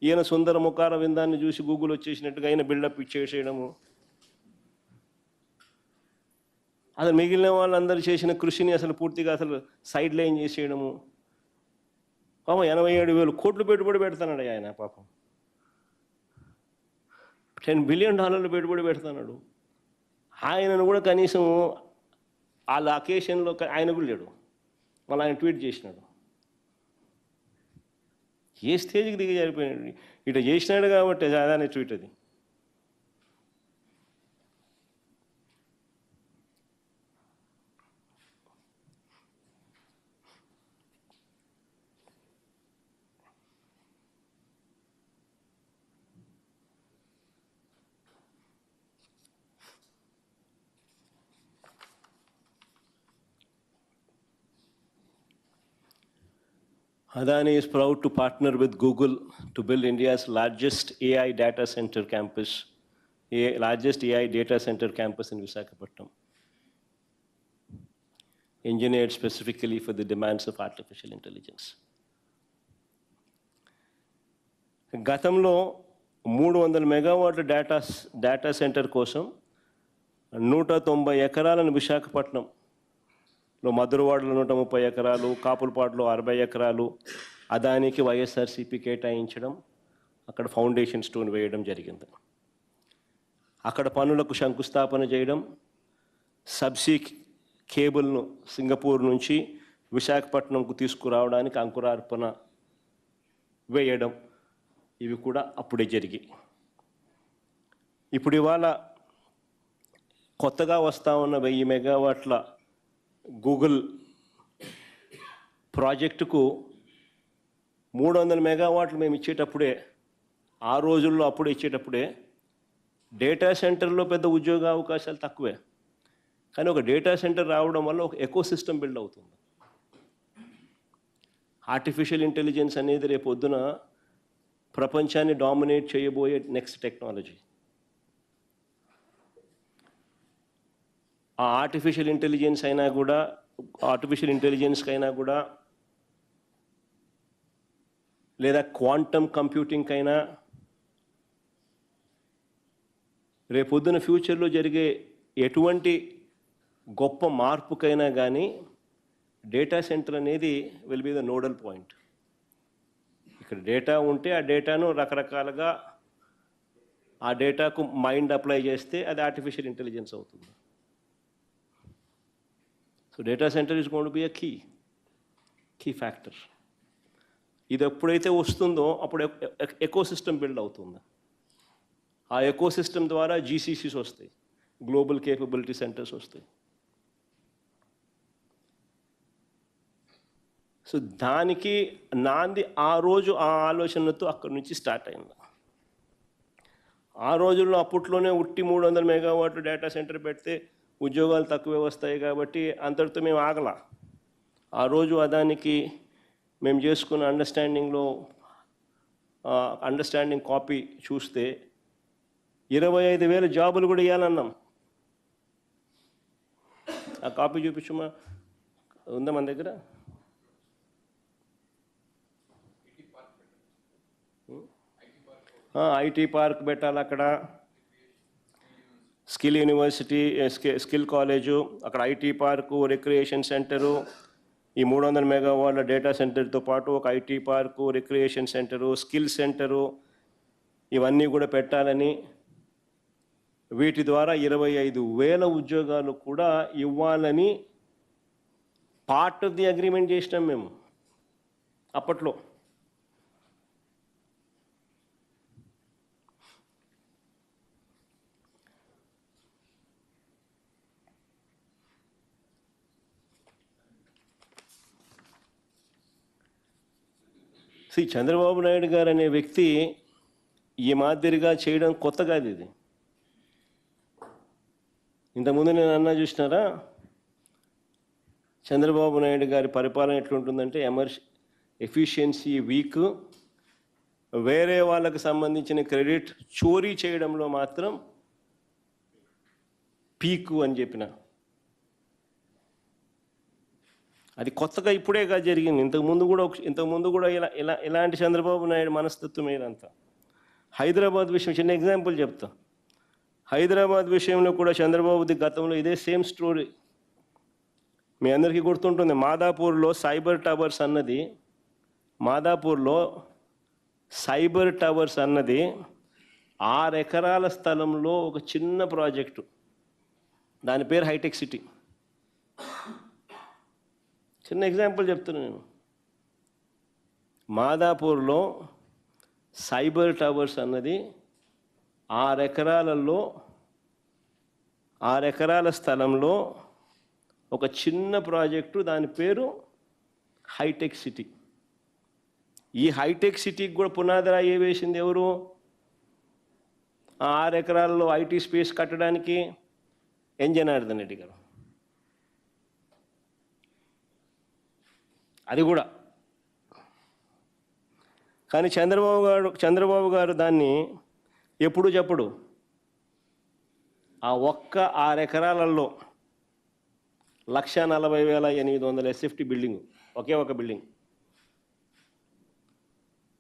ఈయన సుందర ముఖార విందాన్ని చూసి గూగుల్ వచ్చేసినట్టుగా ఆయన బిల్డప్ ఇచ్చేసేయడము, అసలు మిగిలిన వాళ్ళందరూ చేసిన కృషిని అసలు పూర్తిగా అసలు సైడ్ లైన్ చేసేయడము. పాపం 87,000 కోట్లు పెట్టుబడి పెడతాడు ఆయన. పాపం $10 బిలియన్ పెట్టుబడి పెడతాడు. ఆయనను కూడా కనీసం వాళ్ళ అకేషన్లో ఆయన కూడా లేడు. మళ్ళీ ఆయన ట్వీట్ చేసినాడు. ఏ స్టేజ్కి దిగి జరిపోయినాడు. ఇట్లా చేసినాడు కాబట్టి అదాని ట్వీట్ అది. Adani is proud to partner with Google to build India's largest AI data center campus, largest AI data center campus in Visakhapatnam, engineered specifically for the demands of artificial intelligence. గతంలో 300 మెగావాట్ల డేటా సెంటర్ కోసం 190 ఎకరాలను విశాఖపట్నం, మధురవాడలో 130 ఎకరాలు, కాపులపాడులో 60 ఎకరాలు అదానికి వైఎస్ఆర్సీపీ కేటాయించడం, అక్కడ ఫౌండేషన్ స్టోన్ వేయడం జరిగింది. అక్కడ పనులకు శంకుస్థాపన చేయడం, సబ్సీ కేబుల్ను సింగపూర్ నుంచి విశాఖపట్నంకు తీసుకురావడానికి అంకురార్పణ వేయడం, ఇవి కూడా అప్పుడే జరిగాయి. ఇప్పుడు ఇవాళ కొత్తగా వస్తూ ఉన్న 1000 మెగావాట్ల గూగుల్ ప్రాజెక్టుకు 300 మెగావాట్లు మేము ఇచ్చేటప్పుడే, ఆ రోజుల్లో అప్పుడే ఇచ్చేటప్పుడే డేటా సెంటర్లో పెద్ద ఉద్యోగ అవకాశాలు తక్కువే. కానీ ఒక డేటా సెంటర్ రావడం వల్ల ఒక ఎకో సిస్టమ్ బిల్డ్ అవుతుంది. ఆర్టిఫిషియల్ ఇంటెలిజెన్స్ అనేది రేపు పొద్దున ప్రపంచాన్ని డామినేట్ చేయబోయే నెక్స్ట్ టెక్నాలజీ. ఆ ఆర్టిఫిషియల్ ఇంటెలిజెన్స్కైనా కూడా లేదా క్వాంటమ్ కంప్యూటింగ్కైనా రేపొద్దున ఫ్యూచర్లో జరిగే ఎటువంటి గొప్ప మార్పుకైనా కానీ డేటా సెంటర్ అనేది will be the nodal point. ఇక్కడ డేటా ఉంటే ఆ డేటాను రకరకాలుగా ఆ డేటాకు మైండ్ అప్లై చేస్తే అది ఆర్టిఫిషియల్ ఇంటెలిజెన్స్ అవుతుంది. So data centre is going to be a key factor. ఇది ఎప్పుడైతే వస్తుందో అప్పుడు ఎకో సిస్టమ్ బిల్డ్ అవుతుంది. ఆ ఎకో సిస్టమ్ ద్వారా జీసీసీస్ వస్తాయి, గ్లోబల్ కేపబిలిటీ సెంటర్స్ వస్తాయి. సో దానికి నాంది ఆ రోజు ఆ ఆలోచనతో అక్కడి నుంచి స్టార్ట్ అయింది. ఆ రోజుల్లో అప్పట్లోనే 300 మెగావాట్లు డేటా సెంటర్ పెడితే ఉద్యోగాలు తక్కువే వస్తాయి కాబట్టి అంతటితో మేము ఆగల. ఆ రోజు అదానికి మేము చేసుకున్న అండర్స్టాండింగ్ కాపీ చూస్తే 25,000 జాబులు కూడా ఇవ్వాలన్నాం. ఆ కాపీ చూపించమా, ఉందా మన దగ్గర? ఐటీ పార్క్ పెట్టాలి అక్కడ, స్కిల్ యూనివర్సిటీ, స్కిల్ కాలేజు, అక్కడ ఐటీ పార్కు, రిక్రియేషన్ సెంటరు, ఈ 300 మెగావాట్ల డేటా సెంటర్తో పాటు ఒక IT park, recreation centre, skill centre, ఇవన్నీ కూడా పెట్టాలని వీటి ద్వారా 25,000 ఉద్యోగాలు కూడా ఇవ్వాలని పార్ట్ ఆఫ్ ది అగ్రిమెంట్ చేసినాం మేము అప్పట్లో. చంద్రబాబు నాయుడు గారు అనే వ్యక్తి ఈ మాదిరిగా చేయడం కొత్త కాదు. ఇది ఇంతకుముందు నేను అన్నా చూసినారా, చంద్రబాబు నాయుడు గారి పరిపాలన ఎట్లుంటుందంటే ఎఫిషియన్సీ వీక్, వేరే వాళ్ళకు సంబంధించిన క్రెడిట్ చోరీ చేయడంలో మాత్రం పీకు అని చెప్పిన. అది కొత్తగా ఇప్పుడే కాదు జరిగింది, ఇంతకుముందు కూడా ఇలాంటి చంద్రబాబు నాయుడు మనస్తత్వం ఏదంతా. హైదరాబాద్ విషయం చిన్న ఎగ్జాంపుల్ చెప్తా. హైదరాబాద్ విషయంలో కూడా చంద్రబాబుది గతంలో ఇదే సేమ్ స్టోరీ. మీ అందరికీ గుర్తుంటుంది, మాదాపూర్లో సైబర్ టవర్స్ అన్నది 6 ఎకరాల స్థలంలో ఒక చిన్న ప్రాజెక్టు, దాని పేరు హైటెక్ సిటీ. చిన్న ఎగ్జాంపుల్ చెప్తున్నాను నేను. మాదాపూర్లో సైబర్ టవర్స్ అన్నది 6 ఎకరాల స్థలంలో ఒక చిన్న ప్రాజెక్టు, దాని పేరు హైటెక్ సిటీ. ఈ హైటెక్ సిటీకి కూడా పునాదిరాయి వేసింది ఎవరు? 6 ఎకరాల్లో ఐటీ స్పేస్ కట్టడానికి ఎన్ జనార్దన్ రెడ్డి గారు. అది కూడా కానీ చంద్రబాబు గారు దాన్ని ఎప్పుడు చెప్పడు. ఆ ఒక్క 6 ఎకరాలలో 1,40,800 ఎస్ఎఫ్టీ బిల్డింగు, ఒకే ఒక బిల్డింగ్.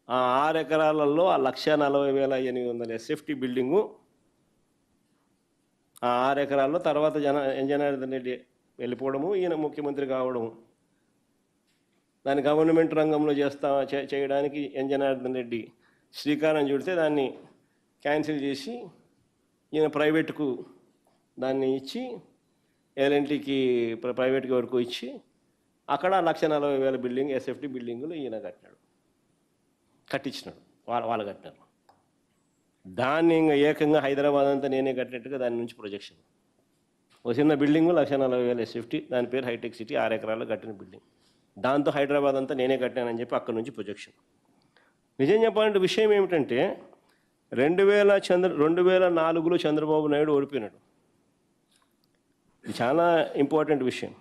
ఆ 6 ఎకరాలలో ఆ 1,40,800 ఎస్ఎఫ్టీ బిల్డింగు, ఆ 6 ఎకరాల్లో తర్వాత ఎన్ జనార్దన్ రెడ్డి వెళ్ళిపోవడము, ఈయన ముఖ్యమంత్రి కావడము, దాన్ని గవర్నమెంట్ రంగంలో చేయడానికి ఎన్ జనార్దన్ రెడ్డి శ్రీకారం చుడితే దాన్ని క్యాన్సిల్ చేసి ఈయన ప్రైవేటుకు దాన్ని ఇచ్చి, ఎల్ఎన్టీకి ప్రైవేట్కి వరకు ఇచ్చి అక్కడ 1,40,000 బిల్డింగ్ ఎస్ఎఫ్టీ బిల్డింగులు ఈయన కట్టించినాడు, వాళ్ళు కట్టినారు. దాన్ని ఇంకా ఏకంగా హైదరాబాద్ అంతా నేనే కట్టినట్టుగా దాని నుంచి ప్రొజెక్షన్. ఒక చిన్న బిల్డింగు 1,40,000 ఎస్ఎఫ్టీ, దాని పేరు హైటెక్ సిటీ, 6 ఎకరాల్లో కట్టిన బిల్డింగ్. దాంతో హైదరాబాద్ అంతా నేనే కట్టానని చెప్పి అక్కడి నుంచి ప్రొజెక్షన్. నిజం చెప్పాలంటే విషయం ఏమిటంటే 2004లో చంద్రబాబు నాయుడు ఓడిపోయినాడు. ఇది చాలా ఇంపార్టెంట్ విషయం.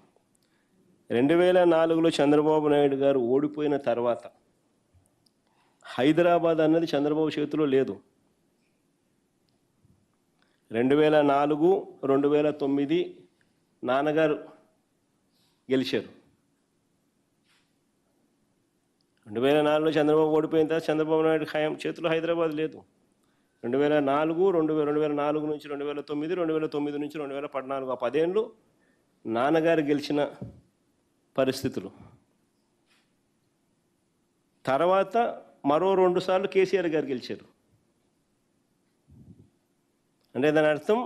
2004లో చంద్రబాబు నాయుడు గారు ఓడిపోయిన తర్వాత హైదరాబాద్ అన్నది చంద్రబాబు చేతిలో లేదు. 2004, 2009 నాన్నగారు గెలిచారు. 2004లో చంద్రబాబు ఓడిపోయిన తర్వాత చంద్రబాబు నాయుడు చేతిలో హైదరాబాద్ లేదు. 2004 నుంచి 2009, 2009 నుంచి 2014, ఆ 10 ఏళ్ళు నాన్నగారు గెలిచిన పరిస్థితులు. తర్వాత మరో 2 సార్లు కేసీఆర్ గారు గెలిచారు. అంటే దాని అర్థం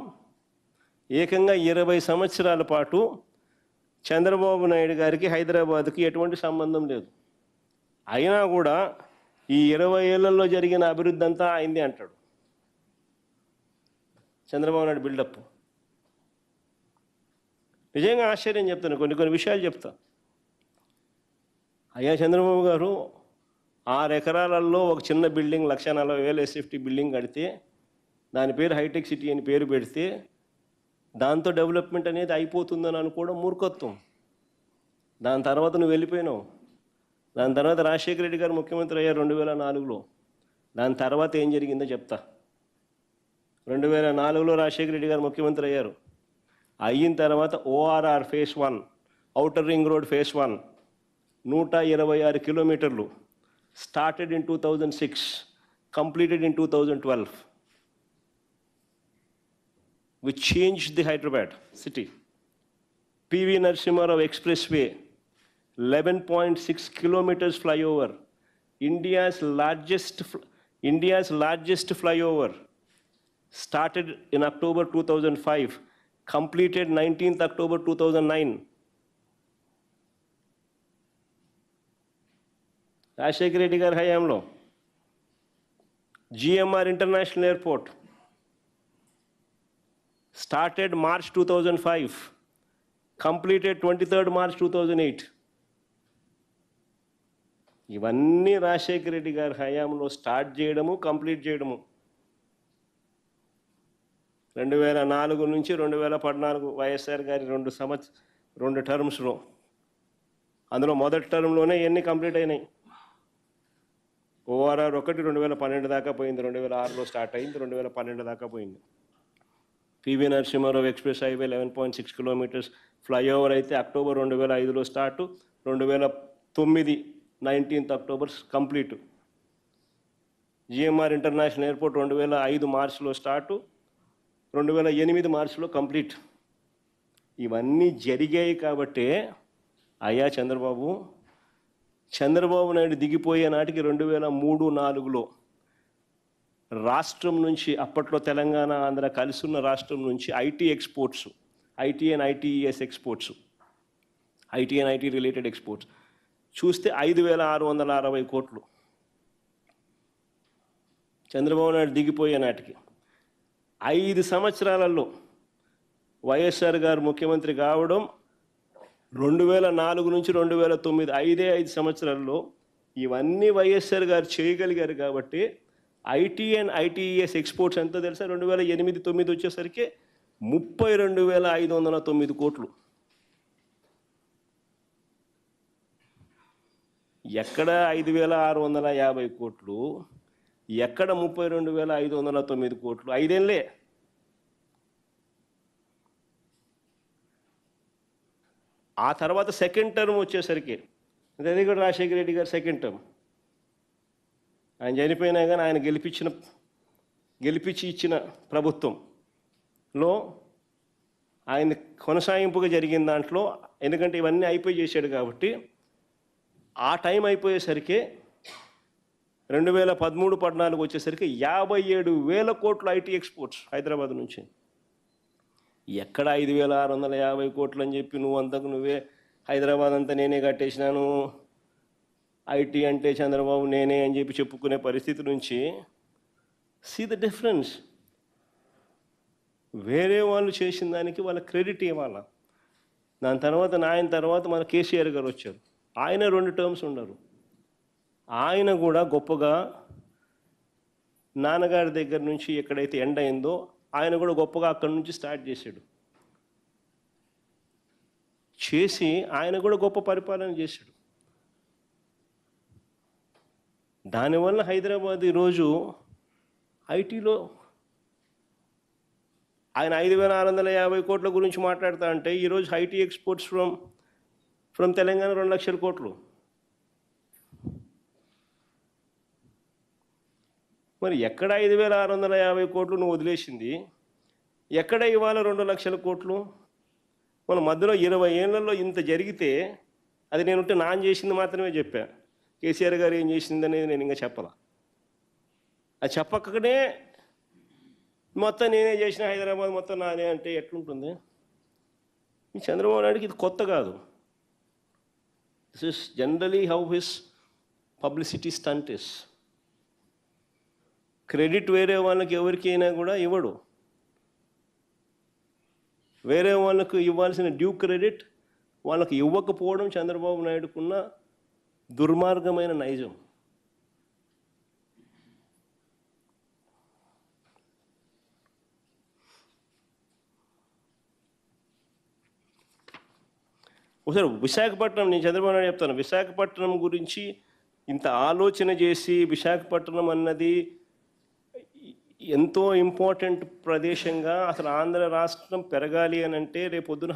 ఏకంగా 20 సంవత్సరాల పాటు చంద్రబాబు నాయుడు గారికి హైదరాబాద్కి ఎటువంటి సంబంధం లేదు. అయినా కూడా ఈ 20 ఏళ్లలో జరిగిన అభివృద్ధి అంతా అయింది అంటాడు చంద్రబాబు నాయుడు బిల్డప్. నిజంగా ఆశ్చర్యం చెప్తాను, కొన్ని విషయాలు చెప్తా. అయ్యా చంద్రబాబు గారు 6 ఎకరాలలో ఒక చిన్న బిల్డింగ్ 1,40,000 ఎస్ఎఫ్టీ బిల్డింగ్ కడితే దాని పేరు హైటెక్ సిటీ అని పేరు పెడితే దాంతో డెవలప్మెంట్ అనేది అయిపోతుందని అనుకోవడం మూర్ఖత్వం. దాని తర్వాత నువ్వు వెళ్ళిపోయినావు. దాని తర్వాత రాజశేఖర రెడ్డి గారు ముఖ్యమంత్రి అయ్యారు 2004లో. దాని తర్వాత ఏం జరిగిందో చెప్తా. 2004లో రాజశేఖర రెడ్డి గారు ముఖ్యమంత్రి అయ్యారు. అయిన తర్వాత ORR phase 1, outer ring road phase 1, 126 కిలోమీటర్లు, started in 2006, completed in 2012, which changed the Hyderabad city. PV Narasimha Rao Expressway, 11.6 kilometers flyover, India's largest flyover. started in October 2005, completed 19th October 2009. Rajasekhara Reddy గారి హయాంలో GMR International Airport started March 2005, completed 23rd March 2008. ఇవన్నీ రాజశేఖర రెడ్డి గారి హయాంలో స్టార్ట్ చేయడము, కంప్లీట్ చేయడము. 2004 నుంచి 2014 వైఎస్ఆర్ గారి 2 టర్మ్స్లో, అందులో మొదటి టర్మ్లోనే ఎన్ని కంప్లీట్ అయినాయి. ORR 1 2012 దాకా పోయింది, 2006లో స్టార్ట్ అయింది, 2012 దాకా పోయింది. PV Narasimha Rao express highway 11.6 kilometres, flyover అయితే అక్టోబర్ 2005లో start, 2009 19th October complete. GMR international airport 2005 మార్చిలో స్టార్టు, 2008 మార్చిలో కంప్లీట్. ఇవన్నీ జరిగాయి కాబట్టే అయ్యా చంద్రబాబు నాయుడు దిగిపోయే నాటికి 2003-04లో రాష్ట్రం నుంచి, అప్పట్లో తెలంగాణ ఆంధ్ర కలిసి ఉన్న రాష్ట్రం నుంచి IT exports, IT and ITES exports, IT and IT related exports చూస్తే 5,660 కోట్లు. చంద్రబాబు నాయుడు దిగిపోయే నాటికి 5 సంవత్సరాలలో వైఎస్ఆర్ గారు ముఖ్యమంత్రి కావడం 2004 నుంచి 2009, 5 సంవత్సరాల్లో ఇవన్నీ వైఎస్ఆర్ గారు చేయగలిగారు కాబట్టి IT అండ్ ITES ఎక్స్పోర్ట్స్ ఎంతో తెలుసా? 2008-09 వచ్చేసరికి 32,509 కోట్లు. ఎక్కడ 5,650 కోట్లు, ఎక్కడ 32,509 కోట్లు? 5 ఏళ్ళే. ఆ తర్వాత సెకండ్ టర్మ్ వచ్చేసరికి, అది కూడా రాజశేఖర రెడ్డి గారు సెకండ్ టర్మ్, ఆయన చనిపోయినా కానీ ఆయన గెలిపించి ఇచ్చిన ప్రభుత్వంలో ఆయన కొనసాగింపుగా జరిగిన దాంట్లో, ఎందుకంటే ఇవన్నీ అయిపోయి చేశాడు కాబట్టి, ఆ టైం అయిపోయేసరికి 2013-14 వచ్చేసరికి 57,000 కోట్లు IT ఎక్స్పోర్ట్స్ హైదరాబాద్ నుంచి. ఎక్కడ 5,650 కోట్లు అని చెప్పి నువ్వే హైదరాబాద్ అంతా నేనే కట్టేసినాను, IT అంటే చంద్రబాబు నేనే అని చెప్పి చెప్పుకునే పరిస్థితి నుంచి, సీ ద డిఫరెన్స్. వేరే వాళ్ళు చేసిన దానికి వాళ్ళ క్రెడిట్ ఇవ్వాలా. దాని తర్వాత ఆయన తర్వాత మన కేసీఆర్ గారు వచ్చారు, ఆయన 2 టర్మ్స్ ఉన్నారు. ఆయన కూడా గొప్పగా నాన్నగారి దగ్గర నుంచి ఎక్కడైతే ఎండ్ అయిందో ఆయన కూడా గొప్పగా అక్కడి నుంచి స్టార్ట్ చేసి ఆయన కూడా గొప్ప పరిపాలన చేశాడు. దానివల్ల హైదరాబాద్ ఈరోజు ఐటీలో ఆయన 5,650 కోట్ల గురించి మాట్లాడుతూ అంటే, ఈరోజు IT ఎక్స్పోర్ట్స్ ఫ్రమ్ తెలంగాణ 2 లక్షల కోట్లు. మరి ఎక్కడ 5,650 కోట్లు నువ్వు వదిలేసింది, ఎక్కడ ఇవాళ 2 లక్షల కోట్లు? మన మధ్యలో 20 ఏళ్లలో ఇంత జరిగితే అది నేనుంటే నాన్ చేసింది మాత్రమే చెప్పా. కేసీఆర్ గారు ఏం చేసింది అనేది నేను ఇంకా చెప్పాల. అది చెప్పకనే మొత్తం నేనే చేసిన, హైదరాబాద్ మొత్తం నానే అంటే ఎట్లుంటుంది? ఈ చంద్రబాబు నాయుడుకి ఇది కొత్త కాదు. This is generally how his publicity stunt is. Credit వేరే వాళ్ళకి ఎవరికైనా కూడా ఇవ్వడు. వేరే వాళ్ళకు ఇవ్వాల్సిన డ్యూ క్రెడిట్ వాళ్ళకి ఇవ్వకపోవడం చంద్రబాబు నాయుడుకున్న దుర్మార్గమైన నైజం. ఒకసారి విశాఖపట్నం, నేను చంద్రబాబు నాయుడు చెప్తాను, విశాఖపట్నం గురించి ఇంత ఆలోచన చేసి, విశాఖపట్నం అన్నది ఎంతో ఇంపార్టెంట్ ప్రదేశంగా, అసలు ఆంధ్ర రాష్ట్రం పెరగాలి అని అంటే రేపొద్దున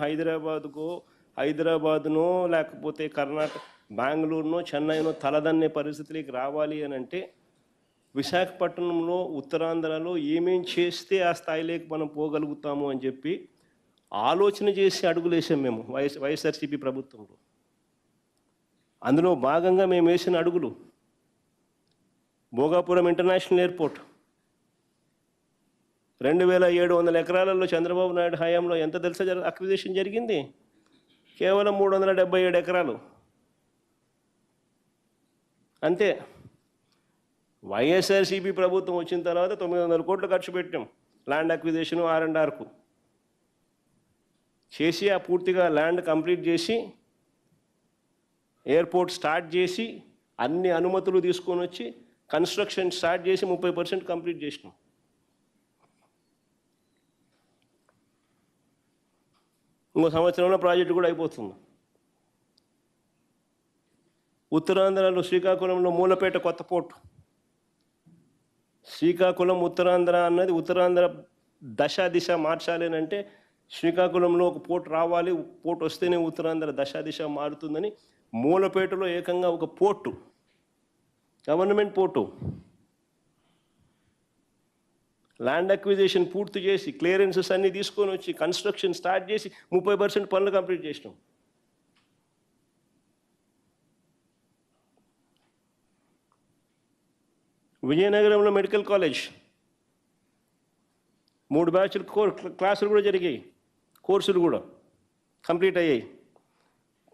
హైదరాబాదునో లేకపోతే కర్ణాటక, బెంగళూరునో, చెన్నైనో తలదన్నే పరిస్థితికి రావాలి అని అంటే విశాఖపట్నంలో, ఉత్తరాంధ్రలో ఏమేం చేస్తే ఆ స్థాయిలోకి మనం పోగలుగుతాము అని చెప్పి ఆలోచన చేసి అడుగులేసాం మేము వైఎస్ఆర్సీపీ ప్రభుత్వంలో. అందులో భాగంగా మేము వేసిన అడుగులు భోగాపురం ఇంటర్నేషనల్ ఎయిర్పోర్ట్ 2700 ఎకరాలలో చంద్రబాబు నాయుడు హయాంలో ఎంత తెలుసా అక్విజిషన్ జరిగింది? కేవలం 377 ఎకరాలు అంతే. వైఎస్ఆర్సీపీ ప్రభుత్వం వచ్చిన తర్వాత 900 కోట్లు ఖర్చు పెట్టాం ల్యాండ్ అక్విజిషన్ R&Rకు చేసి, ఆ పూర్తిగా ల్యాండ్ కంప్లీట్ చేసి, ఎయిర్పోర్ట్ స్టార్ట్ చేసి, అన్ని అనుమతులు తీసుకొని వచ్చి కన్స్ట్రక్షన్ స్టార్ట్ చేసి 30% కంప్లీట్ చేసినాం. ఇంకో సంవత్సరంలో ప్రాజెక్టు కూడా అయిపోతుంది. ఉత్తరాంధ్రలో శ్రీకాకుళంలో మూలపేట కొత్త పోర్టు. శ్రీకాకుళం ఉత్తరాంధ్ర అన్నది ఉత్తరాంధ్ర దిశ మార్చాలి అంటే శ్రీకాకుళంలో ఒక పోర్టు రావాలి, పోర్టు వస్తేనే ఉత్తరాంధ్ర దిశ మారుతుందని మూలపేటలో ఏకంగా ఒక port, government port, land acquisition పూర్తి చేసి క్లియరెన్సెస్ అన్నీ తీసుకొని వచ్చి కన్స్ట్రక్షన్ స్టార్ట్ చేసి 30% పనులు కంప్లీట్ చేసినాం. విజయనగరంలో మెడికల్ కాలేజ్ 3 బ్యాచ్లు క్లాసులు కూడా జరిగాయి, కోర్సులు కూడా కంప్లీట్ అయ్యాయి.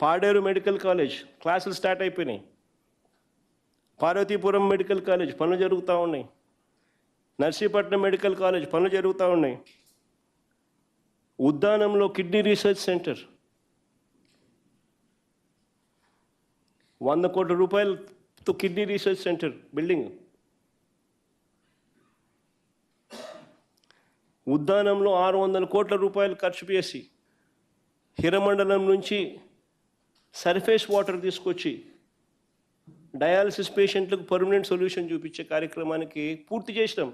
పాడేరు మెడికల్ కాలేజ్ క్లాసులు స్టార్ట్ అయిపోయినాయి. పార్వతీపురం మెడికల్ కాలేజ్ పనులు జరుగుతూ ఉన్నాయి. నర్సీపట్నం మెడికల్ కాలేజ్ పనులు జరుగుతూ ఉన్నాయి. ఉద్దానంలో కిడ్నీ రీసెర్చ్ సెంటర్ 100 కోట్ల రూపాయలతో కిడ్నీ రీసెర్చ్ సెంటర్ బిల్డింగ్. ఉద్దానంలో 600 కోట్ల రూపాయలు ఖర్చు చేసి హిరమండలం నుంచి సర్ఫేస్ వాటర్ తీసుకొచ్చి డయాలసిస్ పేషెంట్లకు పర్మనెంట్ సొల్యూషన్ చూపించే కార్యక్రమానికి పూర్తి చేసినాం.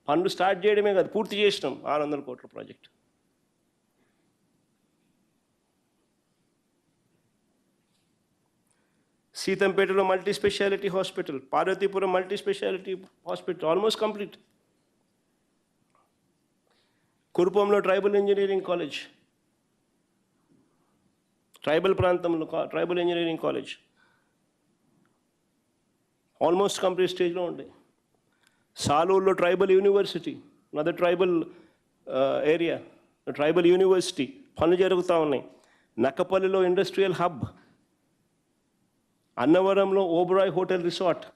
పనులు స్టార్ట్ చేయడమే కాదు, పూర్తి చేసినాం 600 కోట్ల ప్రాజెక్ట్. సీతంపేటలో multi speciality hospital, Parvathipuram multi speciality hospital almost complete. కురుపంలో ట్రైబల్ ఇంజనీరింగ్ కాలేజ్, ట్రైబల్ ప్రాంతంలో tribal engineering college almost complete స్టేజ్లో ఉంది. సాలూరులో tribal university, other tribal area, tribal university పనులు జరుగుతూ ఉన్నాయి. నక్కపల్లిలో ఇండస్ట్రియల్ హబ్, అన్నవరంలో ఓబరాయ్ హోటల్ రిసార్ట్,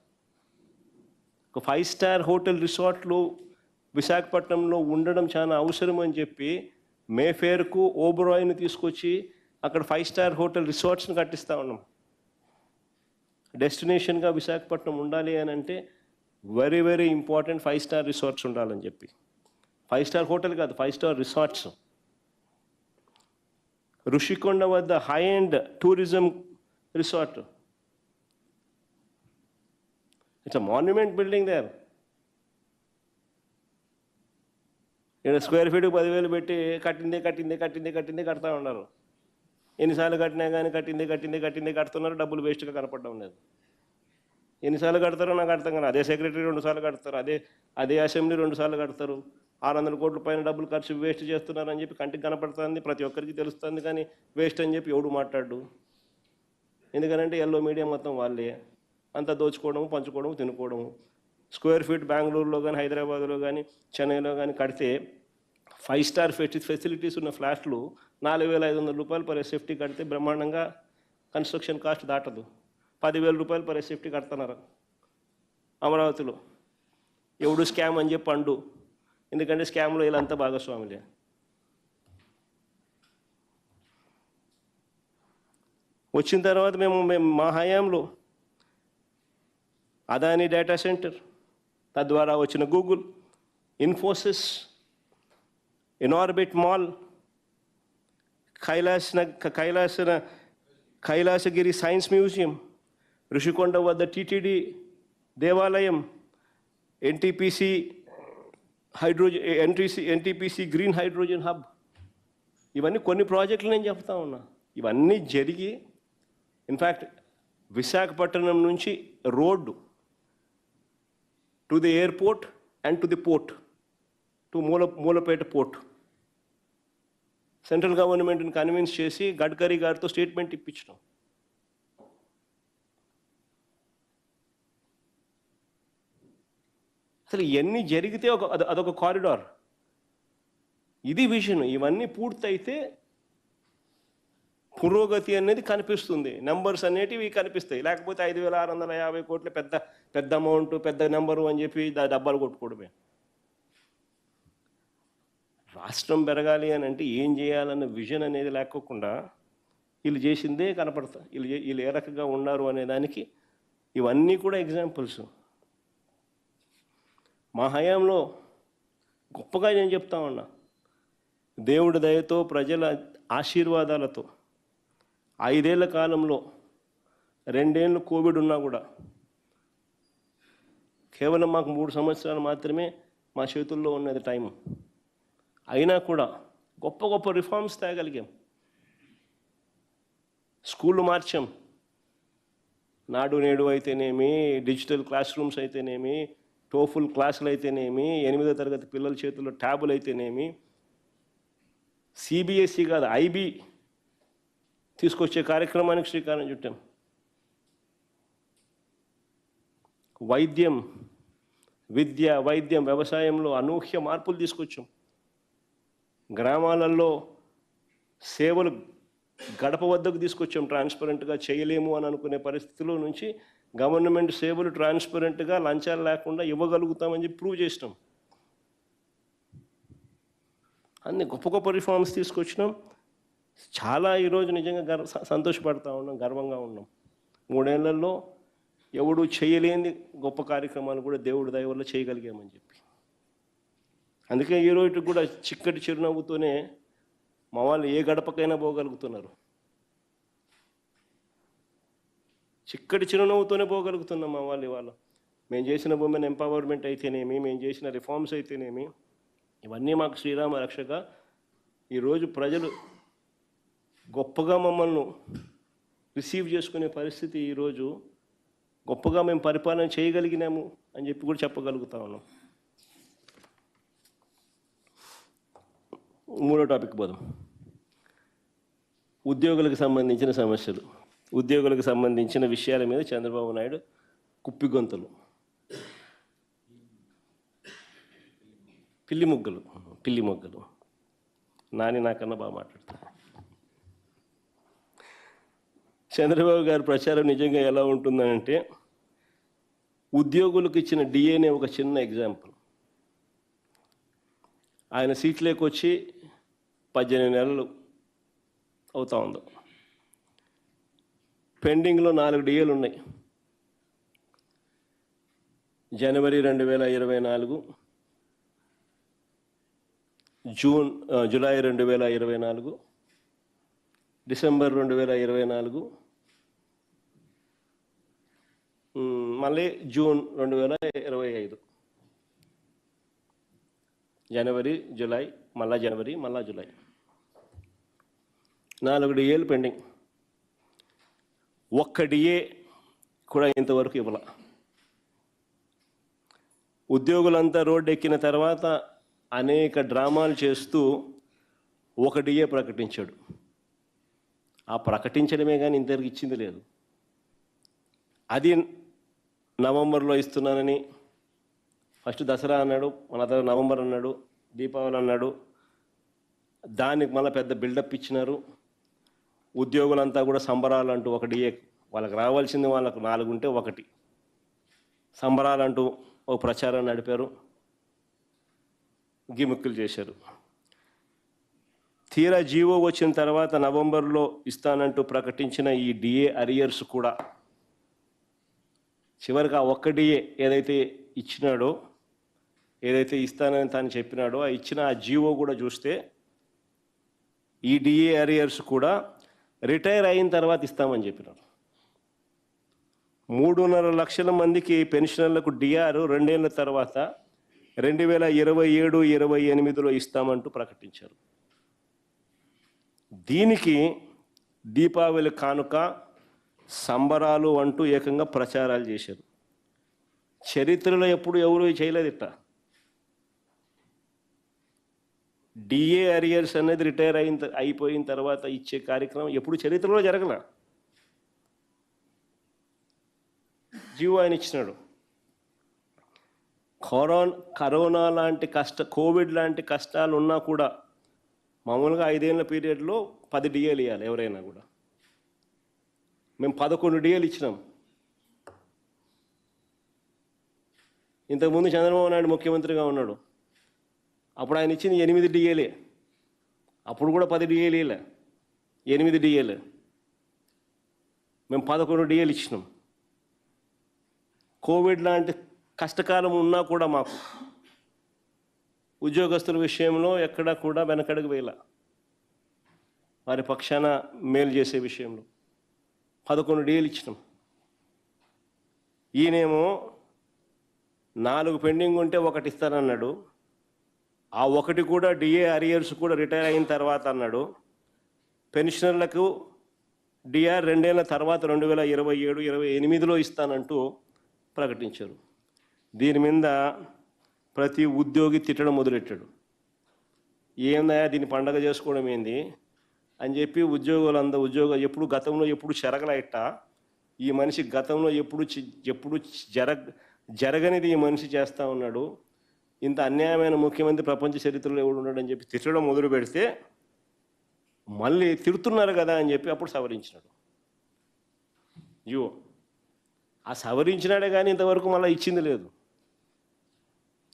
ఒక 5 స్టార్ హోటల్ రిసార్ట్లు విశాఖపట్నంలో ఉండడం చాలా అవసరం అని చెప్పి మేఫేర్కు ఓబరాయ్ని తీసుకొచ్చి అక్కడ 5 స్టార్ హోటల్ రిసార్ట్స్ని కట్టిస్తూ ఉన్నాం. డెస్టినేషన్గా విశాఖపట్నం ఉండాలి అని అంటే very very important 5 star resorts ఉండాలని చెప్పి. 5 స్టార్ హోటల్ కాదు, 5 స్టార్ రిసార్ట్స్. ఋషికొండ వద్ద high end tourism resort, it's a monument building there. ఇక్కడ స్క్వేర్ ఫీట్కి 10,000 పెట్టి కట్టిందే కడతా ఉన్నారు. ఎన్నిసార్లు కట్టినా కానీ కట్టిందే కడుతున్నారు, డబ్బులు వేస్ట్గా కనపడడం లేదు. ఎన్నిసార్లు కడతారో నాకు అర్థం కాదు. అదే సెక్రటరీ 2 సార్లు కడతారు, అదే అసెంబ్లీ 2 సార్లు కడతారు. 600 కోట్ల పైన డబ్బులు ఖర్చు వేస్ట్ చేస్తున్నారని చెప్పి కంటికి కనపడుతుంది, ప్రతి ఒక్కరికి తెలుస్తుంది. కానీ వేస్ట్ అని చెప్పి ఎవడు మాట్లాడు. ఎందుకనంటే ఎల్లో మీడియా మొత్తం వాళ్ళే అంతా దోచుకోవడము, పంచుకోవడము, తినుకోవడము. స్క్వేర్ ఫీట్ బెంగళూరులో కానీ హైదరాబాద్లో కానీ చెన్నైలో కానీ కడితే 5 స్టార్ ఫెసిలిటీస్ ఉన్న ఫ్లాట్లు 4,500 రూపాయలు పర్ ఎస్ఎఫ్టీ కడితే బ్రహ్మాండంగా కన్స్ట్రక్షన్ కాస్ట్ దాటదు. 10,000 రూపాయలు పర్ ఎస్ఎఫ్టీ కడుతున్నారు అమరావతిలో. ఎవడు స్కామ్ అని చెప్పి అండు, ఎందుకంటే స్కామ్లో వీళ్ళంతా భాగస్వాములే. వచ్చిన తర్వాత మేము మా హయాంలో అదానీ డేటా సెంటర్, తద్వారా వచ్చిన Google, Infosys, Inorbit mall, Kailasagiri science museum, Rushikonda వద్ద టీటీడీ దేవాలయం, ఎన్టీపీసీ గ్రీన్ హైడ్రోజన్ హబ్, ఇవన్నీ కొన్ని ప్రాజెక్టులు నేను చెప్తా ఉన్నా. ఇవన్నీ జరిగి ఇన్ఫ్యాక్ట్ విశాఖపట్నం నుంచి road to the airport and to the port, to Moolapeta port, central గవర్నమెంట్ని కన్విన్స్ చేసి గడ్కరీ గారితో స్టేట్మెంట్ ఇప్పించడం. అసలు ఇవన్నీ జరిగితే అదొక కారిడార్. ఇది విజన్. ఇవన్నీ పూర్తయితే పురోగతి అనేది కనిపిస్తుంది, నెంబర్స్ అనేటివి కనిపిస్తాయి. లేకపోతే 5,650 కోట్లు పెద్ద పెద్ద అమౌంట్, పెద్ద నెంబరు అని చెప్పి డబ్బాలు కొట్టుకోవడమే. రాష్ట్రం పెరగాలి అని అంటే ఏం చేయాలన్న విజన్ అనేది లేకోకుండా వీళ్ళు చేసిందే కనపడతా, వీళ్ళు ఏ రకంగా ఉన్నారు అనే దానికి ఇవన్నీ కూడా ఎగ్జాంపుల్స్. మా హయాంలో గొప్పగా నేను చెప్తా ఉన్నా, దేవుడి దయతో ప్రజల ఆశీర్వాదాలతో 5 ఏళ్ల కాలంలో 2 ఏళ్ళు కోవిడ్ ఉన్నా కూడా కేవలం మాకు 3 సంవత్సరాలు మాత్రమే మా చేతుల్లో ఉన్నది టైం. అయినా కూడా గొప్ప గొప్ప రిఫార్మ్స్ తేగలిగాం. స్కూళ్ళు మార్చాం. నాడు నేడు అయితేనేమి, డిజిటల్ క్లాస్ రూమ్స్ అయితేనేమి, టోఫుల్ క్లాసులు అయితేనేమి, 8వ తరగతి పిల్లల చేతుల్లో ట్యాబులు అయితేనేమి, సిబిఎస్ఈ కాదు ఐబీ తీసుకొచ్చే కార్యక్రమానికి శ్రీకారం చుట్టాం. విద్య, వైద్యం, వ్యవసాయంలో అనూహ్య మార్పులు తీసుకొచ్చాం. గ్రామాలలో సేవలు గడప వద్దకు తీసుకొచ్చాం. ట్రాన్స్పరెంట్గా చేయలేము అని అనుకునే పరిస్థితుల నుంచి గవర్నమెంట్ సేవలు ట్రాన్స్పరెంట్గా లంచాలు లేకుండా ఇవ్వగలుగుతామని చెప్పి ప్రూవ్ చేసినాం. అన్ని గొప్ప గొప్ప రిఫార్మ్స్ తీసుకొచ్చినాం. చాలా ఈరోజు నిజంగా సంతోషపడతా ఉన్నాం, గర్వంగా ఉన్నాం. 3 ఏళ్లలో ఎవడు చేయలేని గొప్ప కార్యక్రమాలు కూడా దేవుడి దయ వల్ల చేయగలిగామని చెప్పి. అందుకే ఈరోజు కూడా చిక్కటి చిరునవ్వుతోనే మా వాళ్ళు ఏ గడపకైనా పోగలుగుతున్నారు. చిక్కటి చిరునవ్వుతోనే పోగలుగుతున్నాం మా వాళ్ళు ఇవాళ. మేము చేసిన ఉమెన్ ఎంపవర్మెంట్ అయితేనేమి, మేము చేసిన రిఫార్మ్స్ అయితేనేమి, ఇవన్నీ మాకు శ్రీరామ రక్షక. ఈరోజు ప్రజలు గొప్పగా మమ్మల్ని రిసీవ్ చేసుకునే పరిస్థితి, ఈరోజు గొప్పగా మేము పరిపాలన చేయగలిగినాము అని చెప్పి కూడా చెప్పగలుగుతా ఉన్నాం. 3వ టాపిక్ పోదాం. ఉద్యోగులకు సంబంధించిన సమస్యలు, ఉద్యోగులకు సంబంధించిన విషయాల మీద చంద్రబాబు నాయుడు కుప్పిగొంతులు, పిల్లి మొగ్గలు. నాని నాకన్నా బాగా మాట్లాడతారు. చంద్రబాబు గారి ప్రచారం నిజంగా ఎలా ఉంటుందంటే, ఉద్యోగులకు ఇచ్చిన డిఏనే ఒక చిన్న ఎగ్జాంపుల్. ఆయన సీట్లోకి వచ్చి 18 నెలలు అవుతా ఉంది. పెండింగ్లో 4 డిఏలు ఉన్నాయి. జనవరి 2024, జూలై 2024, డిసెంబర్ 2024, మళ్ళీ జూన్ 2025. జనవరి, జూలై, మళ్ళా జనవరి, మళ్ళా జూలై, 4 డిఏలు పెండింగ్. ఒక్క డిఏ కూడా ఇంతవరకు ఇవ్వాల. ఉద్యోగులంతా రోడ్డు ఎక్కిన తర్వాత అనేక డ్రామాలు చేస్తూ ఒక డిఏ ప్రకటించాడు. ఆ ప్రకటించడమే కానీ ఇంతవరకు ఇచ్చింది లేదు. అది నవంబర్లో ఇస్తున్నానని ఫస్ట్ దసరా అన్నాడు, మన నవంబర్ అన్నాడు, దీపావళి అన్నాడు. దానికి మళ్ళీ పెద్ద బిల్డప్ ఇచ్చినారు. ఉద్యోగులంతా కూడా సంబరాలంటూ ఒక డిఏ, వాళ్ళకి రావాల్సింది వాళ్ళకు 4 ఉంటే 1 సంబరాలంటూ ఒక ప్రచారం నడిపారు, గిమిక్కులు చేశారు. తీరా జీవో వచ్చిన తర్వాత నవంబర్లో ఇస్తానంటూ ప్రకటించిన ఈ డిఏ అరియర్స్ కూడా చివరికి ఆ ఒక్క డిఏ ఏదైతే ఇచ్చినాడో, ఏదైతే ఇస్తానని తాను చెప్పినాడో, ఆ ఇచ్చిన ఆ జీవో కూడా చూస్తే ఈ డిఏ అరియర్స్ కూడా రిటైర్ అయిన తర్వాత ఇస్తామని చెప్పినారు. 3.5 లక్షల మందికి పెన్షనర్లకు డిఆర్ 2 ఏళ్ల తర్వాత 2027-28లో ఇస్తామంటూ ప్రకటించారు. దీనికి దీపావళి కానుక, సంబరాలు అంటూ ఏకంగా ప్రచారాలు చేశారు. చరిత్రలో ఎప్పుడు ఎవరు చేయలేదు ఇట్లా. డిఏ అరియర్స్ అనేది రిటైర్ అయిపోయిన తర్వాత ఇచ్చే కార్యక్రమం ఎప్పుడు చరిత్రలో జరగల. జీవో ఆయన ఇచ్చినాడు. కరోనా లాంటి కోవిడ్ లాంటి కష్టాలు ఉన్నా కూడా మామూలుగా 5 ఏళ్ల పీరియడ్లో 10 డిఏలు ఇవ్వాలి ఎవరైనా కూడా. మేము 11 డిఏలు ఇచ్చినాం. ఇంతకుముందు చంద్రబాబు నాయుడు ముఖ్యమంత్రిగా ఉన్నాడు, అప్పుడు ఆయన ఇచ్చింది 8 డిఏలే. అప్పుడు కూడా 10 డిఏలు ఇవ్వలే, 8 డిఏలు. మేము 11 డిఏలు ఇచ్చినాం. కోవిడ్ లాంటి కష్టకాలం ఉన్నా కూడా మాకు ఉద్యోగస్తుల విషయంలో ఎక్కడా కూడా వెనకడుగు వేయాల. వారి పక్షాన మేలు చేసే విషయంలో 11 డిఏలు ఇచ్చినాం. ఈయనేమో 4 పెండింగ్ ఉంటే 1 ఇస్తానన్నాడు. ఆ 1 కూడా డిఏ అరియర్స్ కూడా రిటైర్ అయిన తర్వాత అన్నాడు. పెన్షనర్లకు డిఆర్ 2 ఏళ్ల తర్వాత 2027-28లో ఇస్తానంటూ ప్రకటించారు. దీని మీద ప్రతి ఉద్యోగి తిట్టడం మొదలెట్టాడు. ఏందా దీన్ని పండగ చేసుకోవడం ఏంది అని చెప్పి ఎప్పుడు గతంలో ఎప్పుడు చెరగలైట, ఈ మనిషి గతంలో ఎప్పుడు జరగనిది ఈ మనిషి చేస్తూ ఉన్నాడు. ఇంత అన్యాయమైన ముఖ్యమంత్రి ప్రపంచ చరిత్రలో ఎవడు ఉన్నాడని చెప్పి తిట్టడం మొదలు పెడితే మళ్ళీ తిడుతున్నారు కదా అని చెప్పి అప్పుడు సవరించినాడు. ఆ సవరించినాడే కానీ ఇంతవరకు మళ్ళీ ఇచ్చింది లేదు,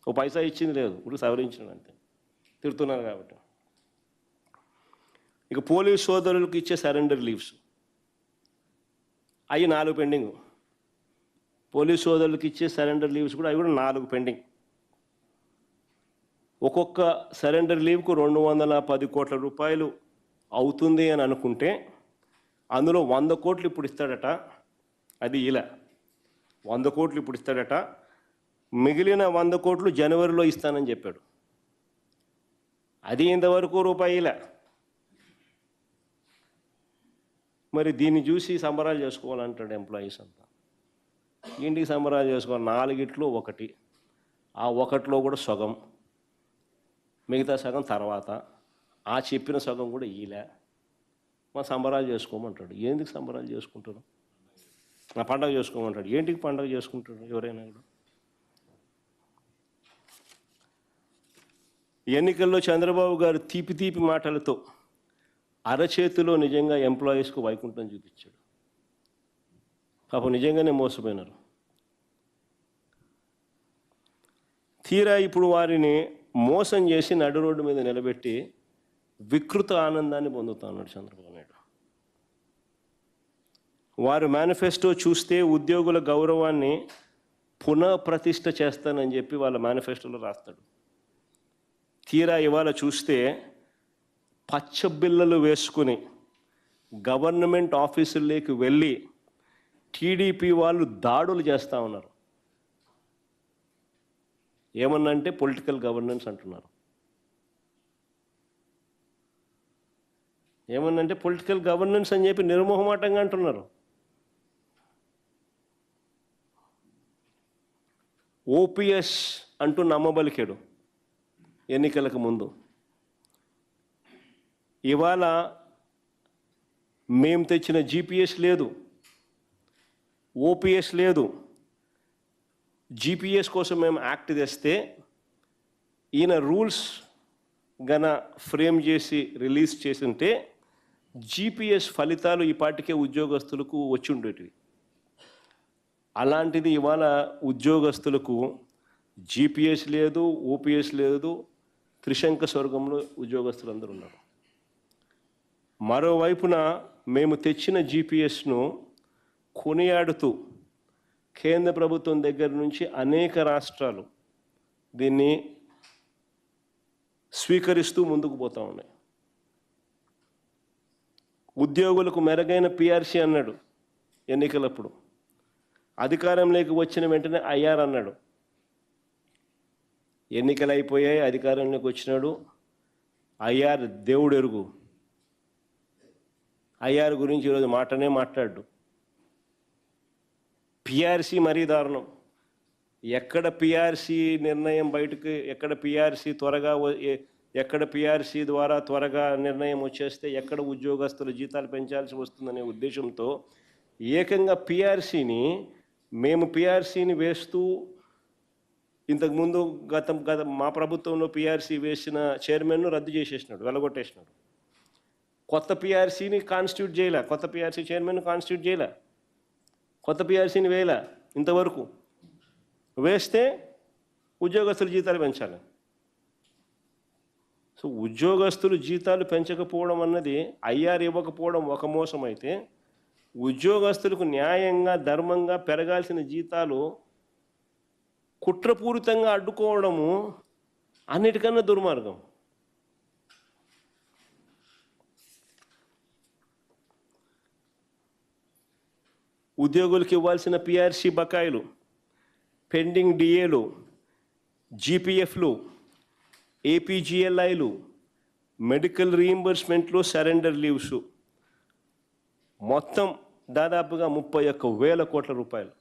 ఓ పైసా ఇచ్చింది లేదు. ఇప్పుడు సవరించినాడు అంతే, తిడుతున్నారు కాబట్టి. ఇక పోలీస్ సోదరులకు ఇచ్చే సరెండర్ లీవ్స్ అవి 4 పెండింగ్. పోలీస్ సోదరులకు ఇచ్చే సరెండర్ లీవ్స్ కూడా అవి కూడా 4 పెండింగ్. ఒక్కొక్క సరెండర్ లీవ్కు 210 కోట్ల రూపాయలు అవుతుంది అని అనుకుంటే అందులో 100 కోట్లు ఇప్పుడు ఇస్తాడట. అది ఇలా 100 కోట్లు ఇప్పుడు ఇస్తాడట. మిగిలిన 100 కోట్లు జనవరిలో ఇస్తానని చెప్పాడు. అది ఇంతవరకు రూపాయి ఇలా. మరి దీన్ని చూసి సంబరాలు చేసుకోవాలంటాడు ఎంప్లాయీస్ అంతా. ఇంటికి సంబరాలు చేసుకోవాలి, 4గిట్లో 1, ఆ 1లో కూడా సగం, మిగతా సగం తర్వాత, ఆ చెప్పిన సగం కూడా ఈలే. మా సంబరాలు చేసుకోమంటాడు. ఎందుకు సంబరాలు చేసుకుంటారు? నా పండగ చేసుకోమంటాడు. ఏంటికి పండగ చేసుకుంటాడు ఎవరైనా కూడా? ఎన్నికల్లో చంద్రబాబు గారు తీపి మాటలతో అరచేతిలో నిజంగా ఎంప్లాయీస్కు వైకుంఠం చూపించాడు. పాపం నిజంగానే మోసపోయినారు. తీరా ఇప్పుడు వారిని మోసం చేసి నడు రోడ్డు మీద నిలబెట్టి వికృత ఆనందాన్ని పొందుతా ఉన్నాడు చంద్రబాబు నాయుడు. వారు మేనిఫెస్టో చూస్తే ఉద్యోగుల గౌరవాన్ని పునఃప్రతిష్ఠ చేస్తానని చెప్పి వాళ్ళ మేనిఫెస్టోలో రాస్తాడు. తీరా ఇవాళ చూస్తే పచ్చబిల్లలు వేసుకుని గవర్నమెంట్ ఆఫీసుల్లోకి వెళ్ళి టీడీపీ వాళ్ళు దాడులు చేస్తూ ఉన్నారు. ఏమన్నంటే పొలిటికల్ గవర్నెన్స్ అంటున్నారు. ఏమన్నంటే పొలిటికల్ గవర్నెన్స్ అని చెప్పి నిర్మోహమాటంగా అంటున్నారు. ఓపీఎస్ అంటూ నమ్మబలికాడు ఎన్నికలకు ముందు. ఇవాళ మేము తెచ్చిన జీపీఎస్ లేదు, ఓపీఎస్ లేదు. జీపీఎస్ కోసం మేము యాక్ట్ తెస్తే ఈయన రూల్స్ గన ఫ్రేమ్ చేసి రిలీజ్ చేసింటే జీపీఎస్ ఫలితాలు ఈ పాటికే ఉద్యోగస్తులకు వచ్చి ఉండేటివి. అలాంటిది ఇవాళ ఉద్యోగస్తులకు జీపీఎస్ లేదు, ఓపీఎస్ లేదు, త్రిశంక స్వర్గంలో ఉద్యోగస్తులందరూ ఉన్నారు. మరోవైపున మేము తెచ్చిన జీపీఎస్ను కొనియాడుతూ కేంద్ర ప్రభుత్వం దగ్గర నుంచి అనేక రాష్ట్రాలు దీన్ని స్వీకరిస్తూ ముందుకు పోతూ ఉన్నాయి. ఉద్యోగులకు మెరుగైన పిఆర్సీ అన్నాడు ఎన్నికలప్పుడు. అధికారంలోకి వచ్చిన వెంటనే ఐఆర్ అన్నాడు. ఎన్నికలు అయిపోయాయి, అధికారంలోకి వచ్చినాడు. ఐఆర్ దేవుడు ఎరుగు. ఐఆర్ గురించి ఈరోజు మాటనే మాట్లాడు. పిఆర్సీ మరీ దారుణం. ఎక్కడ పిఆర్సీ నిర్ణయం బయటకు, ఎక్కడ పిఆర్సీ ద్వారా త్వరగా నిర్ణయం వచ్చేస్తే ఎక్కడ ఉద్యోగస్తుల జీతాలు పెంచాల్సి వస్తుందనే ఉద్దేశంతో ఏకంగా మేము పిఆర్సీని వేస్తూ ఇంతకుముందు గత మా ప్రభుత్వంలో పిఆర్సీ వేసిన చైర్మన్ను రద్దు చేసేసినాడు, వెలగొట్టేసినాడు. కొత్త పిఆర్సీని కాన్స్టిట్యూట్ చేయలే, కొత్త పిఆర్సీ చైర్మన్ను కాన్స్టిట్యూట్ చేయలే, కొత్త పిఆర్సీని వేయలే. ఇంతవరకు వేస్తే ఉద్యోగస్తుల జీతాలు పెంచాలి. సో ఉద్యోగస్తులు జీతాలు పెంచకపోవడం అన్నది ఐఆర్ ఇవ్వకపోవడం ఒక మోసం అయితే, ఉద్యోగస్తులకు న్యాయంగా ధర్మంగా పెరగాల్సిన జీతాలు కుట్రపూరితంగా అడ్డుకోవడము అన్నిటికన్నా దుర్మార్గం. ఉద్యోగులకు ఇవ్వాల్సిన పిఆర్సీ బకాయిలు, పెండింగ్ డిఏలు, జీపీఎఫ్లు, ఏపీజీఎల్ఐలు, మెడికల్ రీయింబర్స్మెంట్లు, సరెండర్ లీవ్స్ మొత్తం దాదాపుగా 31,000 కోట్ల రూపాయలు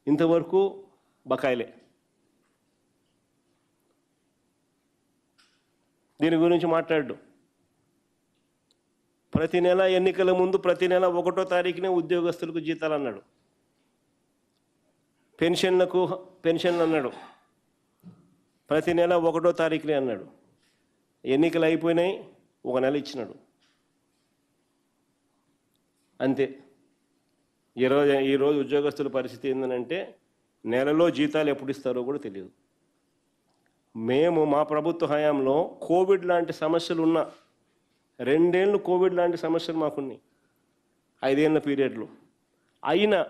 ఇంతవరకు బకాయిలే. దీని గురించి మాట్లాడు. ప్రతి నెల ఎన్నికల ముందు ప్రతి నెల 1వ తారీఖునే ఉద్యోగస్తులకు జీతాలు అన్నాడు, పెన్షన్లు అన్నాడు, ప్రతి నెల 1వ తారీఖునే అన్నాడు. ఎన్నికలు అయిపోయినాయి, 1 నెల ఇచ్చినాడు అంతే. ఈరోజు ఉద్యోగస్తుల పరిస్థితి ఏంటంటే నెలలో జీతాలు ఎప్పుడు ఇస్తారో కూడా తెలియదు. మేము మా ప్రభుత్వ హయాంలో కోవిడ్ లాంటి సమస్యలు ఉన్న 2 ఏళ్ళు కోవిడ్ లాంటి సమస్యలు మాకున్నాయి 5 ఏళ్ళ పీరియడ్లో. అయినా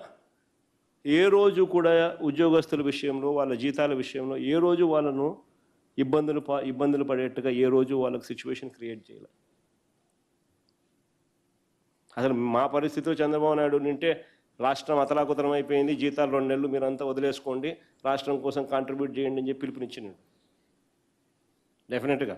ఏ రోజు కూడా ఉద్యోగస్తుల విషయంలో, వాళ్ళ జీతాల విషయంలో ఏ రోజు వాళ్ళను ఇబ్బందులు పడేట్టుగా ఏ రోజు వాళ్ళకి సిచ్యువేషన్ క్రియేట్ చేయాలి. అసలు మా పరిస్థితిలో చంద్రబాబు నాయుడు నింటే రాష్ట్రం అతలాకుతలం అయిపోయింది, జీతాలు 2 నెలలు మీరంతా వదిలేసుకోండి, రాష్ట్రం కోసం కాంట్రిబ్యూట్ చేయండి అని చెప్పి పిలుపునిచ్చినాడు. డెఫినెట్గా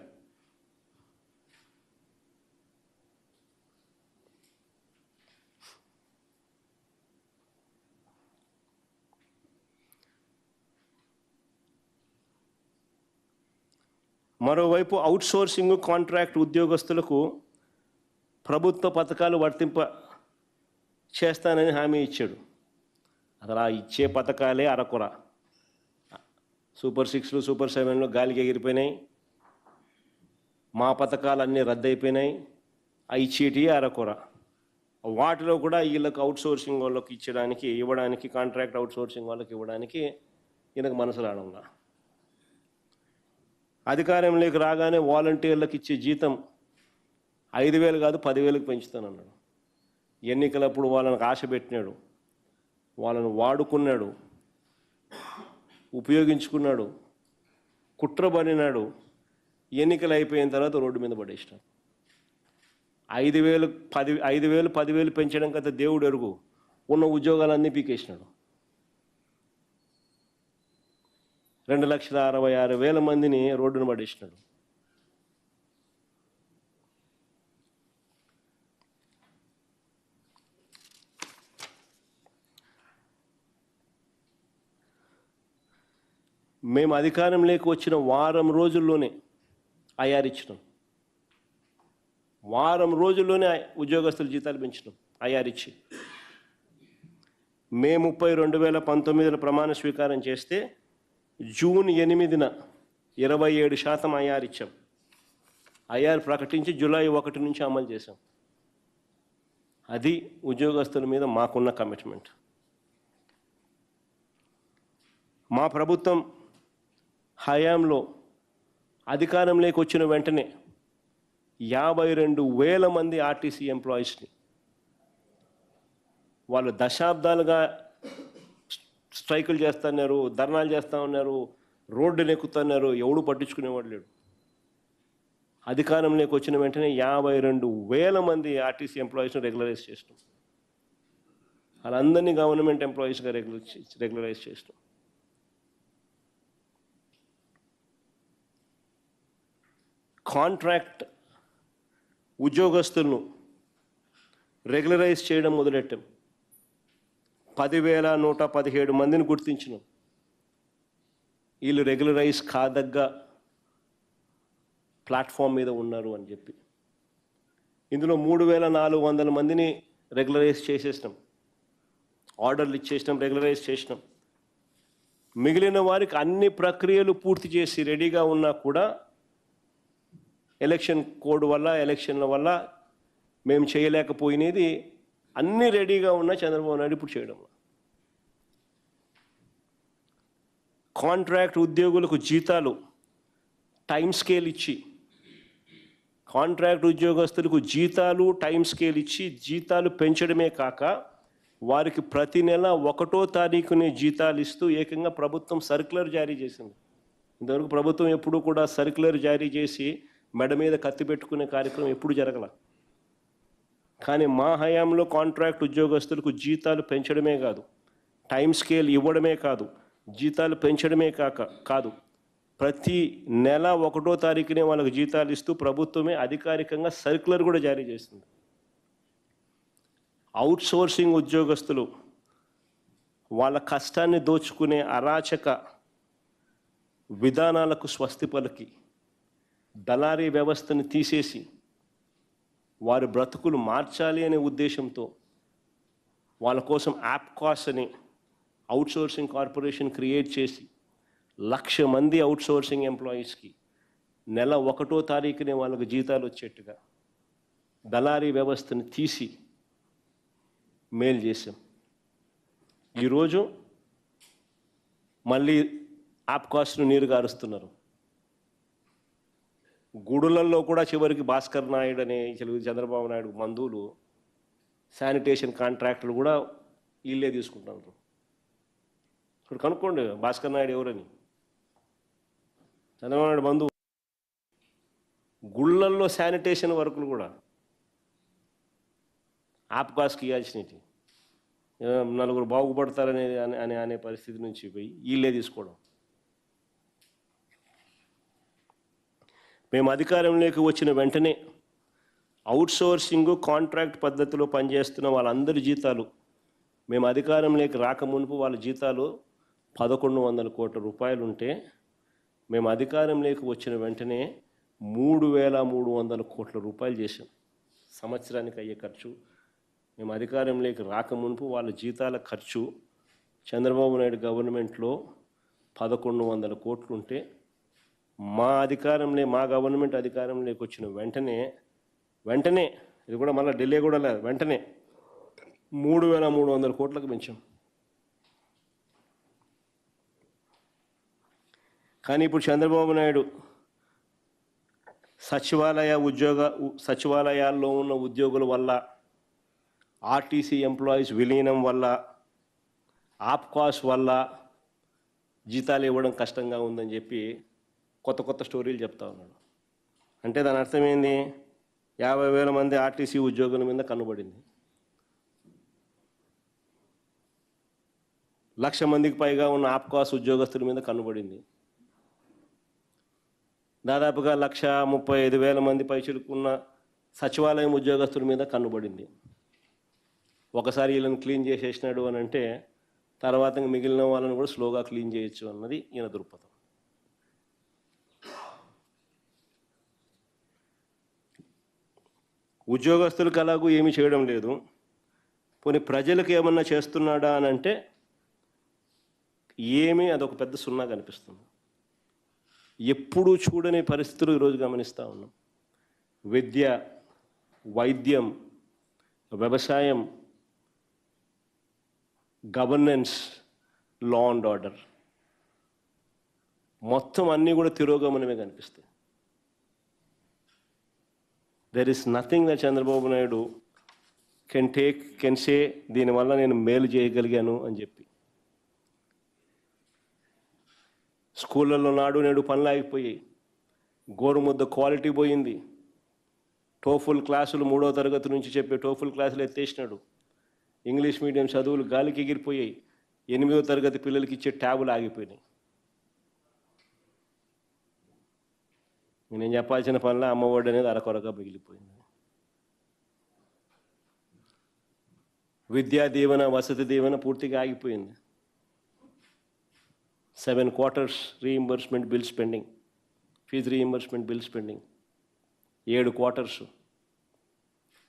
మరోవైపు అవుట్సోర్సింగ్ కాంట్రాక్ట్ ఉద్యోగస్తులకు ప్రభుత్వ పథకాలు వర్తింప చేస్తానని హామీ ఇచ్చాడు. అసలు ఆ ఇచ్చే పథకాలే అరకొర. సూపర్ 6లు, సూపర్ 7లు గాలికి ఎగిరిపోయినాయి, మా పథకాలన్నీ రద్దయిపోయినాయి. ఆ ఇచ్చేటి అరకొర. వాటిలో కూడా వీళ్ళకి అవుట్సోర్సింగ్ వాళ్ళకి ఇవ్వడానికి కాంట్రాక్ట్ అవుట్సోర్సింగ్ వాళ్ళకి ఇవ్వడానికి ఈయనకు మనసు రావడంలా. అధికారంలోకి రాగానే వాలంటీర్లకు ఇచ్చే జీతం 5,000 కాదు 10,000కి పెంచుతానన్నాడు. ఎన్నికలప్పుడు వాళ్ళని ఆశ పెట్టినాడు, వాళ్ళను వాడుకున్నాడు, ఉపయోగించుకున్నాడు, కుట్రబడినాడు. ఎన్నికలు అయిపోయిన తర్వాత రోడ్డు మీద పడేసినాడు. 5,000 10,000 పెంచడం కదా దేవుడు ఎరుగు, ఉన్న ఉద్యోగాలన్నీ పీకేసినాడు. 2,66,000 మందిని రోడ్డును పడేసినాడు. మేము అధికారంలోకి వచ్చిన వారం రోజుల్లోనే ఐఆర్ ఇచ్చినాం. వారం రోజుల్లోనే ఉద్యోగస్తుల జీతాలు పెంచినాం ఐఆర్ ఇచ్చి. మే 30, 2019 ప్రమాణ స్వీకారం చేస్తే జూన్ 8న 27% ఐఆర్ ఇచ్చాం. ఐఆర్ ప్రకటించి జూలై 1 నుంచి అమలు చేశాం. అది ఉద్యోగస్తుల మీద మాకున్న కమిట్మెంట్. మా ప్రభుత్వం హయాంలో అధికారంలోకి వచ్చిన వెంటనే 52,000 మంది ఆర్టీసీ ఎంప్లాయీస్ని వాళ్ళు దశాబ్దాలుగా స్ట్రైకులు చేస్తున్నారు, ధర్నాలు చేస్తూ ఉన్నారు, రోడ్డును ఎక్కుతున్నారు, ఎవడు పట్టించుకునేవాడు లేడు. అధికారంలోకి వచ్చిన వెంటనే 52,000 మంది ఆర్టీసీ ఎంప్లాయీస్ని రెగ్యులరైజ్ చేస్తాం. వాళ్ళందరినీ గవర్నమెంట్ ఎంప్లాయీస్గా రెగ్యులరైజ్ చేస్తాం. కాంట్రాక్ట్ ఉద్యోగస్తులను రెగ్యులరైజ్ చేయడం మొదలెట్టాం. 10,117 మందిని గుర్తించినాం. వీళ్ళు రెగ్యులరైజ్ కాదగ్గ ప్లాట్ఫామ్ మీద ఉన్నారు అని చెప్పి. ఇందులో 3,400 మందిని రెగ్యులరైజ్ చేసేసినాం, ఆర్డర్లు ఇచ్చేసినాం, రెగ్యులరైజ్ చేసినాం. మిగిలిన వారికి అన్ని ప్రక్రియలు పూర్తి చేసి రెడీగా ఉన్నా కూడా ఎలక్షన్ కోడ్ వల్ల, ఎలక్షన్ల వల్ల మేము చేయలేకపోయినది. అన్నీ రెడీగా ఉన్న చంద్రబాబు నాయుడు ఇప్పుడు చేయడం. కాంట్రాక్ట్ ఉద్యోగులకు జీతాలు టైం స్కేల్ ఇచ్చి, కాంట్రాక్ట్ ఉద్యోగస్తులకు జీతాలు టైం స్కేల్ ఇచ్చి జీతాలు పెంచడమే కాక వారికి ప్రతి నెల 1వ తారీఖునే జీతాలు ఇస్తూ ఏకంగా ప్రభుత్వం సర్క్యులర్ జారీ చేసింది. ఇంతవరకు ప్రభుత్వం ఎప్పుడూ కూడా సర్క్యులర్ జారీ చేసి మెడ మీద కత్తి పెట్టుకునే కార్యక్రమం ఎప్పుడు జరగల. కానీ మా హయాంలో కాంట్రాక్ట్ ఉద్యోగస్తులకు జీతాలు పెంచడమే కాదు, టైం స్కేల్ ఇవ్వడమే కాదు, జీతాలు పెంచడమే కాదు, ప్రతి నెల 1వ తారీఖునే వాళ్ళకి జీతాలు ఇస్తూ ప్రభుత్వమే అధికారికంగా సర్క్యులర్ కూడా జారీ చేస్తుంది. అవుట్సోర్సింగ్ ఉద్యోగస్తులు వాళ్ళ కష్టాన్ని దోచుకునే అరాచక విధానాలకు స్వస్తి పలికి దళారీ వ్యవస్థను తీసేసి వారి బ్రతుకులు మార్చాలి అనే ఉద్దేశంతో వాళ్ళ కోసం యాప్కాస్ అని అవుట్సోర్సింగ్ కార్పొరేషన్ క్రియేట్ చేసి 1,00,000 మంది అవుట్సోర్సింగ్ ఎంప్లాయీస్కి నెల 1వ తారీఖునే వాళ్ళకి జీతాలు వచ్చేట్టుగా దళారీ వ్యవస్థను తీసి మేలు చేశాం. ఈరోజు మళ్ళీ యాప్కాస్ను నీరు గారుస్తున్నారు. గుడులలో కూడా చివరికి భాస్కర్ నాయుడు అనే చంద్రబాబు నాయుడు బంధువులు శానిటేషన్ కాంట్రాక్టులు కూడా వీళ్ళే తీసుకుంటున్నారు. ఇప్పుడు కనుక్కోండి భాస్కర్ నాయుడు ఎవరని. చంద్రబాబు నాయుడు బంధువు గుళ్ళల్లో శానిటేషన్ వర్కులు కూడా యాప్కాస్కి ఇవ్వాల్సినవి, నలుగురు బాగుపడతారనే అనే పరిస్థితి నుంచి పోయి వీళ్ళే తీసుకోవడం. మేము అధికారంలోకి వచ్చిన వెంటనే అవుట్సోర్సింగ్ కాంట్రాక్ట్ పద్ధతిలో పనిచేస్తున్న వాళ్ళందరి జీతాలు మేము అధికారంలోకి రాకమునుపు వాళ్ళ జీతాలు 1,100 కోట్ల రూపాయలు ఉంటే మేము అధికారంలోకి వచ్చిన వెంటనే 3,300 కోట్ల రూపాయలు చేశాం. సంవత్సరానికి అయ్యే ఖర్చు మేము అధికారంలోకి రాకమునుపు వాళ్ళ జీతాల ఖర్చు చంద్రబాబు నాయుడు గవర్నమెంట్లో 1,100 కోట్లు ఉంటే మా గవర్నమెంట్ అధికారంలోకి వచ్చిన వెంటనే ఇది కూడా మళ్ళీ ఢిల్లీ కూడా లేదు, వెంటనే 3,300 కోట్లకు పెంచాం. కానీ ఇప్పుడు చంద్రబాబు నాయుడు సచివాలయాల్లో ఉన్న ఉద్యోగుల వల్ల, ఆర్టీసీ ఎంప్లాయీస్ విలీనం వల్ల, ఆప్కాస్ వల్ల జీతాలు ఇవ్వడం కష్టంగా ఉందని చెప్పి కొత్త స్టోరీలు చెప్తా ఉన్నాడు. అంటే దాని అర్థం ఏంది? 50,000 మంది ఆర్టీసీ ఉద్యోగుల మీద కన్నుబడింది, 1,00,000 మందికి పైగా ఉన్న ఆప్కాస్ ఉద్యోగస్తుల మీద కన్నుబడింది, దాదాపుగా 1,35,000 మంది పైచులుకున్న సచివాలయం ఉద్యోగస్తుల మీద కన్నుబడింది. ఒకసారి వీళ్ళని క్లీన్ చేసేసినాడు అని అంటే తర్వాత మిగిలిన వాళ్ళని కూడా స్లోగా క్లీన్ చేయొచ్చు అన్నది ఈయన దృక్పథం. ఉద్యోగస్తులకు అలాగూ ఏమీ చేయడం లేదు, పోనీ ప్రజలకు ఏమన్నా చేస్తున్నాడా అని అంటే ఏమీ, అదొక పెద్ద సున్నా కనిపిస్తుంది. ఎప్పుడూ చూడని పరిస్థితులు ఈరోజు గమనిస్తూ ఉన్నాం. విద్య, వైద్యం, వ్యవసాయం, గవర్నెన్స్, లా అండ్ ఆర్డర్ మొత్తం అన్నీ కూడా తిరోగమనమే కనిపిస్తాయి. There is nothing that Chandrababu Naidu can say దీనివల్ల నేను మేలు చేయగలిగాను అని చెప్పి. స్కూళ్ళల్లో నాడు నేడు పనులు ఆగిపోయాయి, గోరుముద్ద క్వాలిటీ పోయింది, టోఫుల్ క్లాసులు 3వ తరగతి నుంచి చెప్పే టోఫుల్ క్లాసులు ఎత్తేసినాడు, ఇంగ్లీష్ మీడియం చదువులు గాలికి ఎగిరిపోయాయి, 8వ తరగతి పిల్లలకి ఇచ్చే ట్యాబులు ఆగిపోయినాయి. నేను చెప్పాల్సిన పనుల అమ్మఒడి అనేది అరకొరగా మిగిలిపోయింది. విద్యా దీవెన, వసతి దీవెన పూర్తిగా ఆగిపోయింది. 7 quarters reimbursement bills pending, fee reimbursement bills pending, 7 quarters,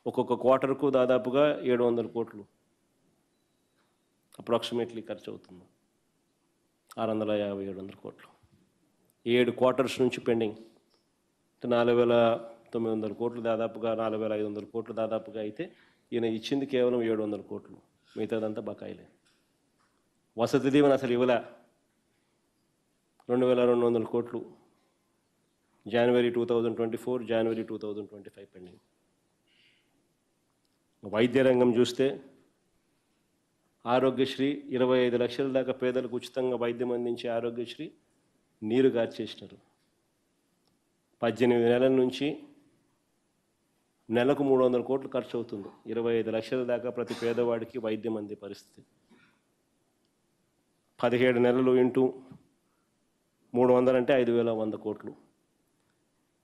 ఒక్కొక్క క్వార్టర్కు దాదాపుగా 700 కోట్లు అప్రాక్సిమేట్లీ ఖర్చు అవుతుంది. 650-700 కోట్లు 7 క్వార్టర్స్ నుంచి పెండింగ్. 4,900 కోట్లు దాదాపుగా, 4,500 కోట్లు దాదాపుగా అయితే ఈయన ఇచ్చింది కేవలం 700 కోట్లు, మిగతాదంతా బకాయిలే. వసతి దీవెన అసలు ఇవ్వలే, 2,200 కోట్లు జనవరి 2024, జనవరి 2025 పెండింగ్. వైద్య రంగం చూస్తే ఆరోగ్యశ్రీ 25 లక్షల దాకా పేదలకు ఉచితంగా వైద్యం అందించే ఆరోగ్యశ్రీ నీరు గార్చేసినారు. 18 నెలల నుంచి నెలకు 300 కోట్లు ఖర్చు అవుతుంది. 25 లక్షల దాకా ప్రతి పేదవాడికి వైద్యం అందే పరిస్థితి. 17 నెలలు ఇంటూ 300 అంటే 5,100 కోట్లు.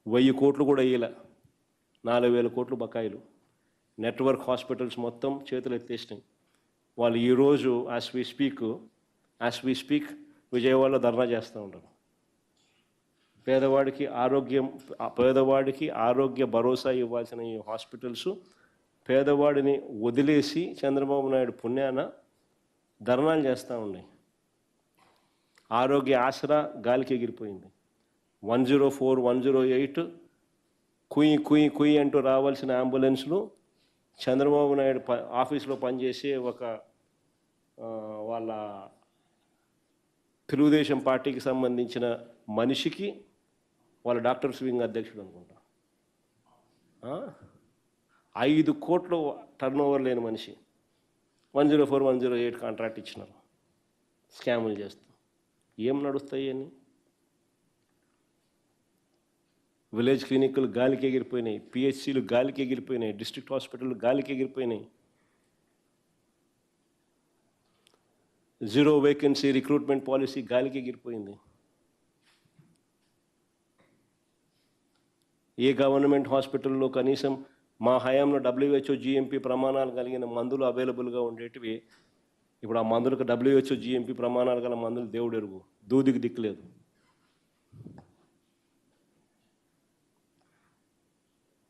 1000 కోట్లు కూడా ఇయ్యలే, 4,000 కోట్లు బకాయిలు. నెట్వర్క్ హాస్పిటల్స్ మొత్తం చేతులు ఎత్తేసినాయి. వాళ్ళు ఈరోజు యాజ్ వి స్పీక్ విజయవాడలో ధర్నా చేస్తూ ఉంటారు. పేదవాడికి ఆరోగ్య భరోసా ఇవ్వాల్సిన ఈ హాస్పిటల్స్ పేదవాడిని వదిలేసి చంద్రబాబు నాయుడు పుణ్యాన ధర్నాలు చేస్తూ ఉన్నాయి. ఆరోగ్య ఆసరా గాలికి ఎగిరిపోయింది. 104, 108 కుయ్యి అంటూ రావాల్సిన అంబులెన్స్లు చంద్రబాబు నాయుడు ఆఫీస్లో పనిచేసే ఒక వాళ్ళ తెలుగుదేశం పార్టీకి సంబంధించిన మనిషికి, వాళ్ళ డాక్టర్స్ వింగ్ అధ్యక్షుడు అనుకుంటా, 5 కోట్లు టర్న్ ఓవర్ లేని మనిషి 104, 108 కాంట్రాక్ట్ ఇచ్చినారు స్కాములు చేస్తూ. ఏం నడుస్తాయి అని? విలేజ్ క్లినిక్లు గాలికి ఎగిరిపోయినాయి, పిహెచ్సిలు గాలికి ఎగిరిపోయినాయి, డిస్ట్రిక్ట్ హాస్పిటల్ గాలికి ఎగిరిపోయినాయి. 0 వేకెన్సీ రిక్రూట్మెంట్ పాలసీ గాలికి ఎగిరిపోయింది. ఏ గవర్నమెంట్ హాస్పిటల్లో కనీసం మా హయాంలో WHO GMP ప్రమాణాలు కలిగిన మందులు అవైలబుల్గా ఉండేటివి, ఇప్పుడు ఆ మందులకు WHO GMP ప్రమాణాలు గల మందులు దేవుడు ఎరుగు, దూదికి దిక్కులేదు.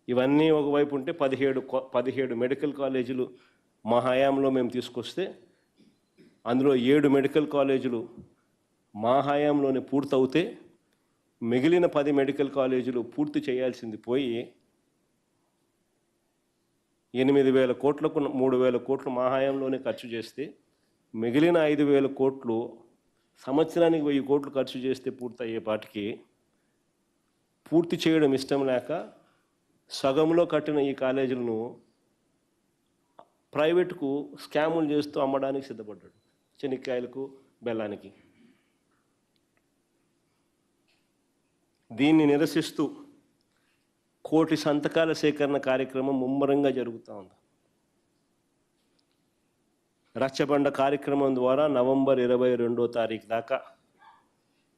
ఇవన్నీ ఒకవైపు ఉంటే 17 మెడికల్ కాలేజీలు మా హయాంలో మేము తీసుకొస్తే అందులో 7 మెడికల్ కాలేజీలు మా హయాంలోనే పూర్తవుతే మిగిలిన 10 మెడికల్ కాలేజీలు పూర్తి చేయాల్సింది పోయి 8,000 కోట్లకు 3,000 కోట్లు మా హయాంలోనే ఖర్చు చేస్తే మిగిలిన 5,000 కోట్లు సంవత్సరానికి 1,000 కోట్లు ఖర్చు చేస్తే పూర్తయ్యేపాటికి పూర్తి చేయడం ఇష్టం లేక సగంలో కట్టిన ఈ కాలేజీలను ప్రైవేటుకు స్కాములు చేస్తూ అమ్మడానికి సిద్ధపడ్డాడు, చెనిక్కాయలకు బెల్లానికి. దీన్ని నిరసిస్తూ 1 కోటి సంతకాల సేకరణ కార్యక్రమం ముమ్మరంగా జరుగుతూ ఉంది. రచ్చబండ కార్యక్రమం ద్వారా నవంబర్ 22వ తారీఖు దాకా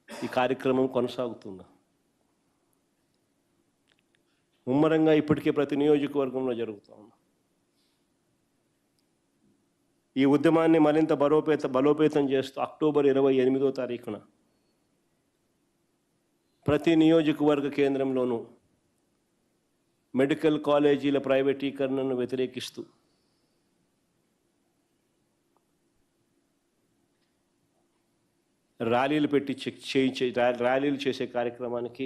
ఈ కార్యక్రమం కొనసాగుతుంది. ముమ్మరంగా ఇప్పటికే ప్రతి నియోజకవర్గంలో జరుగుతూ ఉంది. ఈ ఉద్యమాన్ని మరింత బలోపేతం చేస్తూ అక్టోబర్ 28వ తారీఖున ప్రతి నియోజకవర్గ కేంద్రంలోనూ మెడికల్ కాలేజీల ప్రైవేటీకరణను వ్యతిరేకిస్తూ ర్యాలీలు చేసే కార్యక్రమానికి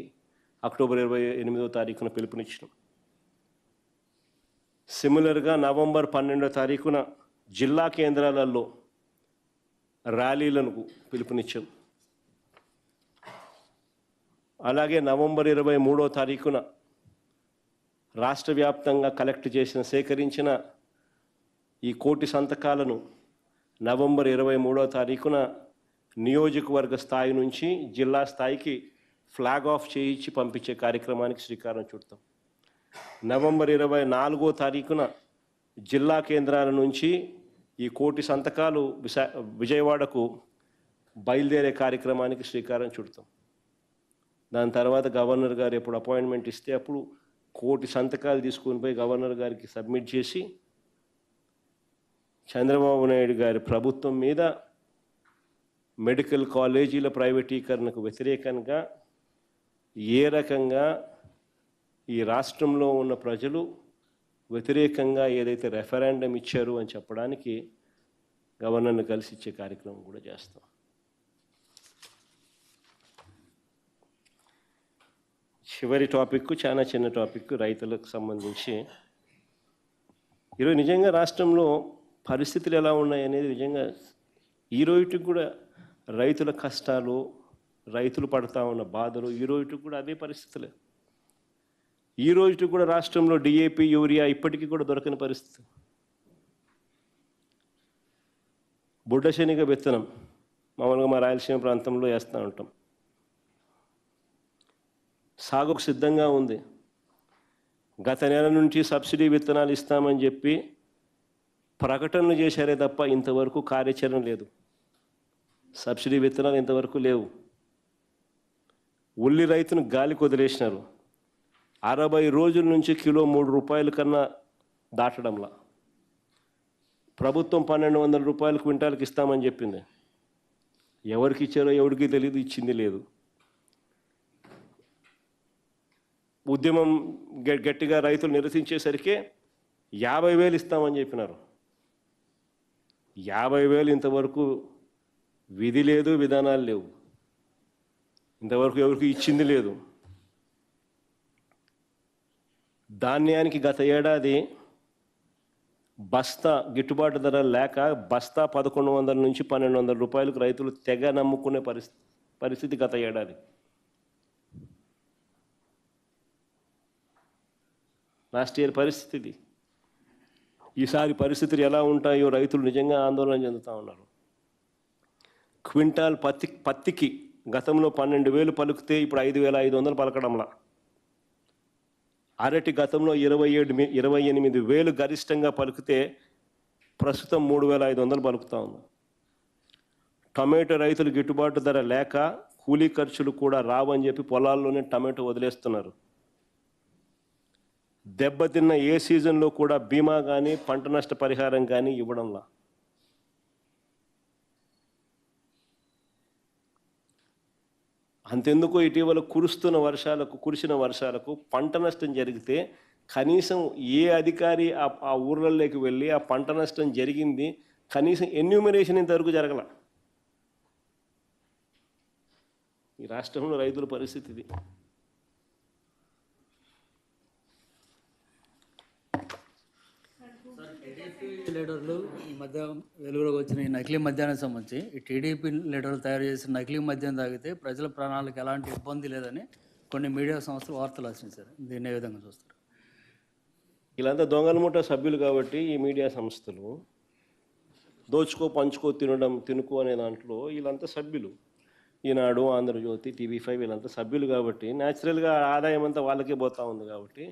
అక్టోబర్ 28వ తారీఖున పిలుపునిచ్చినాం. సిమిలర్గా నవంబర్ 12వ తారీఖున జిల్లా కేంద్రాలలో ర్యాలీలకు పిలుపునిచ్చాం. అలాగే నవంబర్ 23వ తారీఖున రాష్ట్ర వ్యాప్తంగా సేకరించిన ఈ 1 కోటి సంతకాలను నవంబర్ 23వ తారీఖున నియోజకవర్గ స్థాయి నుంచి జిల్లా స్థాయికి ఫ్లాగ్ ఆఫ్ చేయించి పంపించే కార్యక్రమానికి శ్రీకారం చుడతాం. నవంబర్ 24వ తారీఖున జిల్లా కేంద్రాల నుంచి ఈ 1 కోటి సంతకాలు విజయవాడకు బయలుదేరే కార్యక్రమానికి శ్రీకారం చుడతాం. దాని తర్వాత గవర్నర్ గారు ఎప్పుడు అపాయింట్మెంట్ ఇస్తే అప్పుడు 1 కోటి సంతకాలు తీసుకొని పోయి గవర్నర్ గారికి సబ్మిట్ చేసి చంద్రబాబు నాయుడు గారి ప్రభుత్వం మీద మెడికల్ కాలేజీల ప్రైవేటీకరణకు వ్యతిరేకంగా ఏ రకంగా ఈ రాష్ట్రంలో ఉన్న ప్రజలు వ్యతిరేకంగా ఏదైతే రెఫరెండం ఇచ్చారు అని చెప్పడానికి గవర్నర్ని కలిసి ఇచ్చే కార్యక్రమం కూడా చేస్తాం. చివరి టాపిక్ చాలా చిన్న టాపిక్, రైతులకు సంబంధించి. ఈరోజు నిజంగా రాష్ట్రంలో పరిస్థితులు ఎలా ఉన్నాయి అనేది నిజంగా ఈ రోజుకి కూడా రైతుల కష్టాలు, రైతులు పడతా ఉన్న బాధలు ఈ రోజుకి కూడా అదే పరిస్థితులే. ఈ రోజుకి కూడా రాష్ట్రంలో డిఏపి, యూరియా ఇప్పటికీ కూడా దొరకని పరిస్థితి. బుడ్డ శనగ విత్తనం మామూలుగా మా రాయలసీమ ప్రాంతంలో వేస్తూ ఉంటాం. సాగుకు సిద్ధంగా ఉంది. గత నెల నుంచి సబ్సిడీ విత్తనాలు ఇస్తామని చెప్పి ప్రకటనలు చేశారే తప్ప ఇంతవరకు కార్యాచరణ లేదు. సబ్సిడీ విత్తనాలు ఇంతవరకు లేవు. ఉల్లి రైతును గాలికి వదిలేసినారు. 60 రోజుల నుంచి కిలో 3 రూపాయల కన్నా దాటడంలా. ప్రభుత్వం 1200 రూపాయలు క్వింటాల్కి ఇస్తామని చెప్పింది. ఎవరికి ఇచ్చారో ఎవరికి తెలియదు, ఇచ్చింది లేదు. ఉద్యమం గట్టిగా రైతులు నిరసించేసరికి 50,000 ఇస్తామని చెప్పినారు. 50,000 ఇంతవరకు విధి లేదు, విధానాలు లేవు. ఇంతవరకు ఎవరికి ఇచ్చింది లేదు. ధాన్యానికి గత ఏడాది బస్తా గిట్టుబాటు ధర లేక బస్తా 1100 నుంచి 1200 రూపాయలకు రైతులు తెగ నమ్ముకునే పరిస్థితి గత ఏడాది. లాస్ట్ ఇయర్ పరిస్థితి. ఈసారి పరిస్థితులు ఎలా ఉంటాయో రైతులు నిజంగా ఆందోళన చెందుతూ ఉన్నారు. క్వింటాల్ పత్తికి గతంలో 12,000 పలికితే ఇప్పుడు 5,500 పలకడంలా. అరటి గతంలో 28,000 గరిష్టంగా పలికితే ప్రస్తుతం 3,500 పలుకుతూ ఉంది. టమాటో రైతులు గిట్టుబాటు ధర లేక కూలీ ఖర్చులు కూడా రావని చెప్పి పొలాల్లోనే టమాటో వదిలేస్తున్నారు. దెబ్బతిన్న ఏ సీజన్లో కూడా బీమా కానీ పంట నష్ట పరిహారం కానీ ఇవ్వడంలా. అంతెందుకు ఇటీవల కురిసిన వర్షాలకు పంట నష్టం జరిగితే కనీసం ఏ అధికారి ఆ ఊర్లలోకి వెళ్ళి ఆ పంట నష్టం జరిగింది కనీసం ఎన్యూమరేషన్ ఇంతవరకు జరగల. ఈ రాష్ట్రంలో రైతుల పరిస్థితి ఇది. లీడర్లు ఈ మధ్య వెలుగులోకి వచ్చిన ఈ నకిలీ మద్యానికి సంబంధించి ఈ టీడీపీ లీడర్లు తయారు చేసిన నకిలీ మద్యం తాగితే ప్రజల ప్రాణాలకు ఎలాంటి ఇబ్బంది లేదని కొన్ని మీడియా సంస్థలు వార్తలు రచించారు. దీన్ని ఏ విధంగా చూస్తారు? వీళ్ళంతా దొంగల ముఠా సభ్యులు కాబట్టి ఈ మీడియా సంస్థలు దోచుకో పంచుకో తినుకో అనే దాంట్లో వీళ్ళంతా సభ్యులు. ఈనాడు, ఆంధ్రజ్యోతి, TV5 వీళ్ళంతా సభ్యులు కాబట్టి న్యాచురల్గా ఆదాయం అంతా వాళ్ళకే పోతూ ఉంది. కాబట్టి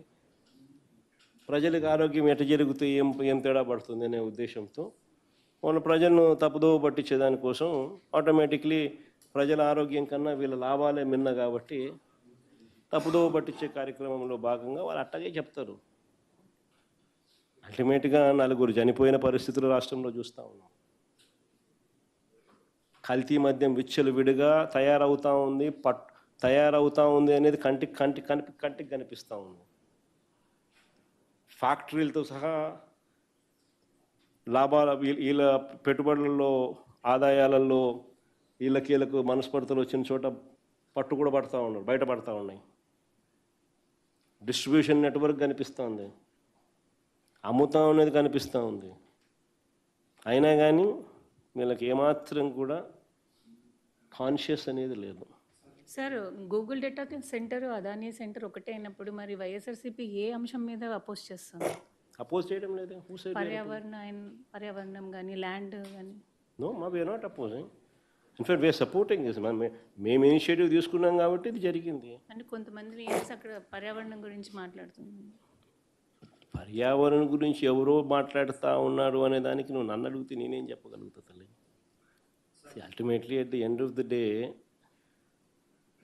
ప్రజలకు ఆరోగ్యం ఎట జరిగితే ఏం తేడా పడుతుంది అనే ఉద్దేశంతో వాళ్ళ ప్రజలను తప్పుదోవ పట్టించేదానికోసం ఆటోమేటిక్లీ ప్రజల ఆరోగ్యం కన్నా వీళ్ళ లాభాలే మిన్న కాబట్టి తప్పుదోవ పట్టించే కార్యక్రమంలో భాగంగా వాళ్ళు అట్టగే చెప్తారు. అల్టిమేట్గా 4 చనిపోయిన పరిస్థితులు రాష్ట్రంలో చూస్తూ ఉన్నాం. కల్తీ మద్యం విచ్చలవిడిగా తయారవుతూ ఉంది అనేది కంటికి కనిపిస్తూ ఉంది. ఫ్యాక్టరీలతో సహా వీళ్ళ పెట్టుబడులలో, ఆదాయాలలో వీళ్ళకీళ్ళకు మనస్పర్ధలు వచ్చిన చోట పట్టు కూడా పడుతూ ఉన్నారు, బయటపడతా ఉన్నాయి. డిస్ట్రిబ్యూషన్ నెట్వర్క్ కనిపిస్తూ అమ్ముతా అనేది కనిపిస్తూ ఉంది. అయినా కానీ వీళ్ళకి ఏమాత్రం కూడా కాన్షియస్ అనేది లేదు. Sir, Google data centre, Adani centre ఒకటే అయినప్పుడు మరి వైఎస్ఆర్సీపీ ఏ అంశం మీద అపోజ్ చేస్తుంది? అపోజ్ చేయడం లేదు. పర్యావరణం కానీ ల్యాండ్ కానీ. No, we're not opposing. In fact we're supporting this. మేము ఇనిషియేటివ్ తీసుకున్నాం కాబట్టి ఇది జరిగింది. అంటే కొంతమంది లీడర్స్ అక్కడ పర్యావరణం గురించి మాట్లాడుతున్నారు. పర్యావరణం గురించి ఎవరో మాట్లాడుతూ ఉన్నారు అనే దానికి నువ్వు నన్ను అడిగితే నేనేం చెప్పగలుగుతా తల్లి? Ultimately at the end of the day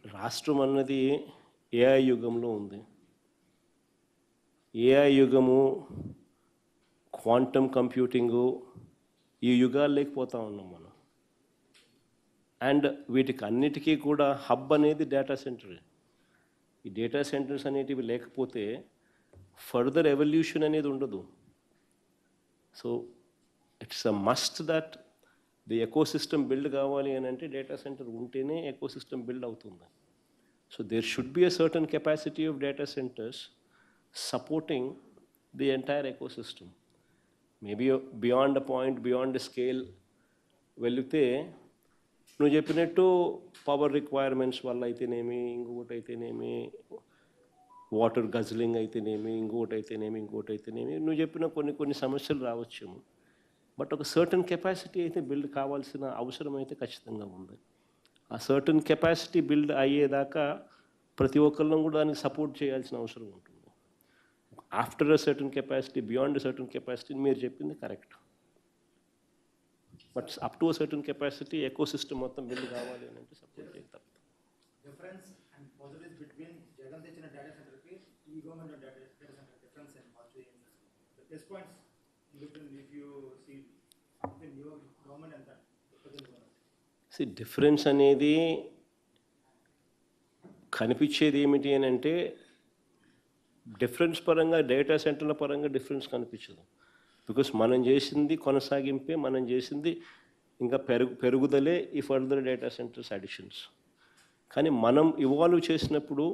రాష్ట్రం అన్నది ఏఐ యుగంలో ఉంది. ఏఐ యుగము, క్వాంటమ్ కంప్యూటింగు, ఈ యుగాలు లేకపోతూ ఉన్నాం మనం. అండ్ వీటికి అన్నిటికీ కూడా హబ్ అనేది డేటా సెంటర్. ఈ డేటా సెంటర్స్ అనేటివి లేకపోతే ఫర్దర్ ఎవల్యూషన్ అనేది ఉండదు. So it's a must that the ecosystem build కావాలి అని అంటే డేటా సెంటర్ ఉంటేనే ఎకోసిస్టమ్ బిల్డ్ అవుతుంది. So there should be a certain capacity of data centers supporting the entire ecosystem. Maybe beyond a point, beyond a scale, వెళితే నువ్వు చెప్పినట్టు పవర్ రిక్వైర్మెంట్స్ వల్ల అయితేనేమి, ఇంకొకటి అయితేనేమి, వాటర్ గజ్లింగ్ అయితేనేమి, ఇంకొకటి అయితేనేమి, నువ్వు చెప్పిన కొన్ని సమస్యలు రావచ్చేమో. బట్ ఒక సర్టన్ కెపాసిటీ అయితే బిల్డ్ కావాల్సిన అవసరం అయితే ఖచ్చితంగా ఉంది. ఆ సర్టన్ కెపాసిటీ బిల్డ్ అయ్యేదాకా ప్రతి ఒక్కళ్ళం కూడా దానికి సపోర్ట్ చేయాల్సిన అవసరం ఉంటుంది. After a certain capacity, beyond a certain capacity మీరు చెప్పింది correct. But up to a certain capacity ecosystem మొత్తం బిల్డ్ కావాలి అని అంటే సపోర్ట్ చేయాలి. Difference and positives between Jagan తెచ్చిన డేటా సెంటర్కి ఈ government data centre difference and positive the plus points between if you see between your government and that see difference అనేది కనిపించేది ఏమిటి అని అంటే డిఫరెన్స్ పరంగా, డేటా సెంటర్ల పరంగా డిఫరెన్స్ కనిపించదు. బికాస్ మనం చేసింది కొనసాగింపే, మనం చేసింది ఇంకా పెరుగుదలే ఈ ఫర్దర్ డేటా సెంటర్స్ అడిషన్స్. కానీ మనం ఇవాల్వ్ చేసినప్పుడు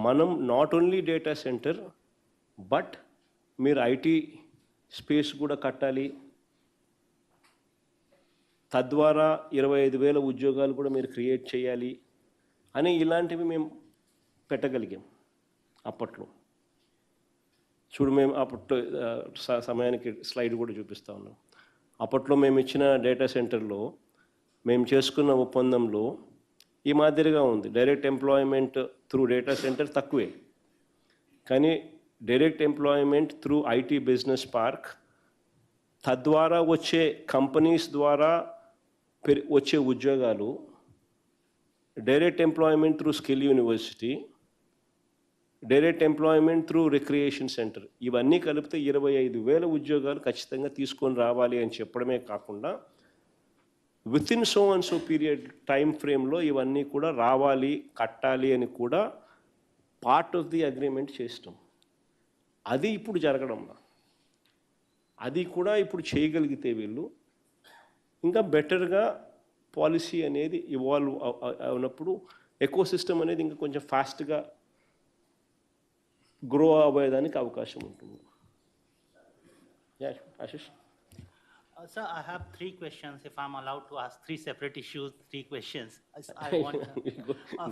మనం not only data centre but మీరు ఐటీ స్పేస్ కూడా కట్టాలి, తద్వారా 25,000 ఉద్యోగాలు కూడా మీరు క్రియేట్ చేయాలి అని ఇలాంటివి మేము పెట్టగలిగాం అప్పట్లో. చూడు, మేము అప్పట్లో సమయానికి స్లైడ్ కూడా చూపిస్తా ఉన్నాం. అప్పట్లో మేము ఇచ్చిన డేటా సెంటర్లో మేము చేసుకున్న ఒప్పందంలో ఈ మాదిరిగా ఉంది. Direct employment through data centre తక్కువే, కానీ direct employment through IT business park, తద్వారా వచ్చే కంపెనీస్ ద్వారా వచ్చే ఉద్యోగాలు, direct employment through skill university, direct employment through recreation centre, ఇవన్నీ కలిపితే 25,000 ఉద్యోగాలు ఖచ్చితంగా తీసుకొని రావాలి అని చెప్పడమే కాకుండా with in so and so period time ఫ్రేమ్లో ఇవన్నీ కూడా రావాలి, కట్టాలి అని కూడా పార్ట్ ఆఫ్ ది అగ్రిమెంట్ చేస్తాం. అది ఇప్పుడు జరగడంలా, అది కూడా ఇప్పుడు చేయగలిగితే వీళ్ళు ఇంకా బెటర్గా పాలసీ అనేది ఇవాల్వ్ అయినప్పుడు ఎకోసిస్టమ్ అనేది ఇంకా కొంచెం ఫాస్ట్గా గ్రో అవ్వేదానికి అవకాశం ఉంటుంది. Ashish. Sir, I have 3 questions. If I'm allowed to ask 3 separate issues, 3 questions. I want,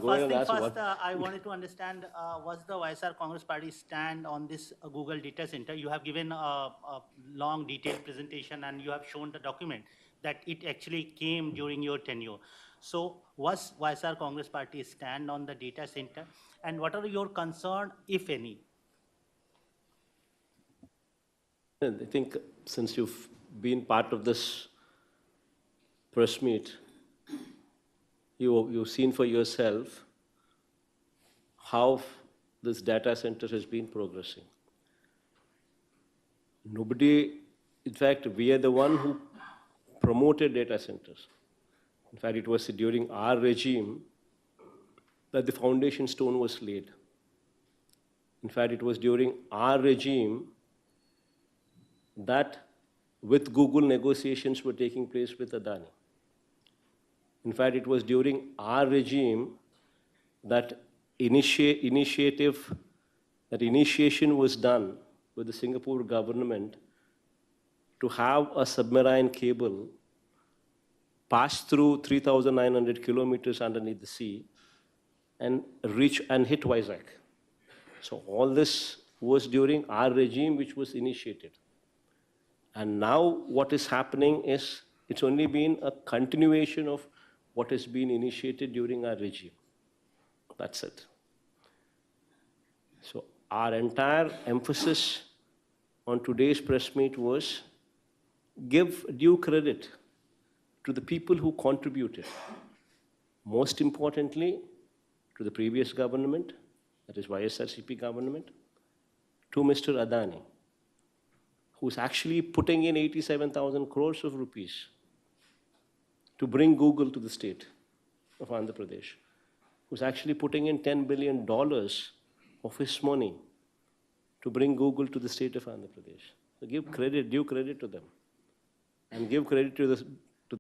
first thing first, I wanted to understand what's the YSR Congress Party stand on this Google data center. You have given a long detailed presentation and you have shown the document that it actually came during your tenure. So what's YSR Congress Party stand on the data center and what are your concerns, if any? I think since you've been part of this press meet, you've seen for yourself how this data center has been progressing. Nobody, in fact, we are the one who promoted data centers. In fact, it was during our regime that the foundation stone was laid. In fact, it was during our regime that with Google negotiations were taking place with Adani. In fact, it was during our regime that initiation was done with the Singapore government to have a submarine cable pass through 3,900 kilometers underneath the sea and reach and hit Vizag. So all this was during our regime, which was initiated. And now what is happening is it's only been a continuation of what has been initiated during our regime. That's it. So our entire emphasis on today's press meet was give due credit to the people who contributed. Most importantly, to the previous government, that is YSRCP government, to Mr. Adani, who's actually putting in 87,000 crores of rupees to bring Google to the state of Andhra Pradesh, who's actually putting in $10 billion of his money to bring Google to the state of Andhra Pradesh. So give credit, due credit to them. And give credit to the